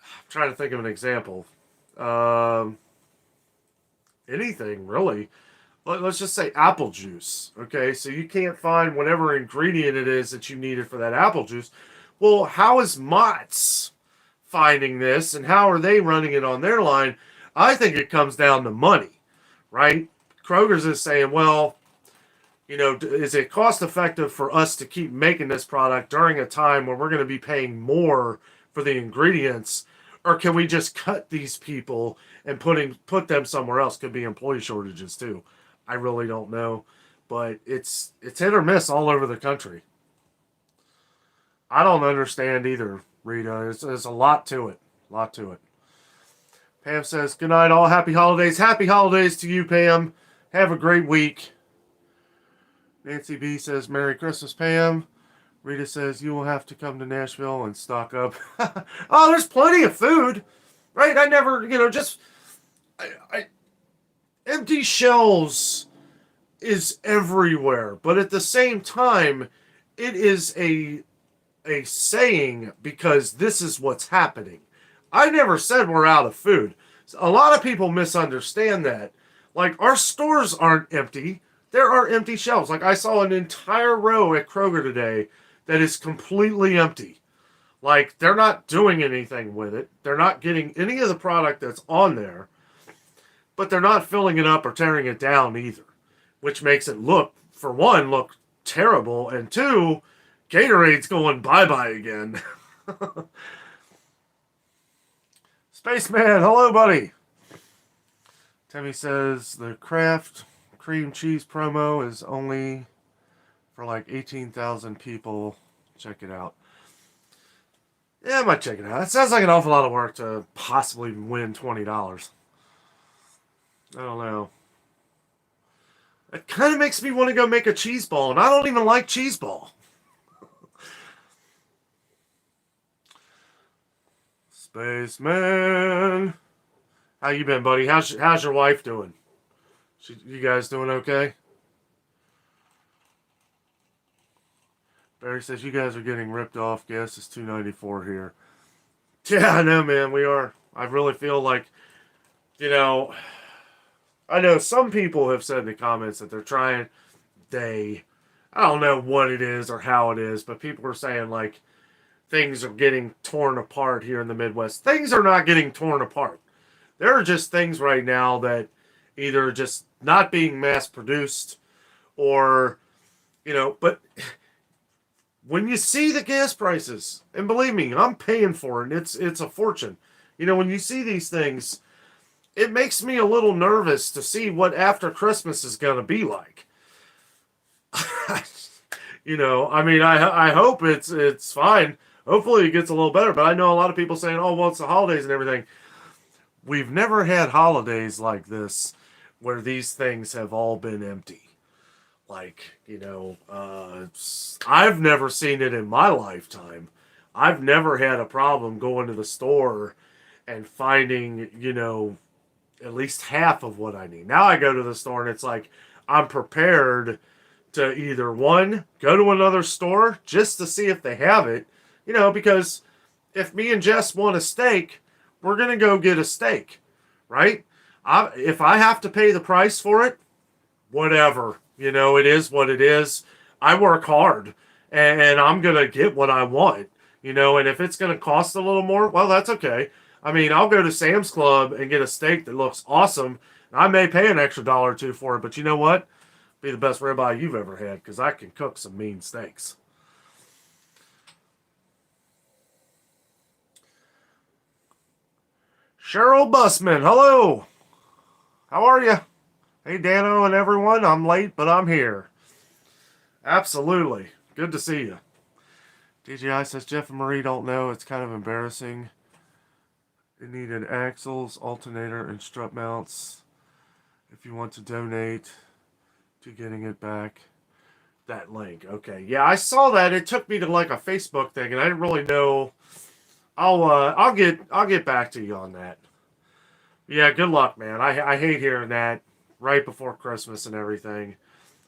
I'm trying to think of an example. Anything, really. Let's just say apple juice. Okay, so you can't find whatever ingredient it is that you needed for that apple juice. Well, how is Mott's finding this, and how are they running it on their line? I think it comes down to money, right? Kroger's is saying, well, is it cost effective for us to keep making this product during a time where we're going to be paying more for the ingredients, or can we just cut these people and put them somewhere else? Could be employee shortages too. I really don't know. But it's hit or miss all over the country. I don't understand either, Rita. There's a lot to it. A lot to it. Pam says, good night, all. Happy holidays. Happy holidays to you, Pam. Have a great week. Nancy B says, Merry Christmas, Pam. Rita says, you will have to come to Nashville and stock up. Oh, there's plenty of food. Right? I never, just empty shelves is everywhere. But at the same time, it is a saying because this is what's happening. I never said we're out of food. A lot of people misunderstand that. Like, our stores aren't empty. There are empty shelves. Like, I saw an entire row at Kroger today that is completely empty. Like, they're not doing anything with it. They're not getting any of the product that's on there. But they're not filling it up or tearing it down either. Which makes it for one, look terrible. And two, Gatorade's going bye-bye again. Spaceman, hello, buddy. Timmy says the Kraft cream cheese promo is only for like 18,000 people. Check it out. Yeah, I might check it out. It sounds like an awful lot of work to possibly win $20. I don't know. It kind of makes me want to go make a cheese ball, and I don't even like cheese ball. Spaceman, how you been, buddy? How's your wife doing? You guys doing okay? Barry says you guys are getting ripped off. Gas is $2.94 here. Yeah, I know, man. We are. I really feel like, I know some people have said in the comments that they're trying. I don't know what it is or how it is, but people are saying like, things are getting torn apart here in the Midwest. Things are not getting torn apart. There are just things right now that either just not being mass produced or, but when you see the gas prices, and believe me, I'm paying for it, it's a fortune. When you see these things, it makes me a little nervous to see what after Christmas is going to be like. I hope it's fine. Hopefully it gets a little better, but I know a lot of people saying, oh, well, it's the holidays and everything. We've never had holidays like this where these things have all been empty. Like, I've never seen it in my lifetime. I've never had a problem going to the store and finding, at least half of what I need. Now I go to the store and it's like, I'm prepared to either one, go to another store just to see if they have it, because if me and Jess want a steak, we're going to go get a steak, right? If I have to pay the price for it, whatever. It is what it is. I work hard, and I'm going to get what I want, and if it's going to cost a little more, well, that's okay. I mean, I'll go to Sam's Club and get a steak that looks awesome. I may pay an extra $1 or $2 for it, but you know what? Be the best ribeye you've ever had, because I can cook some mean steaks. Cheryl Busman, hello. How are you? Hey, Danno and everyone. I'm late, but I'm here. Absolutely. Good to see you. DJI says Jeff and Marie don't know. It's kind of embarrassing. They needed axles, alternator, and strut mounts. If you want to donate to getting it back, that link. Okay. Yeah, I saw that. It took me to like a Facebook thing, and I didn't really know. I'll get back to you on that. Yeah, good luck, man. I hate hearing that right before Christmas and everything.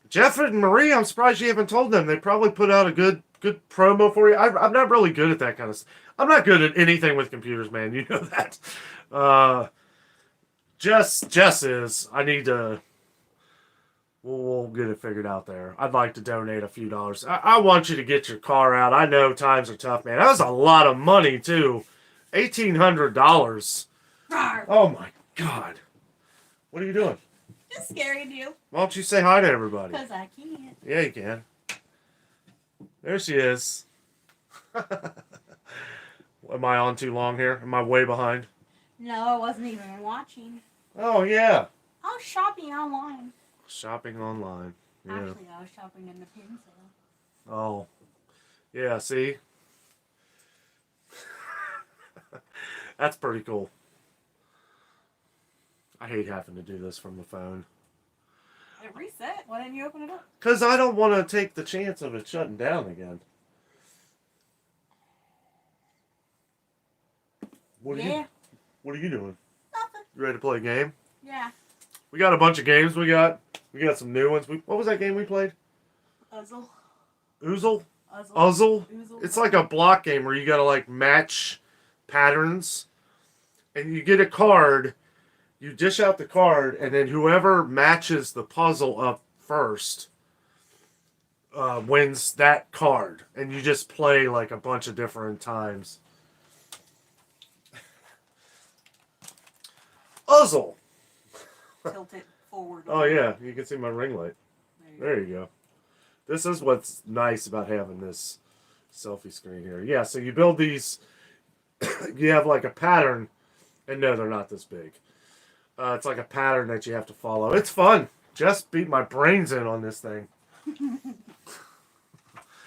Jeff and Marie, I'm surprised you haven't told them. They probably put out a good promo for you. I'm not really good at that kind of stuff. I'm not good at anything with computers, man. You know that. Jess is. I need to. We'll get it figured out there. I'd like to donate a few dollars. I want you to get your car out. I know times are tough, man. That was a lot of money, too. $1,800. Oh, my God. What are you doing? Just scaring you. Why don't you say hi to everybody? Because I can't. Yeah, you can. There she is. Am I on too long here? Am I way behind? No, I wasn't even watching. Oh, yeah. I was shopping online. Shopping online. Yeah. Actually, I was shopping in the pin sale. Oh. Yeah, see? That's pretty cool. I hate having to do this from the phone. It reset. Why didn't you open it up? Because I don't want to take the chance of it shutting down again. What are you doing? Nothing. You ready to play a game? Yeah. We got a bunch of games. We got some new ones. What was that game we played? Uzzle. Oozle? Uzzle. Uzzle? Oozle. It's like a block game where you gotta like match patterns. And you get a card, you dish out the card, and then whoever matches the puzzle up first wins that card. And you just play like a bunch of different times. Uzzle! Tilt it forward. Oh yeah, you can see my ring light. There you go. This is what's nice about having this selfie screen here. Yeah, so you build these, you have like a pattern, and no, they're not this big. It's like a pattern that you have to follow. It's fun. Just beat my brains in on this thing.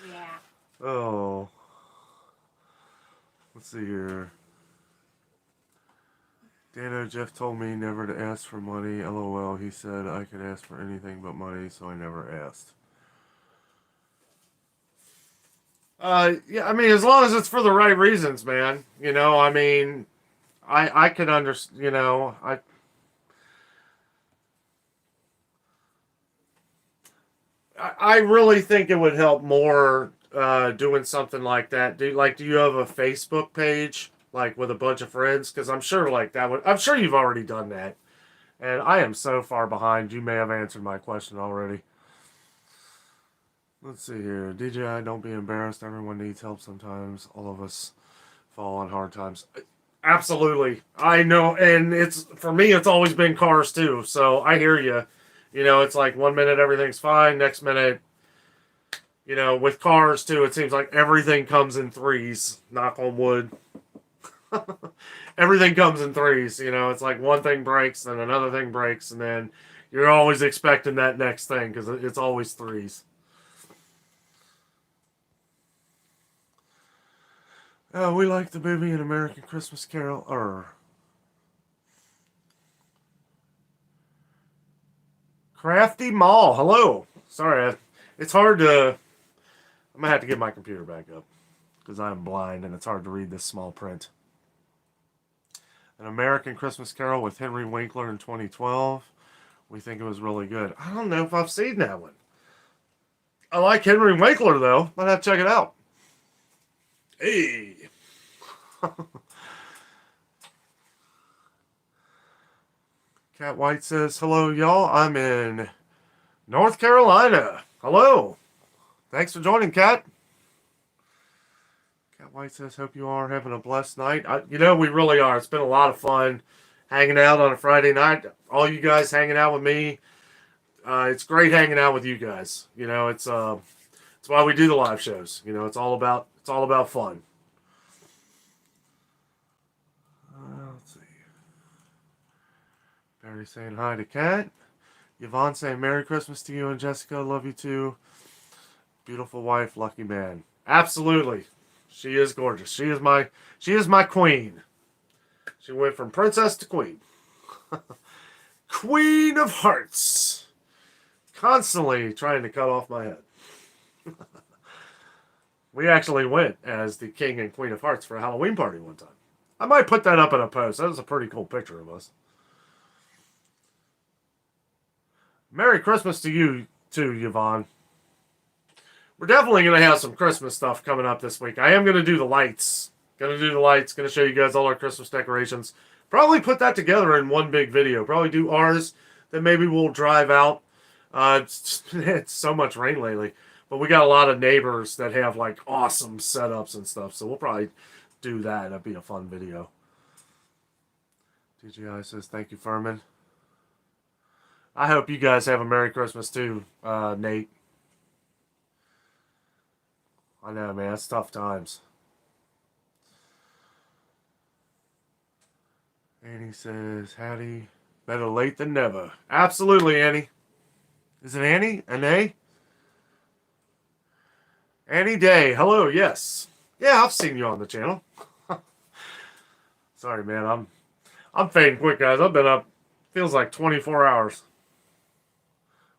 Yeah. Oh. Let's see here. Danno, Jeff told me never to ask for money. LOL. He said I could ask for anything but money, so I never asked. Yeah, I mean, as long as it's for the right reasons, man. You know, I mean, I can understand, you know, I really think it would help more doing something like that. Do you have a Facebook page, like, with a bunch of friends? Because I'm sure, like, I'm sure you've already done that. And I am so far behind, you may have answered my question already. Let's see here. DJI, don't be embarrassed. Everyone needs help sometimes. All of us fall on hard times. Absolutely. I know. And for me, it's always been cars too. So I hear you. You know, it's like 1 minute everything's fine. Next minute, you know, with cars too, it seems like everything comes in threes. Knock on wood. Everything comes in threes. You know, it's like one thing breaks, then another thing breaks, and then you're always expecting that next thing because it's always threes. We like the movie An American Christmas Carol. Crafty Mall. Hello. Sorry, it's hard to. I'm gonna have to get my computer back up because I'm blind and it's hard to read this small print. An American Christmas Carol with Henry Winkler in 2012. We think it was really good. I don't know if I've seen that one. I like Henry Winkler though. Might have to check it out. Hey. Cat White says, hello, y'all. I'm in North Carolina. Hello. Thanks for joining, Cat. Cat White says, hope you are having a blessed night. We really are. It's been a lot of fun hanging out on a Friday night. All you guys hanging out with me. It's great hanging out with you guys. You know, it's why we do the live shows. You know, it's all about fun. Let's see. Barry saying hi to Kat. Yvonne saying Merry Christmas to you and Jessica. Love you too. Beautiful wife, lucky man. Absolutely. She is gorgeous. She is my queen. She went from princess to queen. Queen of hearts. Constantly trying to cut off my head. We actually went as the king and queen of hearts for a Halloween party one time. I might put that up in a post. That was a pretty cool picture of us. Merry Christmas to you too, Yvonne. We're definitely going to have some Christmas stuff coming up this week. I am going to do the lights. Going to show you guys all our Christmas decorations. Probably put that together in one big video. Probably do ours. Then maybe we'll drive out. It's so much rain lately. But we got a lot of neighbors that have like awesome setups and stuff. So we'll probably do that. That'd be a fun video. DJI says, thank you, Furman. I hope you guys have a Merry Christmas too, Nate. I know, man. It's tough times. Annie says, howdy. Better late than never. Absolutely, Annie. Is it Annie? Annie? Annie Day. Hello, yes. Yeah, I've seen you on the channel. Sorry, man. I'm fading quick, guys. I've been up, feels like 24 hours.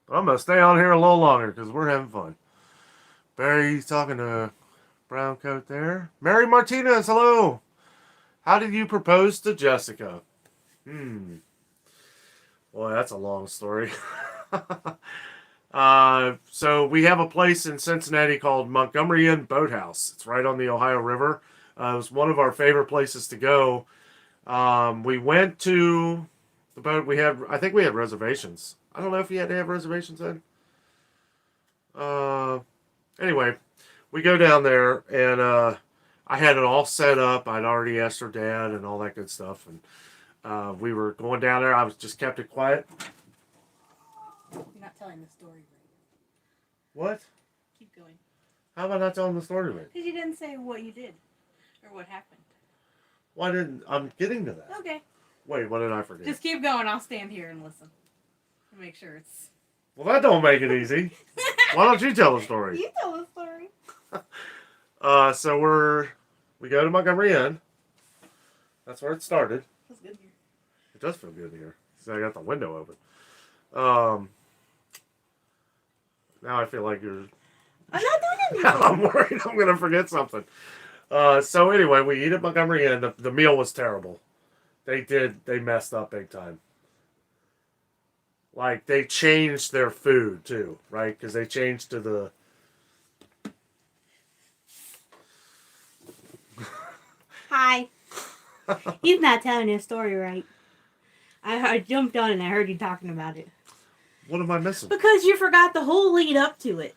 But I'm going to stay on here a little longer because we're having fun. Barry's talking to Brown Coat there. Mary Martinez, hello. How did you propose to Jessica? Boy, that's a long story. So we have a place in Cincinnati called Montgomery Inn Boathouse. It's right on the Ohio River. It was one of our favorite places to go. We went to the boat. I think we had reservations. I don't know if you had to have reservations then. Anyway, we go down there and I had it all set up. I'd already asked her dad and all that good stuff, and we were going down there. I was just kept it quiet. You're not telling the story right. What? Keep going. How am I not telling the story right? Because you didn't say what you did or what happened. Why didn't I'm getting to that? Okay. Wait, what did I forget? Just keep going. I'll stand here and listen. And make sure it's. Well, that don't make it easy. Why don't you tell the story? You tell the story. So we go to Montgomery Inn. That's where it started. Feels good here. It does feel good here. So I got the window open. Now I feel like you're. I'm not doing anything. Now I'm worried I'm gonna forget something. So anyway, we eat at Montgomery Inn. The meal was terrible. They messed up big time. Like, they changed their food, too, right? Because they changed to the... Hi. He's not telling his story right. I jumped on and I heard you talking about it. What am I missing? Because you forgot the whole lead up to it.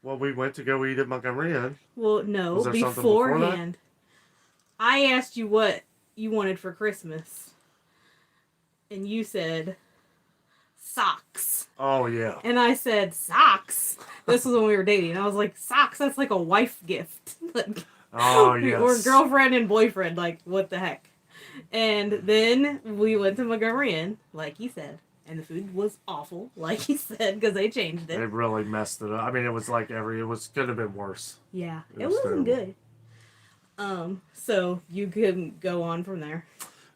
Well, we went to go eat at Montgomery Inn. Well, no, Was there something before that? beforehand. I asked you what you wanted for Christmas. And you said socks. Oh, yeah. And I said socks. This was when we were dating. I was like, socks, that's like a wife gift. Like, Oh, yes. or girlfriend and boyfriend, like, what the heck? And then we went to Montgomery Inn, like he said. And the food was awful, like he said, because they changed They it. really messed it up. I mean, it was like could have been worse. Yeah, It it was wasn't terrible. good. So you can go on from there.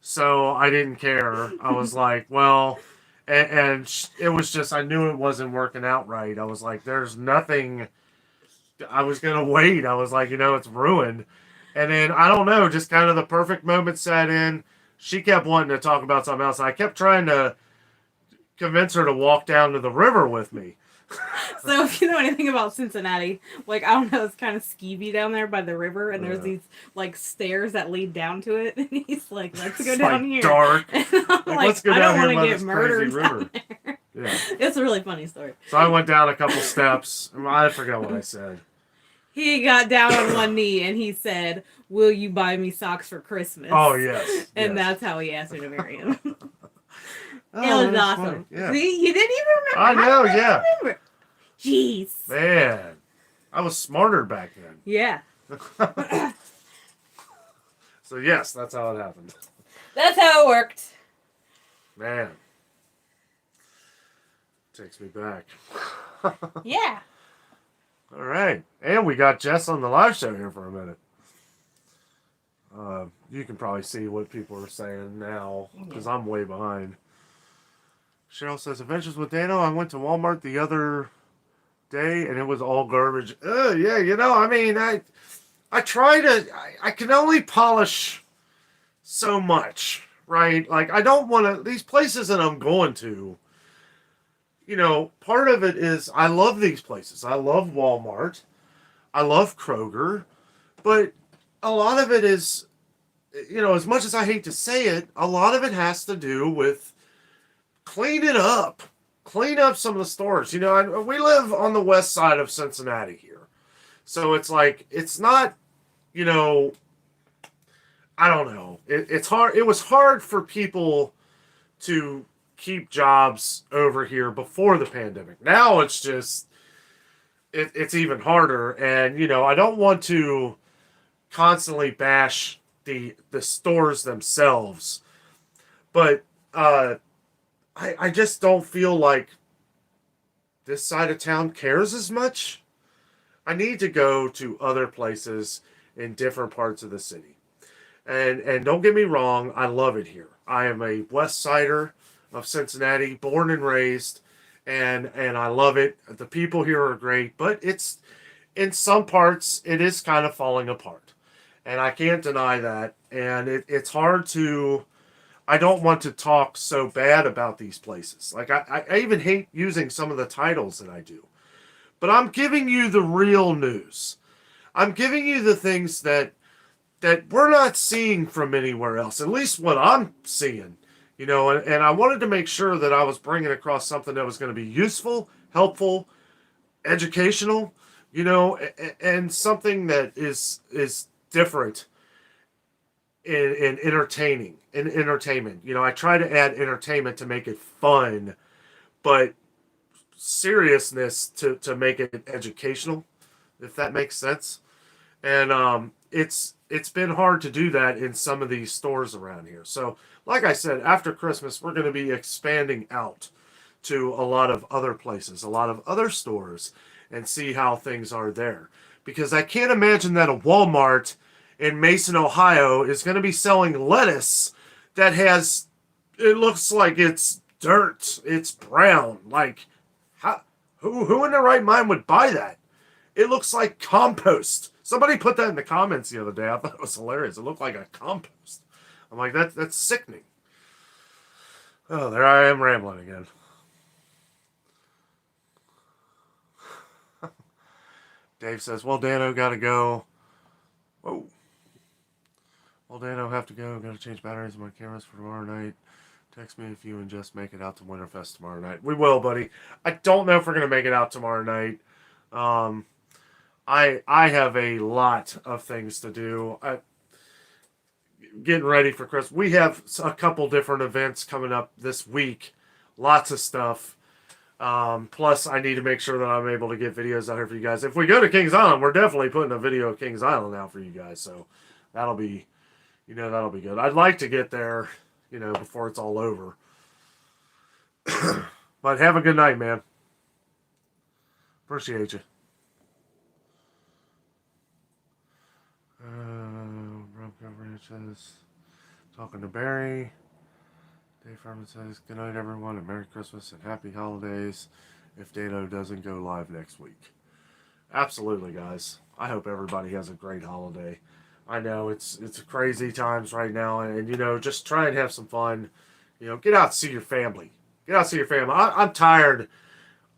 So I didn't care. I was like, well, and it was just, I knew it wasn't working out right. I was like, there's nothing, I was going to wait. I was like, it's ruined. And then, I don't know, just kind of the perfect moment set in. She kept wanting to talk about something else. I kept trying to convince her to walk down to the river with me. So if you know anything about Cincinnati, like, I don't know, it's kind of skeevy down there by the river, and there's these, like, stairs that lead down to it, and he's like, let's go It's down like here. dark. And I'm like, let's go I down don't here want by to get this murdered crazy river. down there. Yeah. It's a really funny story. So I went down a couple steps. I forgot what I said. He got down on one knee, and he said, will you buy me socks for Christmas? Oh, yes. And yes. that's how he asked her to marry him. Oh, It was that's awesome. funny. Yeah. See, you didn't even remember. I How know, did you yeah. remember? Jeez. Man, I was smarter back then. Yeah. So, yes, that's how it happened. That's how it worked. Man. Takes me back. Yeah. All right. And we got Jess on the live show here for a minute. You can probably see what people are saying now because I'm way behind. Cheryl says, Adventures with Danno. I went to Walmart the other day and it was all garbage. Yeah, I mean, I try to, I can only polish so much, right? Like, I don't want to, these places that I'm going to, part of it is I love these places. I love Walmart. I love Kroger. But a lot of it is, as much as I hate to say it, a lot of it has to do with clean it up. Clean up some of the stores. We live on the west side of Cincinnati here. So it's like, it's not, I don't know. It's hard. It was hard for people to keep jobs over here before the pandemic. Now it's just, it's even harder. And, I don't want to constantly bash the stores themselves. But I just don't feel like this side of town cares as much. I need to go to other places in different parts of the city. And don't get me wrong, I love it here. I am a West Sider of Cincinnati, born and raised, and I love it. The people here are great, but it's in some parts it is kind of falling apart. And I can't deny that. And it's hard to I don't want to talk so bad about these places. Like I even hate using some of the titles that I do. But I'm giving you the real news. I'm giving you the things that we're not seeing from anywhere else. At least what I'm seeing. You know, and I wanted to make sure that I was bringing across something that was going to be useful, helpful, educational, you know, and something that is different in entertaining in entertainment. You know, I try to add entertainment to make it fun, but seriousness to make it educational, if that makes sense. And it's been hard to do that in some of these stores around here. So, like I said, after Christmas, we're going to be expanding out to a lot of other places, a lot of other stores, and see how things are there. Because I can't imagine that a Walmart in Mason, Ohio is going to be selling lettuce that has, it looks like it's dirt, it's brown. Like, how, who in their right mind would buy that? It looks like compost. Somebody put that in the comments the other day. I thought it was hilarious. It looked like a compost. I'm like, that's sickening. Oh, there I am rambling again. Dave says, well, Danno gotta go. Whoa. Well, Danno have to go. Gotta change batteries in my cameras for tomorrow night. Text me if you and Jess make it out to Winterfest tomorrow night. We will, buddy. I don't know if we're gonna make it out tomorrow night. I have a lot of things to do. Getting ready for Christmas. We have a couple different events coming up this week. Lots of stuff. Plus, I need to make sure that I'm able to get videos out here for you guys. If we go to Kings Island, we're definitely putting a video of Kings Island out for you guys. So that'll be, that'll be good. I'd like to get there, before it's all over. But have a good night, man. Appreciate you. Rob Governor says, talking to Barry. Dave Furman says, good night, everyone, and Merry Christmas and Happy Holidays if Danno doesn't go live next week. Absolutely, guys. I hope everybody has a great holiday. I know it's crazy times right now, and, just try and have some fun. Get out and see your family. Get out and see your family. I'm tired.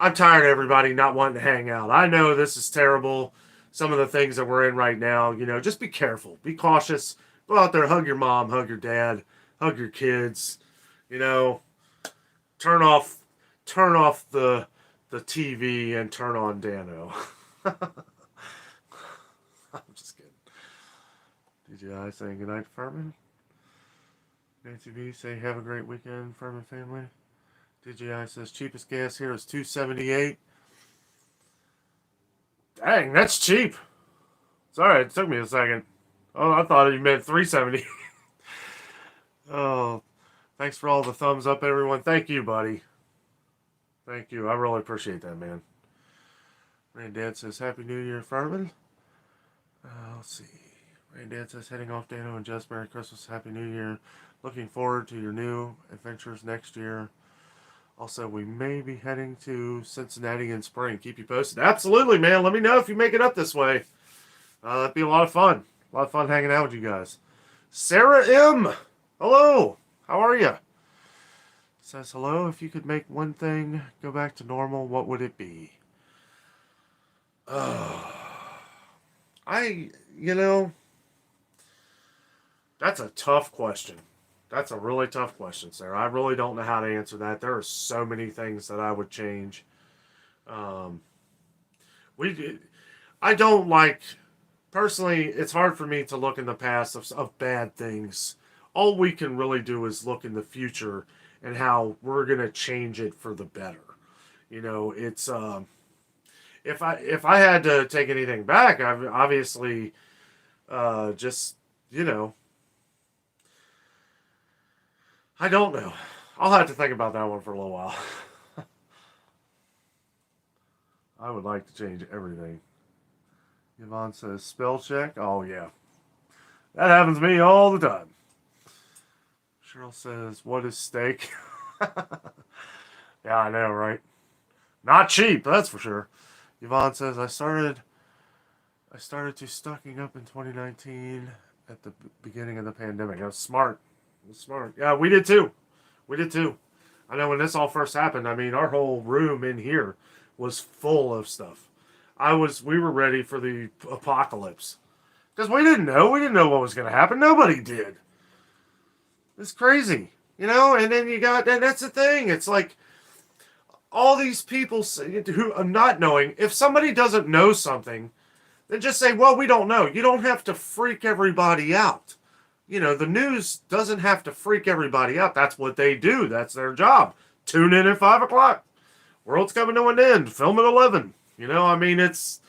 I'm tired of everybody not wanting to hang out. I know this is terrible. Some of the things that we're in right now, just be careful. Be cautious. Go out there, hug your mom, hug your dad, hug your kids. Turn off the TV and turn on Danno. I'm just kidding. DJI saying goodnight to Furman. Nancy B say have a great weekend, Furman family. DJI says cheapest gas here is $2.78. Dang, that's cheap. Sorry, it took me a second. Oh, I thought you meant $3.70. Oh, thanks for all the thumbs up, everyone. Thank you, buddy. Thank you. I really appreciate that, man. Rain Dad says Happy New Year, Furman. Let's see. Rain Dad says heading off Danno and Jess. Merry Christmas, Happy New Year. Looking forward to your new adventures next year. Also, we may be heading to Cincinnati in spring. Keep you posted. Absolutely, man. Let me know if you make it up this way. That'd be a lot of fun. A lot of fun hanging out with you guys. Sarah M. Hello. How are you? Says hello. If you could make one thing go back to normal, what would it be? That's a tough question. That's a really tough question, Sarah. I really don't know how to answer that. There are so many things that I would change. I don't like, personally, it's hard for me to look in the past of bad things. All we can really do is look in the future and how we're going to change it for the better. It's, if I had to take anything back, I've obviously, just, I don't know. I'll have to think about that one for a little while. I would like to change everything. Yvonne says, spell check. Oh, yeah. That happens to me all the time. Cheryl says, what is steak? Yeah, I know, right? Not cheap, that's for sure. Yvonne says, I started to stocking up in 2019 at the beginning of the pandemic. That was smart. It was smart. Yeah, we did too. We did too. I know when this all first happened, I mean, our whole room in here was full of stuff. We were ready for the apocalypse. Because we didn't know. We didn't know what was going to happen. Nobody did. It's crazy. You know, and then and that's the thing. It's like, all these people who are not knowing, if somebody doesn't know something, then just say, well, we don't know. You don't have to freak everybody out. You know, the news doesn't have to freak everybody out. That's what they do. That's their job. Tune in at 5 o'clock. World's coming to an end. Film at 11. You know, I mean, that's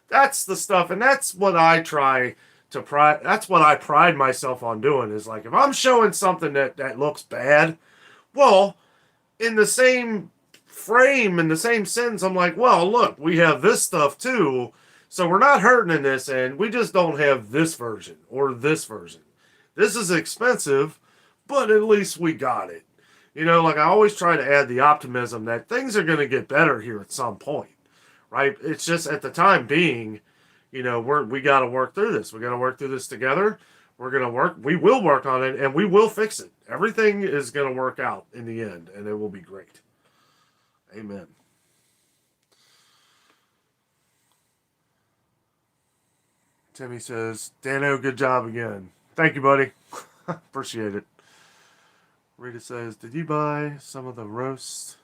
the stuff. And that's what I that's what I pride myself on doing is like, if I'm showing something that looks bad, well, in the same frame, in the same sense, I'm like, well, look, we have this stuff too. So we're not hurting in this end. We just don't have this version or this version. This is expensive, but at least we got it. You know, like I always try to add the optimism that things are going to get better here at some point, right? It's just at the time being, you know, we got to work through this. We got to work through this together. We will work on it and we will fix it. Everything is going to work out in the end and it will be great. Amen. Timmy says, Danno, good job again. Thank you, buddy. Appreciate it. Rita says, did you buy some of the roasts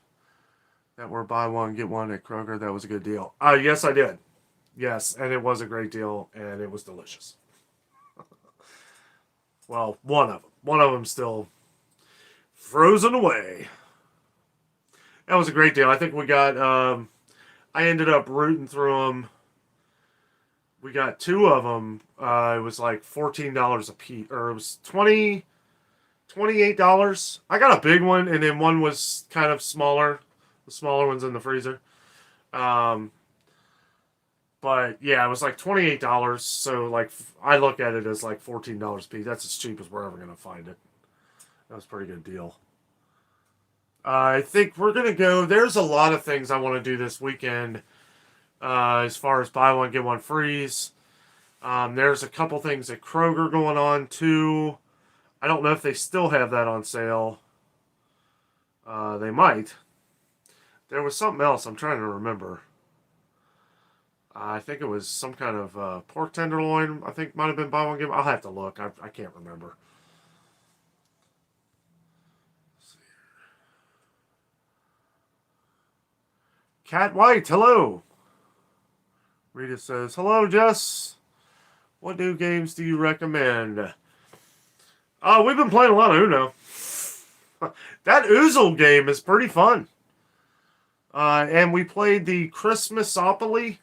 that were buy one, get one at Kroger? That was a good deal. Yes, I did. Yes, and it was a great deal, and it was delicious. Well, one of them. One of them still frozen away. That was a great deal. I think we got, I ended up rooting through them. We got two of them. It was like $14 a piece, or it was $28. I got a big one, and then one was kind of smaller. The smaller one's in the freezer. But yeah, it was like $28. So like, I look at it as like $14 a piece. That's as cheap as we're ever gonna find it. That was a pretty good deal. I think we're gonna go. There's a lot of things I want to do this weekend. As far as buy one, get one freeze. There's a couple things at Kroger going on too. I don't know if they still have that on sale. They might. There was something else I'm trying to remember. I think it was some kind of pork tenderloin. I think might have been buy one, get one. I'll have to look. I can't remember. Cat White, hello. Rita says, hello, Jess. What new games do you recommend? We've been playing a lot of Uno. That Oozle game is pretty fun. And we played the Christmasopoly.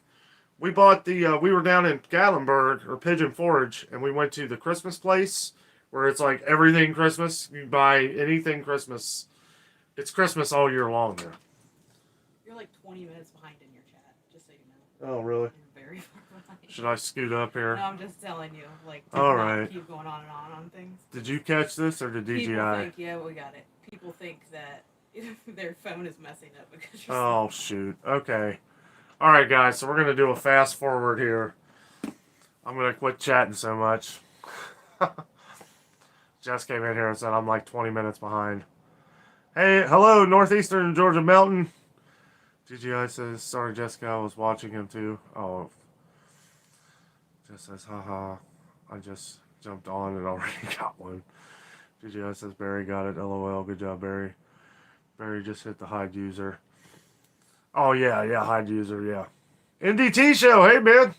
We bought we were down in Gatlinburg, or Pigeon Forge, and we went to the Christmas place, where it's like everything Christmas. You buy anything Christmas. It's Christmas all year long there. You're like 20 minutes behind in your chat, just so you know. Oh, really? You're very far behind. Should I scoot up here? No, I'm just telling you. Like, all not right. keep going on things. Did you catch this, or did DGI? People think, yeah, we got it. People think that their phone is messing up because you're Oh, shoot. Okay. All right, guys, so we're going to do a fast forward here. I'm going to quit chatting so much. Jess came in here and said I'm like 20 minutes behind. Hey, hello, Northeastern Georgia Mountain. GGI says, sorry, Jessica, I was watching him too. Oh. Jess says, haha, I just jumped on and already got one. GGI says, Barry got it, LOL, good job, Barry. Barry just hit the hide user. Oh, yeah, hide user, yeah. NDT show, hey, man.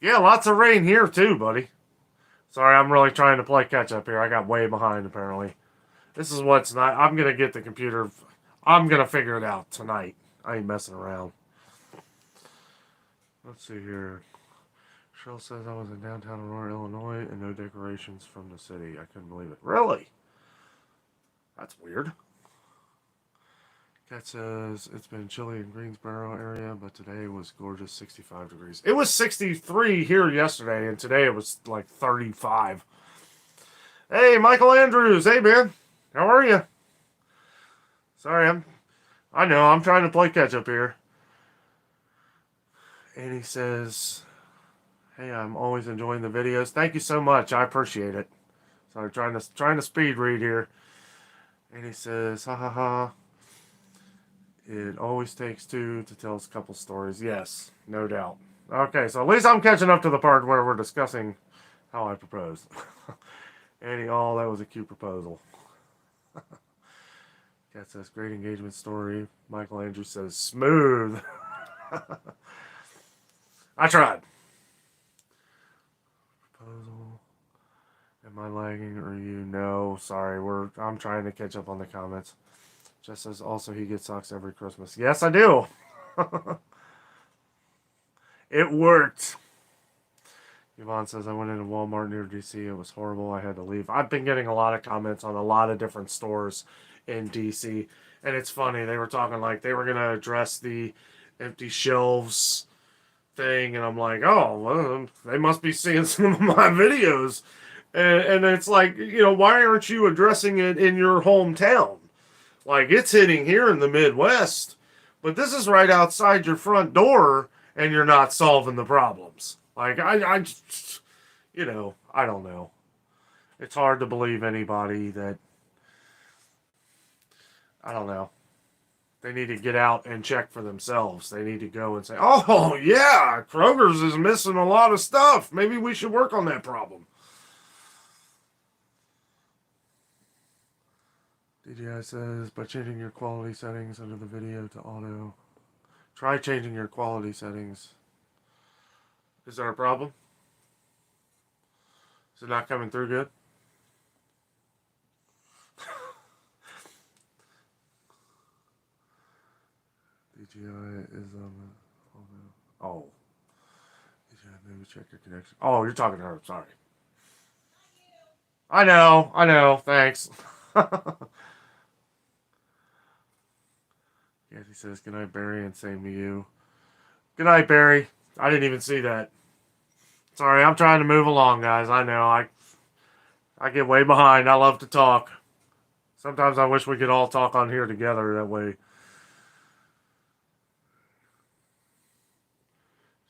Yeah, lots of rain here, too, buddy. Sorry, I'm really trying to play catch-up here. I got way behind, apparently. This is what's not... I'm going to get the computer... I'm going to figure it out tonight. I ain't messing around. Let's see here. Cheryl says I was in downtown Aurora, Illinois, and no decorations from the city. I couldn't believe it. Really? That's weird. Cat says it's been chilly in Greensboro area, but today was gorgeous, 65 degrees. It was 63 here yesterday, and today it was like 35. Hey, Michael Andrews. Hey, man. How are you? Sorry, I know, I'm trying to play catch up here. And he says, hey, I'm always enjoying the videos. Thank you so much. I appreciate it. Sorry, trying to speed read here. And he says, ha ha ha. It always takes two to tell us a couple stories. Yes, no doubt. Okay, so at least I'm catching up to the part where we're discussing how I proposed. And that was a cute proposal. Cat says, great engagement story. Michael Andrews says, smooth. I tried. Proposal. Am I lagging or you? No, sorry. I'm trying to catch up on the comments. Just says, also he gets socks every Christmas. Yes, I do. It worked. Yvonne says, I went into Walmart near DC. It was horrible. I had to leave. I've been getting a lot of comments on a lot of different stores in DC. And it's funny. They were talking like they were going to address the empty shelves thing. And I'm like, oh, well, they must be seeing some of my videos. And it's like, why aren't you addressing it in your hometown? Like, it's hitting here in the Midwest. But this is right outside your front door. And you're not solving the problems. Like, I don't know. It's hard to believe anybody that, I don't know. They need to get out and check for themselves. They need to go and say, oh, yeah, Kroger's is missing a lot of stuff. Maybe we should work on that problem. DJI says, by changing your quality settings under the video to auto. Try changing your quality settings. Is there a problem? Is it not coming through good? DJI is on the... Oh. DJI, maybe check your connection. Oh, you're talking to her. Sorry. I know. Thanks. Kathy says, good night, Barry, and same to you. Good night, Barry. I didn't even see that. Sorry, I'm trying to move along, guys. I know. I get way behind. I love to talk. Sometimes I wish we could all talk on here together that way.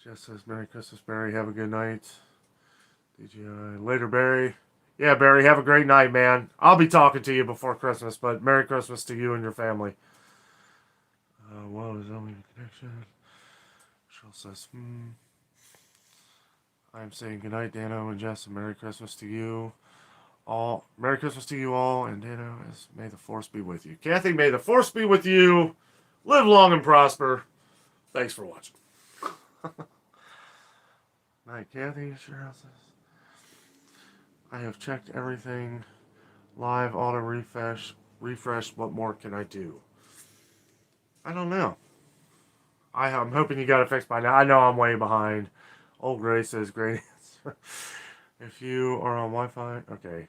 Jess says, Merry Christmas, Barry. Have a good night. DJI. Later, Barry. Yeah, Barry, have a great night, man. I'll be talking to you before Christmas, but Merry Christmas to you and your family. Well, is only the connection. Cheryl says, I'm saying goodnight, Danno and Jess, and Merry Christmas to you all. Merry Christmas to you all, and Danno, may the force be with you. Kathy, may the force be with you. Live long and prosper. Thanks for watching. Night, Kathy. Cheryl says, I have checked everything. Live, auto refresh. What more can I do? I don't know. I'm hoping you got it fixed by now. I know I'm way behind. Old Gray says, great answer. If you are on Wi-Fi, okay.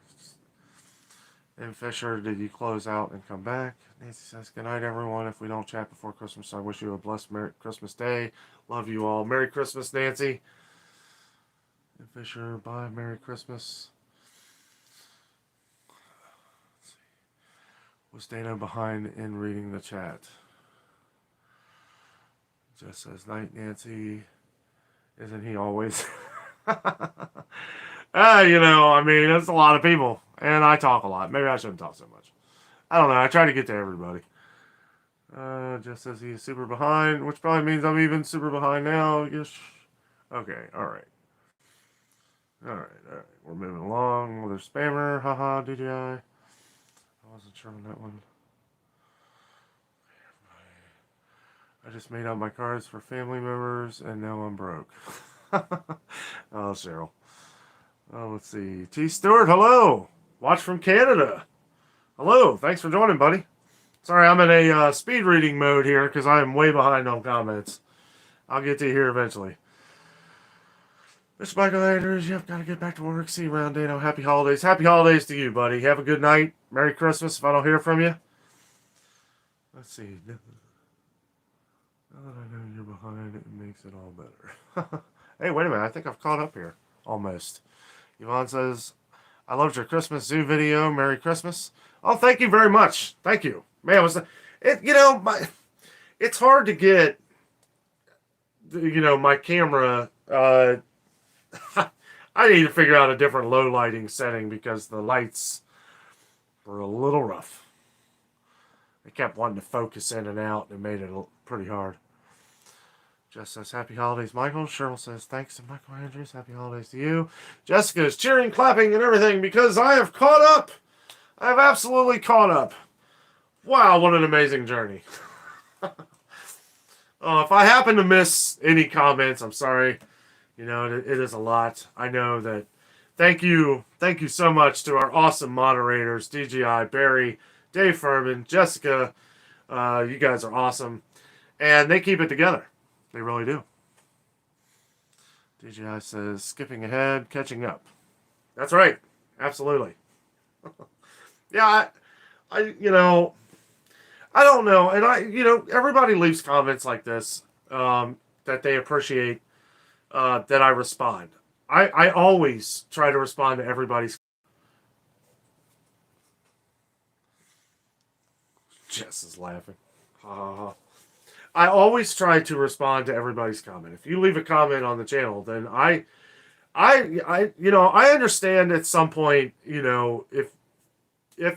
And Fisher, did you close out and come back? Nancy says, good night, everyone. If we don't chat before Christmas, I wish you a blessed Merry Christmas Day. Love you all. Merry Christmas, Nancy. And Fisher, bye. Merry Christmas. Let's see. Was Dana behind in reading the chat? Just says, night, Nancy. Isn't he always? I mean, it's a lot of people. And I talk a lot. Maybe I shouldn't talk so much. I don't know. I try to get to everybody. Just says he's super behind, which probably means I'm even super behind now. Yes. Okay, alright. Alright. We're moving along. Another spammer. Haha, DJI. I wasn't sure on that one. I just made out my cards for family members, and now I'm broke. Oh, Cheryl. Oh, let's see. T. Stewart, hello. Watch from Canada. Hello. Thanks for joining, buddy. Sorry, I'm in a speed reading mode here because I am way behind on comments. I'll get to you here eventually. Mr. Michael Andrews, yep, got to get back to work. See you around, Dano. Happy holidays. Happy holidays to you, buddy. Have a good night. Merry Christmas if I don't hear from you. Let's see. Now that I know you're behind, it makes it all better. Hey, wait a minute. I think I've caught up here. Almost. Yvonne says, I loved your Christmas Zoo video. Merry Christmas. Oh, thank you very much. Thank you. Man, it's hard to get, my camera. I need to figure out a different low lighting setting because the lights were a little rough. They kept wanting to focus in and out and it made it pretty hard. Jess says, Happy Holidays, Michael. Cheryl says, thanks to Michael Andrews. Happy Holidays to you. Jessica is cheering, clapping, and everything because I have caught up. I have absolutely caught up. Wow, what an amazing journey. If I happen to miss any comments, I'm sorry. It is a lot. I know that. Thank you so much to our awesome moderators, DGI, Barry, Dave Furman, Jessica. You guys are awesome. And they keep it together. They really do. DGI says, skipping ahead, catching up. That's right. Absolutely. Yeah, I don't know. And everybody leaves comments like this that they appreciate that I respond. I always try to respond to everybody's. Jess is laughing. Ha ha ha. I always try to respond to everybody's comment. If you leave a comment on the channel, then I understand at some point, if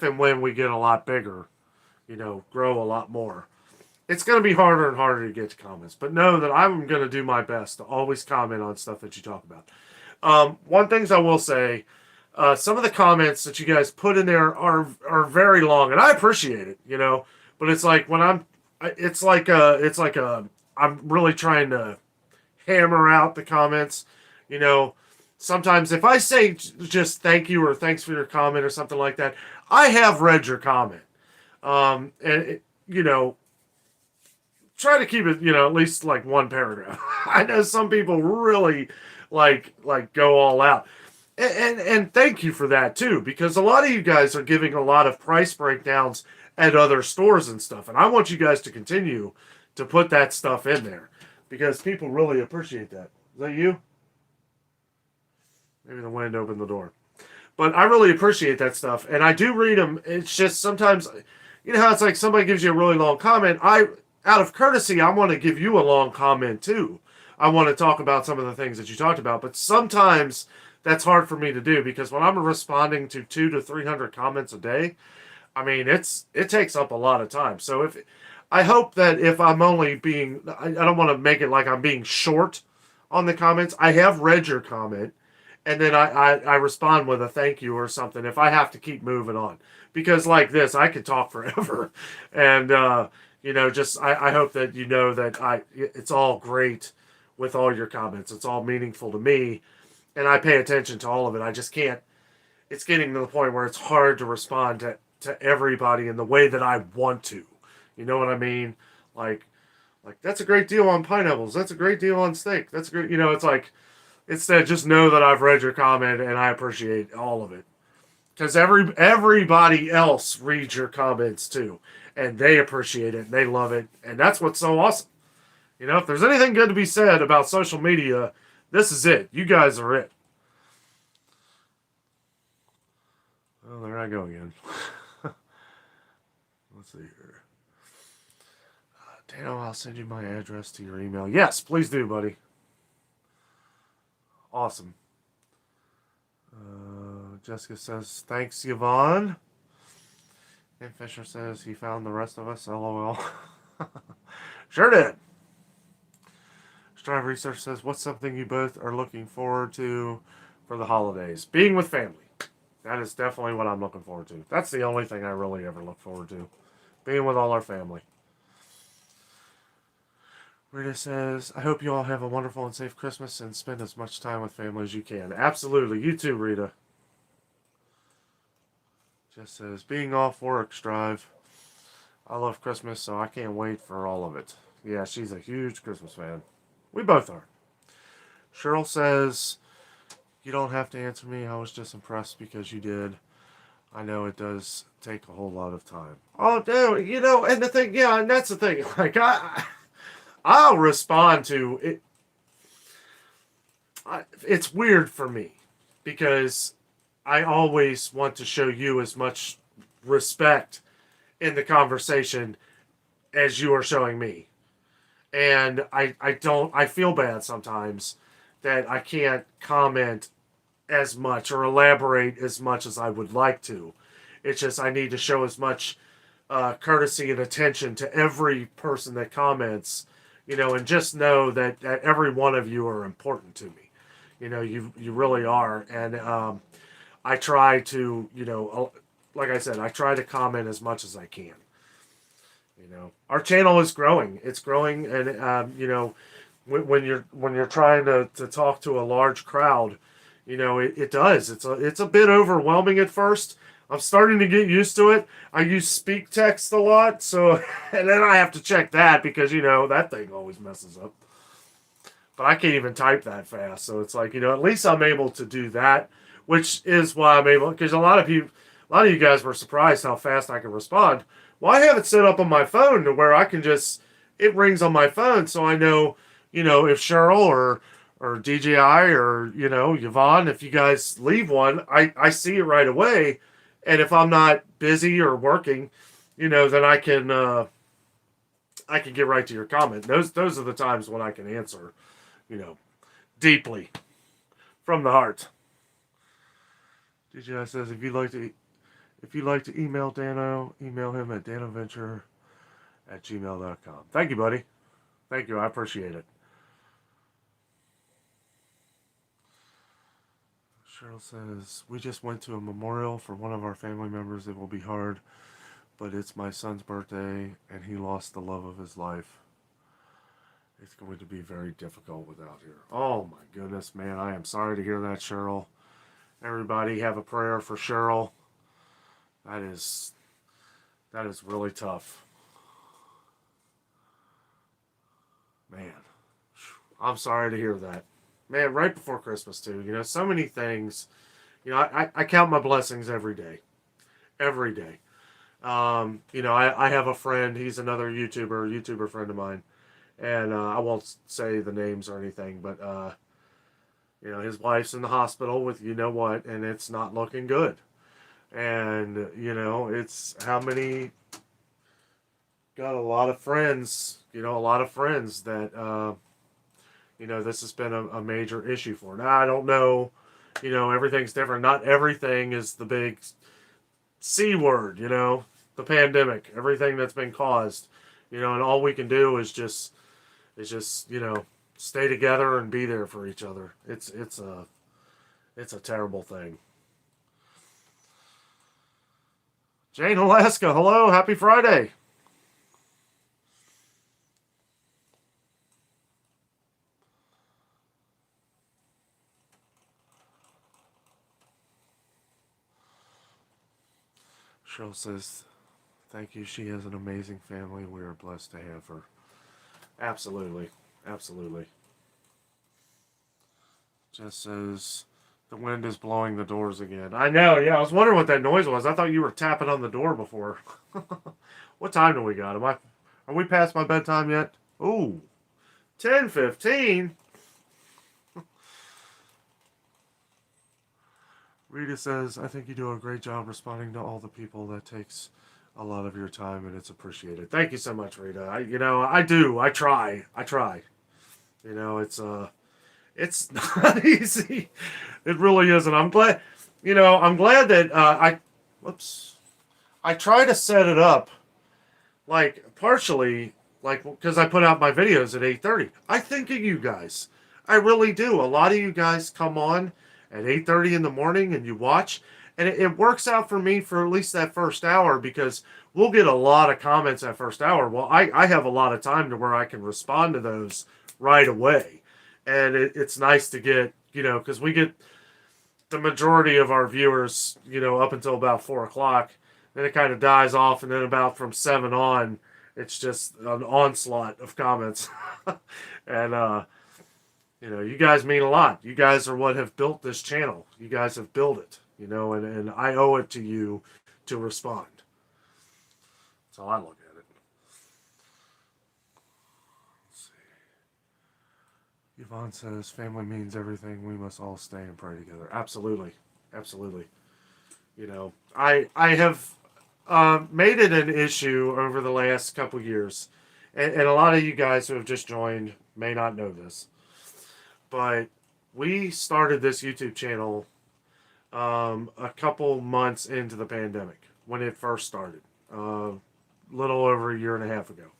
and when we get a lot bigger, grow a lot more, it's going to be harder and harder to get to comments. But know that I'm going to do my best to always comment on stuff that you talk about. One thing I will say, some of the comments that you guys put in there are very long, and I appreciate it, but it's like when I'm really trying to hammer out the comments, sometimes if I say just thank you or thanks for your comment or something like that, I have read your comment. Try to keep it, at least like one paragraph. I know some people really like go all out. And thank you for that too, because a lot of you guys are giving a lot of price breakdowns at other stores and stuff. And I want you guys to continue to put that stuff in there because people really appreciate that. Is that you? Maybe the wind opened the door. But I really appreciate that stuff. And I do read them. It's just sometimes, how it's like somebody gives you a really long comment. Out of courtesy, I want to give you a long comment too. I want to talk about some of the things that you talked about. But sometimes that's hard for me to do because when I'm responding to 200 to 300 comments a day, I mean, it takes up a lot of time. So I hope that if I'm only being, I don't want to make it like I'm being short on the comments. I have read your comment, and then I respond with a thank you or something if I have to keep moving on. Because like this, I could talk forever. And, I hope that you know that it's all great with all your comments. It's all meaningful to me, and I pay attention to all of it. I just can't, it's getting to the point where it's hard to respond to everybody in the way that I want to. You know what I mean? Like that's a great deal on pineapples. That's a great deal on steak. That's great. It's like, instead just know that I've read your comment and I appreciate all of it. Because everybody else reads your comments too. And they appreciate it. And they love it. And that's what's so awesome. If there's anything good to be said about social media, this is it. You guys are it. Oh, there I go again. Let's see here. Danno, I'll send you my address to your email. Yes, please do, buddy. Awesome. Jessica says, thanks, Yvonne. And Fisher says he found the rest of us. LOL. Sure did. Strive Research says, what's something you both are looking forward to for the holidays? Being with family. That is definitely what I'm looking forward to. That's the only thing I really ever look forward to. Being with all our family. Rita says, I hope you all have a wonderful and safe Christmas and spend as much time with family as you can. Absolutely. You too, Rita. Jess says, being off work, Strive. I love Christmas, so I can't wait for all of it. Yeah, she's a huge Christmas fan. We both are. Cheryl says, you don't have to answer me. I was just impressed because you did. I know it does take a whole lot of time. Oh, dude, and the thing, yeah, and that's the thing. Like, I'll respond to it. It's weird for me because I always want to show you as much respect in the conversation as you are showing me. And I feel bad sometimes that I can't comment as much or elaborate as much as I would like to. It's just I need to show as much courtesy and attention to every person that comments, and just know that every one of you are important to me. You really are, and I try to, like I said, I try to comment as much as I can. Our channel is growing. It's growing, and when you're trying to talk to a large crowd, it does. It's a bit overwhelming at first. I'm starting to get used to it. I use speak text a lot, so and then I have to check that because that thing always messes up. But I can't even type that fast, so it's like at least I'm able to do that, which is why I'm able. Because a lot of you guys were surprised how fast I can respond. Well, I have it set up on my phone to where I can just it rings on my phone, so I know if Cheryl or DJI or Yvonne, if you guys leave one, I see it right away, and if I'm not busy or working, then I can get right to your comment. Those are the times when I can answer, deeply from the heart. DJI says if you'd like to email Danno, email him at danoventure@gmail.com. Thank you, buddy. Thank you. I appreciate it. Cheryl says, we just went to a memorial for one of our family members. It will be hard, but it's my son's birthday, and he lost the love of his life. It's going to be very difficult without here. Oh, my goodness, man. I am sorry to hear that, Cheryl. Everybody have a prayer for Cheryl. That is really tough. Man, I'm sorry to hear that. Man, right before Christmas, too. So many things. I count my blessings every day. Every day. I have a friend. He's another YouTuber friend of mine. And I won't say the names or anything, but, his wife's in the hospital with what, and it's not looking good. And, it's how many... Got a lot of friends, that... this has been a major issue for. Now, I don't know, everything's different. Not everything is the big C word, the pandemic, everything that's been caused, and all we can do is just, stay together and be there for each other. It's a terrible thing. Jane Alaska, hello, happy Friday. Cheryl says, thank you. She has an amazing family. We are blessed to have her. Absolutely. Absolutely. Jess says, the wind is blowing the doors again. I know, yeah. I was wondering what that noise was. I thought you were tapping on the door before. What time do we got? Are we past my bedtime yet? Ooh, 10:15. Rita says, I think you do a great job responding to all the people. That takes a lot of your time, and it's appreciated. Thank you so much, Rita. I do. I try. It's not easy. It really isn't. I'm glad that I try to set it up, partially, because I put out my videos at 8:30. I think of you guys. I really do. A lot of you guys come on at 8:30 in the morning and you watch, and it works out for me for at least that first hour, because we'll get a lot of comments that first hour. Well, I have a lot of time to where I can respond to those right away, and it's nice to get, because we get the majority of our viewers, up until about 4 o'clock, then it kind of dies off, and then about from 7 on, it's just an onslaught of comments. And you guys mean a lot. You guys are what have built this channel. You guys have built it. you know, and I owe it to you to respond. That's how I look at it. Let's see. Yvonne says, family means everything. We must all stay and pray together. Absolutely. Absolutely. You know, I have made it an issue over the last couple years, and a lot of you guys who have just joined may not know this, but we started this YouTube channel a couple months into the pandemic when it first started, little over a year and a half ago,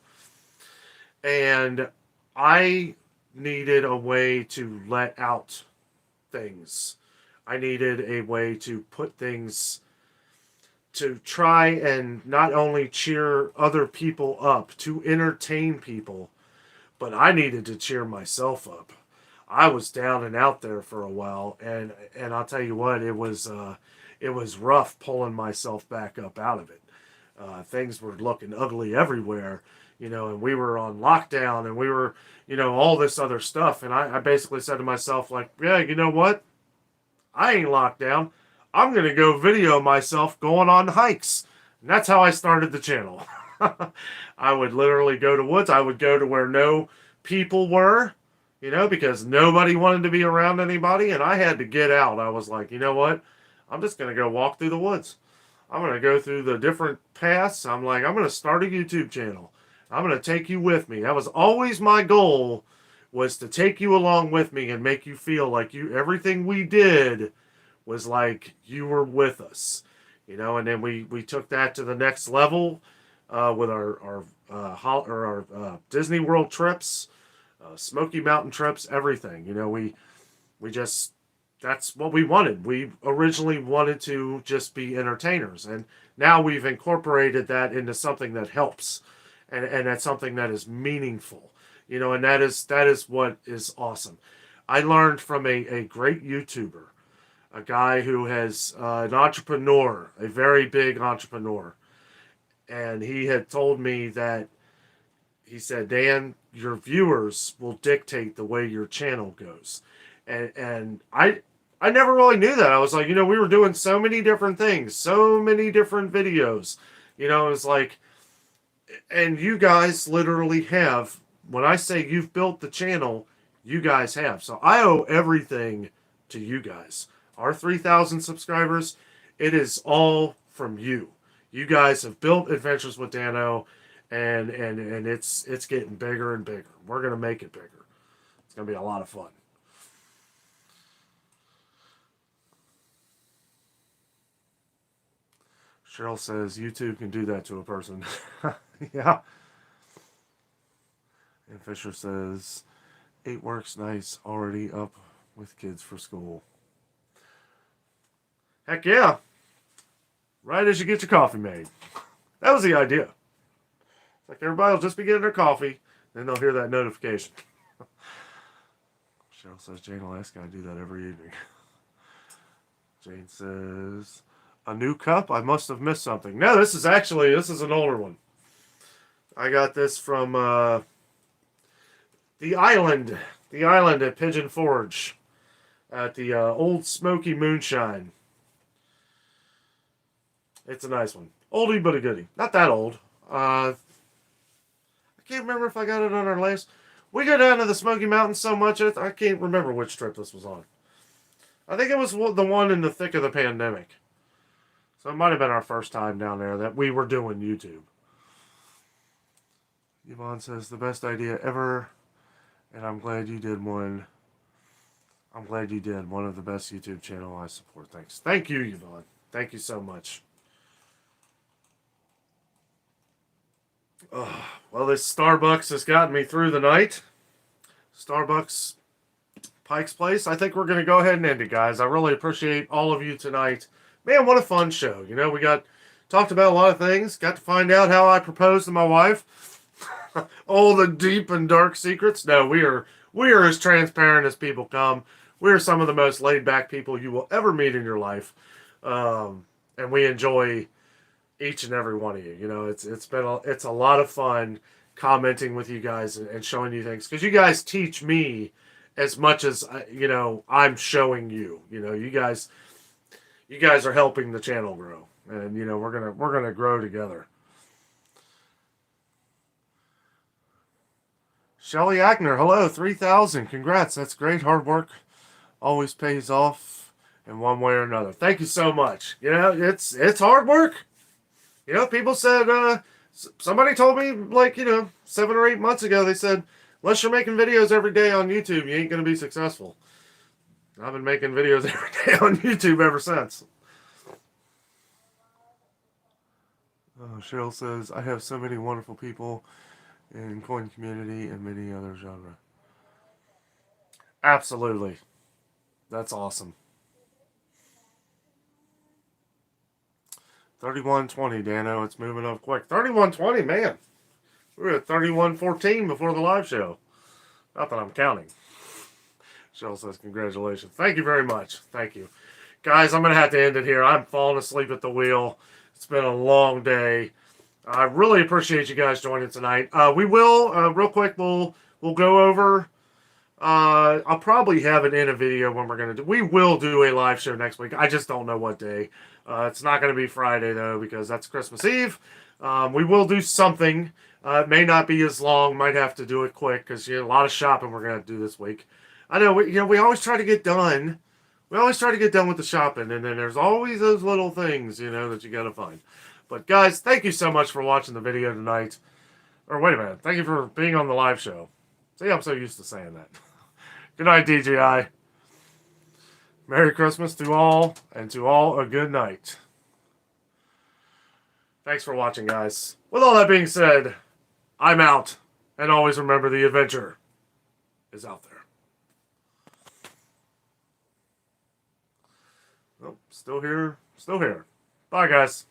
and I needed a way to let out things. I needed a way to put things, to try and not only cheer other people up, to entertain people, but I needed to cheer myself up. I was down and out there for a while, and I'll tell you what, it was rough pulling myself back up out of it. Things were looking ugly everywhere, you know, and we were on lockdown, and we were, you know, all this other stuff, and I basically said to myself, like, yeah, you know what? I ain't locked down. I'm going to go video myself going on hikes. And that's how I started the channel. I would literally go to woods. I would go to where no people were, you know, because nobody wanted to be around anybody. And I had to get out. I was like, you know what? I'm just going to go walk through the woods. I'm going to go through the different paths. I'm like, I'm going to start a YouTube channel. I'm going to take you with me. That was always my goal, was to take you along with me and make you feel like everything we did was like you were with us, you know. And then we took that to the next level with our Disney World trips, Smoky Mountain trips, everything. You know, we just, that's what we wanted. We originally wanted to just be entertainers, and now we've incorporated that into something that helps, and that's something that is meaningful, you know. And that is what is awesome. I learned from a great YouTuber, a guy who has an entrepreneur, a very big entrepreneur. And he had told me that, he said, Dan, your viewers will dictate the way your channel goes. And I never really knew that. I was like, you know, we were doing so many different things, so many different videos. You know, it was like, and you guys literally have, when I say you've built the channel, you guys have. So I owe everything to you guys. Our 3,000 subscribers, it is all from you. You guys have built Adventures with Danno, and it's getting bigger and bigger. We're going to make it bigger. It's going to be a lot of fun. Cheryl says YouTube can do that to a person. Yeah. And Fisher says 8 works nice, already up with kids for school. Heck yeah. Right as you get your coffee made. That was the idea. It's like everybody will just be getting their coffee, then they'll hear that notification. Cheryl says Jane Alaska, I do that every evening. Jane says, a new cup? I must have missed something. No, this is an older one. I got this from the island at Pigeon Forge at the Old Smoky Moonshine. It's a nice one. Oldie but a goodie. Not that old. I can't remember if I got it on our last. We go down to the Smoky Mountains so much, I can't remember which trip this was on. I think it was the one in the thick of the pandemic. So it might have been our first time down there that we were doing YouTube. Yvonne says, the best idea ever, and I'm glad you did one. I'm glad you did. One of the best YouTube channel I support. Thanks. Thank you, Yvonne. Thank you so much. Oh, well, this Starbucks has gotten me through the night. Starbucks, Pike's Place. I think we're going to go ahead and end it, guys. I really appreciate all of you tonight. Man, what a fun show. You know, we talked about a lot of things. Got to find out how I proposed to my wife. All the deep and dark secrets. No, we are as transparent as people come. We are some of the most laid back people you will ever meet in your life. And we enjoy each and every one of you. You know, it's a lot of fun commenting with you guys and showing you things, because you guys teach me as much as, you know, I'm showing you. You know, you guys you guys are helping the channel grow, and you know we're gonna grow together. Shelly Ackner, hello, 3,000. Congrats, that's great. Hard work always pays off in one way or another. Thank you so much. You know, it's hard work. You know, people said, somebody told me, like, you know, 7 or 8 months ago, they said, unless you're making videos every day on YouTube, you ain't going to be successful. I've been making videos every day on YouTube ever since. Cheryl says, I have so many wonderful people in coin community and many other genre. Absolutely. That's awesome. 3120, Danno. It's moving up quick. 3120, man. We were at 3114 before the live show. Not that I'm counting. Cheryl says, congratulations. Thank you very much. Thank you. Guys, I'm going to have to end it here. I'm falling asleep at the wheel. It's been a long day. I really appreciate you guys joining tonight. We will, real quick, we'll go over. I'll probably have it in a video when we're going to do. We will do a live show next week. I just don't know what day. It's not going to be Friday, though, because that's Christmas Eve. We will do something. It may not be as long. Might have to do it quick because a lot of shopping we're going to do this week. I know, we always try to get done. We always try to get done with the shopping, and then there's always those little things, that you got to find. But, guys, thank you so much for watching the video tonight. Or, wait a minute. Thank you for being on the live show. See, I'm so used to saying that. Good night, DJI. Merry Christmas to all, and to all a good night. Thanks for watching, guys. With all that being said, I'm out. And always remember the adventure is out there. Oh, still here. Still here. Bye, guys.